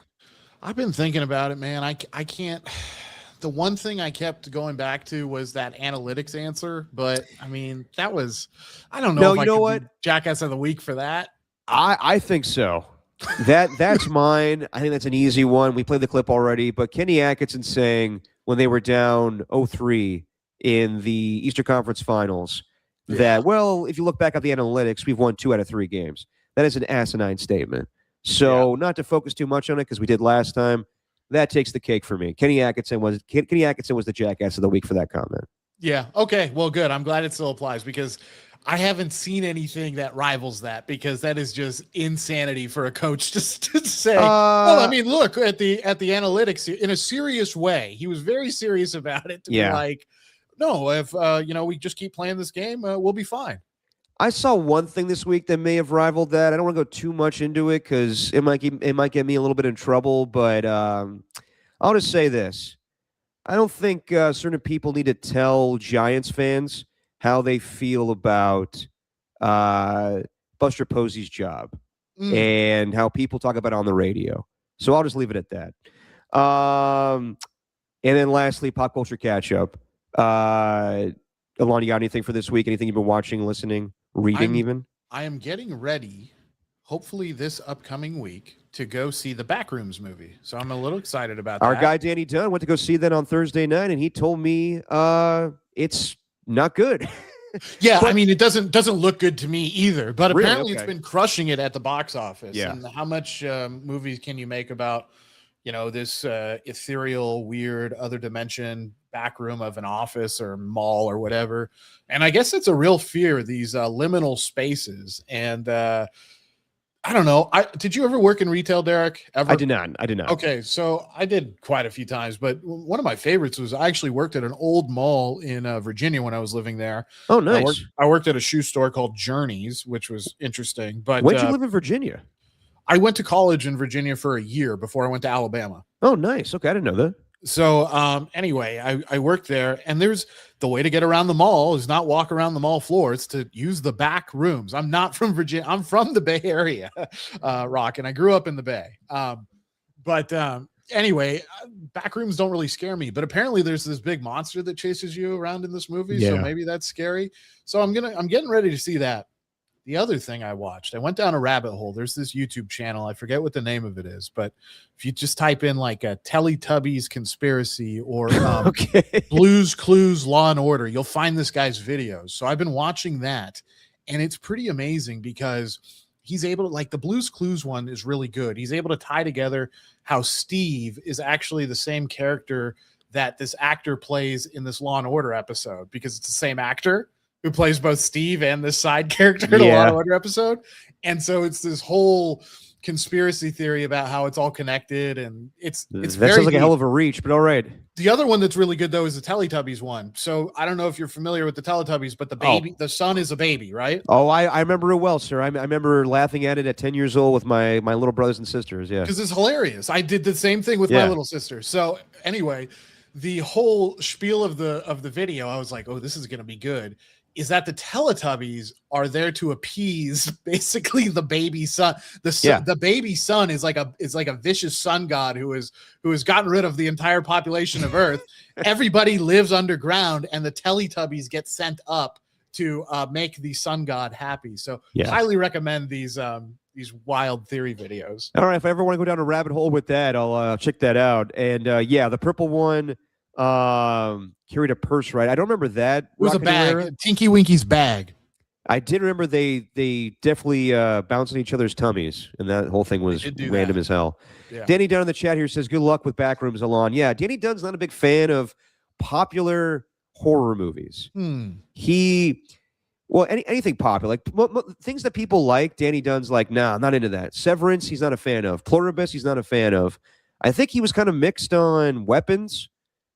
I've been thinking about it, man. I can't. The one thing I kept going back to was that analytics answer, but I mean, that was, I don't know. No, you know what? Jackass of the Week for that. I think so. That's mine. I think that's an easy one. We played the clip already, but Kenny Atkinson saying when they were down 0-3 in the Eastern Conference Finals that, well, if you look back at the analytics, we've won 2 out of 3 games. That is an asinine statement. So not to focus too much on it because we did last time. That takes the cake for me. Kenny Atkinson was the Jackass of the Week for that comment. Yeah. Okay. Well, good. I'm glad it still applies because I haven't seen anything that rivals that because that is just insanity for a coach to say. Well, I mean, look at the analytics in a serious way. He was very serious about it to be like, no, if we just keep playing this game, we'll be fine. I saw one thing this week that may have rivaled that. I don't want to go too much into it because it might get me a little bit in trouble. But I'll just say this: I don't think certain people need to tell Giants fans how they feel about Buster Posey's job and how people talk about it on the radio. So I'll just leave it at that. And then lastly, pop culture catch up. Alon, you got anything for this week? Anything you've been watching, listening? Reading I am getting ready, hopefully this upcoming week, to go see the Backrooms movie. So I'm a little excited about that. Our guy Danny Dunn went to go see that on Thursday night, and he told me it's not good. Yeah, I mean, it doesn't look good to me either. But Really? apparently Okay. it's been crushing it at the box office. Yeah. And how much movies can you make about, this ethereal, weird, other dimension back room of an office or mall or whatever. And I guess it's a real fear, these liminal spaces. And I don't know. Did you ever work in retail, Derek? Ever? I did not. Okay, so I did quite a few times, but one of my favorites was I actually worked at an old mall in Virginia when I was living there. Oh, nice. I worked at a shoe store called Journeys, which was interesting. But When did you live in Virginia? I went to college in Virginia for a year before I went to Alabama. Oh, nice. Okay, I didn't know that. So anyway, I worked there, and there's the way to get around the mall is not walk around the mall floor. It's to use the back rooms. I'm not from Virginia. I'm from the Bay Area, Rock, and I grew up in the Bay. But anyway, back rooms don't really scare me. But apparently there's this big monster that chases you around in this movie. So maybe that's scary. So I'm getting ready to see that. The other thing I watched, I went down a rabbit hole. There's this YouTube channel. I forget what the name of it is, but if you just type in like a Teletubbies conspiracy or Blues Clues Law and Order, you'll find this guy's videos. So I've been watching that, and it's pretty amazing because he's able to, like the Blues Clues one is really good. He's able to tie together how Steve is actually the same character that this actor plays in this Law and Order episode because it's the same actor who plays both Steve and this side character in a Law and Order episode. And so it's this whole conspiracy theory about how it's all connected. And it's that very sounds like deep. a hell of a reach, but all right. The other one that's really good though is the Teletubbies one. So I don't know if you're familiar with the Teletubbies, but the son is a baby, right? Oh, I remember it well, sir. I remember laughing at it at 10 years old with my little brothers and sisters. Yeah. Because it's hilarious. I did the same thing with my little sister. So anyway, the whole spiel of the video, I was like, oh, this is going to be good. Is that the Teletubbies are there to appease basically the baby son. The baby son is like a vicious sun god who has gotten rid of the entire population of Earth. Everybody lives underground, and the Teletubbies get sent up to make the sun god happy. So highly recommend these these wild theory videos. All right, if I ever want to go down a rabbit hole with that, I'll check that out. And yeah, the purple one carried a purse, right? I don't remember that. It was a bag, Era. Tinky Winky's bag. I did remember they definitely bounced on each other's tummies, and that whole thing was random as hell. Yeah. Danny Dunn in the chat here says, "Good luck with Backrooms, Alon." Yeah, Danny Dunn's not a big fan of popular horror movies. Anything popular, like things that people like. Danny Dunn's like, nah, I'm not into that. Severance, he's not a fan of. Pluribus, he's not a fan of. I think he was kind of mixed on Weapons.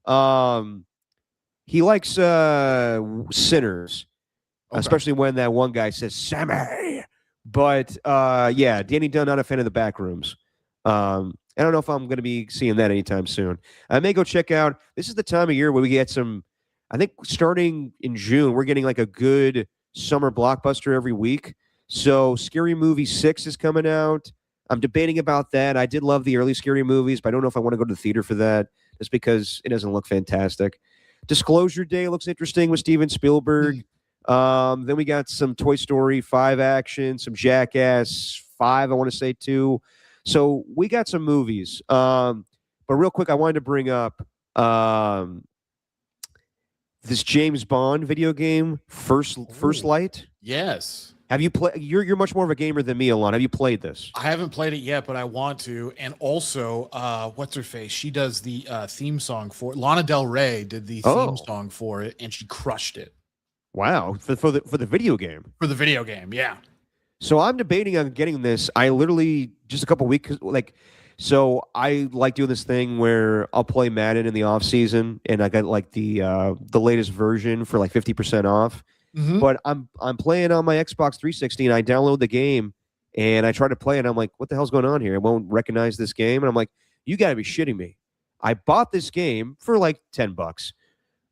He likes Sinners. Okay. Especially when that one guy says Sammy. But yeah, Danny Dunn, not a fan of the Backrooms. I don't know if I'm going to be seeing that anytime soon. I may go check out. This is the time of year where we get some. I think starting in June, we're getting like a good summer blockbuster every week. So Scary Movie 6 is coming out. I'm debating about that. I did love the early Scary movies, but I don't know if I want to go to the theater for that just because it doesn't look fantastic. Disclosure Day looks interesting with Steven Spielberg. Then we got some Toy Story 5 action, some Jackass 5, I want to say, too. So we got some movies. But real quick, I wanted to bring up this James Bond video game, First Light. Yes. Have you played? You're much more of a gamer than me, Alon. Have you played this? I haven't played it yet, but I want to. And also, what's her face? She does the theme song for it. Lana Del Rey did the theme song for it, and she crushed it. Wow, for the video game. For the video game, yeah. So I'm debating on getting this. I literally just a couple weeks so I like doing this thing where I'll play Madden in the off season, and I got like the latest version for like 50% off. Mm-hmm. But I'm playing on my Xbox 360, and I download the game, and I try to play it. And I'm like, what the hell's going on here? It won't recognize this game, and I'm like, you got to be shitting me. I bought this game for like $10,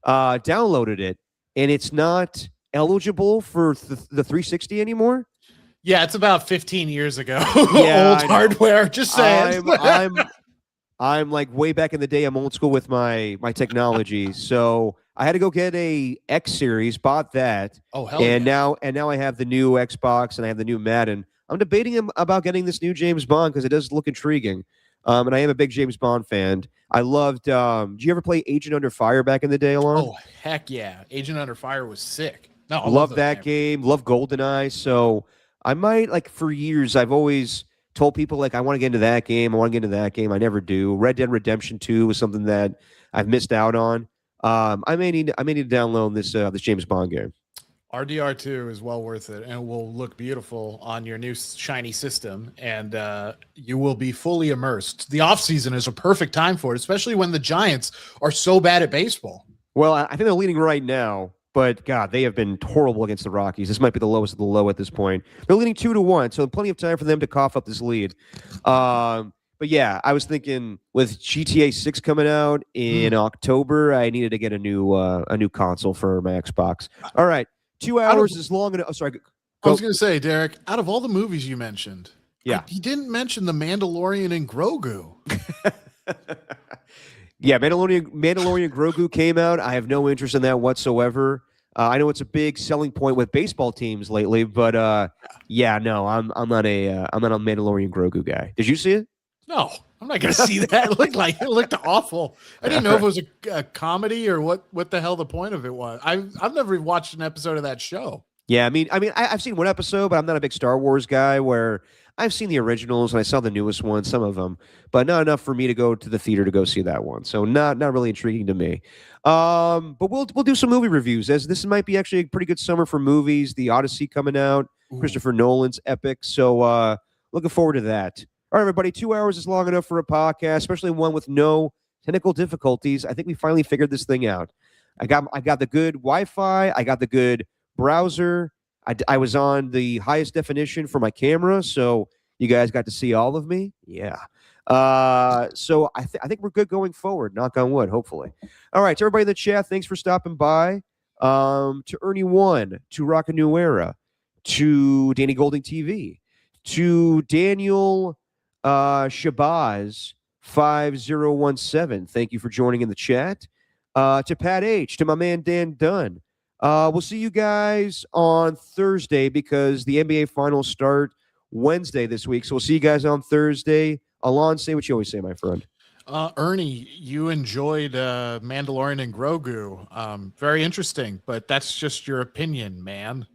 downloaded it, and it's not eligible for the 360 anymore. Yeah, it's about 15 years ago. Yeah, old hardware. Just saying. I'm like way back in the day. I'm old school with my technology, so I had to go get a X series. Bought that. Oh hell! And now I have the new Xbox and I have the new Madden. I'm debating about getting this new James Bond because it does look intriguing. And I am a big James Bond fan. I loved. Did you ever play Agent Under Fire back in the day, Alon? Oh heck yeah! Agent Under Fire was sick. No, I love that game. Love GoldenEye. So I might for years. I've always told people I want to get into that game. I want to get into that game. I never do. Red Dead Redemption 2 was something that I've missed out on. I may need to download this James Bond game. RDR2 is well worth it, and it will look beautiful on your new shiny system, and you will be fully immersed. The offseason is a perfect time for it, especially when the Giants are so bad at baseball. Well, I think they're leading right now, but God, they have been horrible against the Rockies. This might be the lowest of the low at this point. They're leading 2-1, so plenty of time for them to cough up this lead. But yeah, I was thinking with GTA 6 coming out in October, I needed to get a new console for my Xbox. All right. 2 hours is long enough. Oh, sorry. I was going to say, Derek, out of all the movies you mentioned, he didn't mention The Mandalorian and Grogu. Yeah, Mandalorian Grogu came out. I have no interest in that whatsoever. I know it's a big selling point with baseball teams lately, but yeah, no, I'm not a Mandalorian Grogu guy. Did you see it? No, I'm not going to see that. It looked awful. I didn't know if it was a comedy or what the hell the point of it was. I've never watched an episode of that show. Yeah, I mean, I've seen one episode, but I'm not a big Star Wars guy. Where I've seen the originals and I saw the newest one, some of them, but not enough for me to go to the theater to go see that one. So not really intriguing to me. But we'll do some movie reviews, as this might be actually a pretty good summer for movies. The Odyssey coming out, Christopher Nolan's epic. So looking forward to that. All right, everybody, 2 hours is long enough for a podcast, especially one with no technical difficulties. I think we finally figured this thing out. I got the good Wi-Fi. I got the good browser. I was on the highest definition for my camera, so you guys got to see all of me. Yeah. So I think we're good going forward. Knock on wood, hopefully. All right, to everybody in the chat, thanks for stopping by. To Ernie One, to Rock a New Era, to Danny Golding TV, to Daniel Shabazz 5017. Thank you for joining in the chat. To Pat H, to my man Dan Dunn. We'll see you guys on Thursday because the NBA finals start Wednesday this week. So we'll see you guys on Thursday. Alon, say what you always say, my friend. Ernie, you enjoyed Mandalorian and Grogu. Very interesting, but that's just your opinion, man.